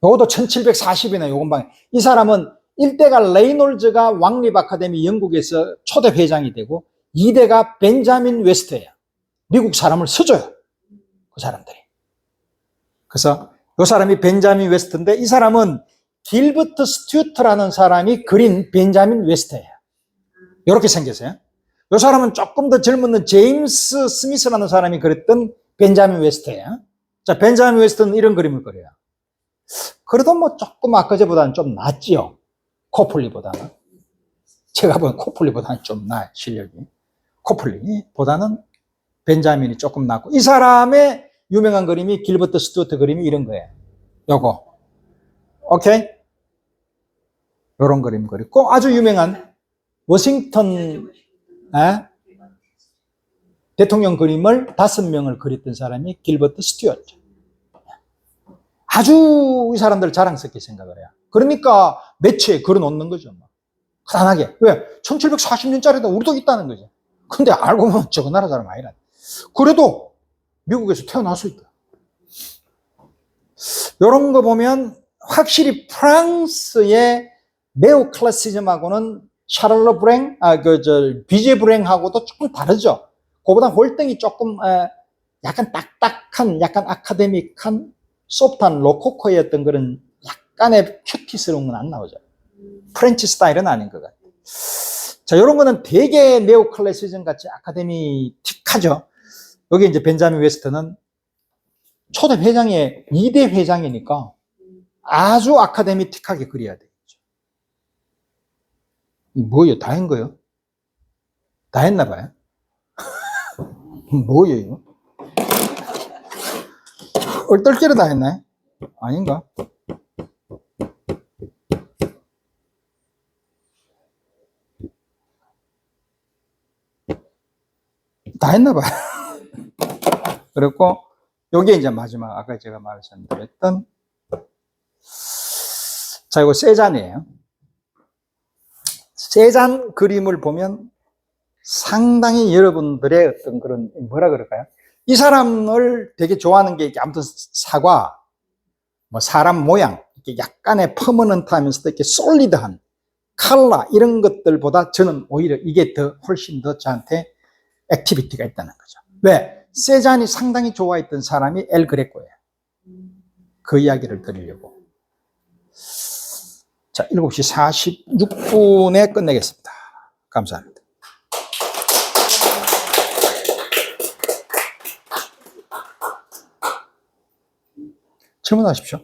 요것도 1740이네, 요건 방. 이 사람은 1대가 레이놀즈가 왕립 아카데미 영국에서 초대 회장이 되고 2대가 벤자민 웨스트예요. 미국 사람을 써줘요. 그 사람들이. 그래서 이 사람이 벤자민 웨스트인데, 이 사람은 길버트 스튜어트라는 사람이 그린 벤자민 웨스트예요. 이렇게 생겼어요. 이 사람은 조금 더 젊은 제임스 스미스라는 사람이 그렸던 벤자민 웨스트예요. 자, 벤자민 웨스트는 이런 그림을 그려요. 그래도 뭐 조금 아까제보다는 좀 낫지요. 코플리보다는. 제가 본 코플리보다는 좀 나아요, 실력이. 코플리보다는 벤자민이 조금 낫고, 이 사람의 유명한 그림이 길버트 스튜어트 그림이 이런 거예요. 요거. 오케이? 요런 그림 그리고 아주 유명한 워싱턴 대통령 그림을 5명을 그렸던 사람이 길버트 스튜어트. 아주 이 사람들 자랑스럽게 생각을 해요. 그러니까 매체에 걸어 놓는 거죠. 간단하게. 왜? 1740년짜리도 우리도 있다는 거죠. 근데 알고 보면 저거 나라 사람 아니라. 그래도 미국에서 태어났을 때. 이런 거 보면 확실히 프랑스의 네오클래시즘하고는 샤를로 브랭, 비제 브랭하고도 조금 다르죠. 그보다 월등히 조금 약간 딱딱한, 약간 아카데믹한, 소프트한 로코코의 어떤 그런 약간의 큐티스러운 건 안 나오죠. 프렌치 스타일은 아닌 것 같아요. 자, 이런 거는 되게 네오클래시즘 같이 아카데미틱하죠. 여기 이제 벤자민 웨스트는 초대 회장의 2대 회장이니까 아주 아카데미틱하게 그려야 되겠죠. 뭐예요? 다 한 거요? 다 했나 봐요. 뭐예요? 얼떨결에 다 했나요? 아닌가? 다 했나 봐요. 그리고 요게 이제 마지막 아까 제가 말씀드렸던 자, 이거 세잔이에요. 세잔 그림을 보면 상당히 여러분들의 어떤 그런 뭐라 그럴까요? 이 사람을 되게 좋아하는 게 아무튼 사과, 뭐 사람 모양, 이렇게 약간의 퍼머넌트하면서도 이렇게 솔리드한 컬러 이런 것들보다 저는 오히려 이게 더 훨씬 더 저한테 액티비티가 있다는 거죠. 왜? 세잔이 상당히 좋아했던 사람이 엘 그레코예요. 그 이야기를 드리려고. 자, 7시 46분에 끝내겠습니다. 감사합니다. 질문하십시오.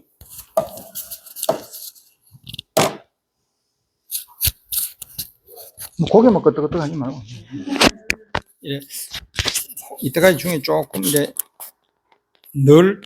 고개만 끄덕끄덕 하지 말고. 예, 이때까지 중에 조금 이제 늘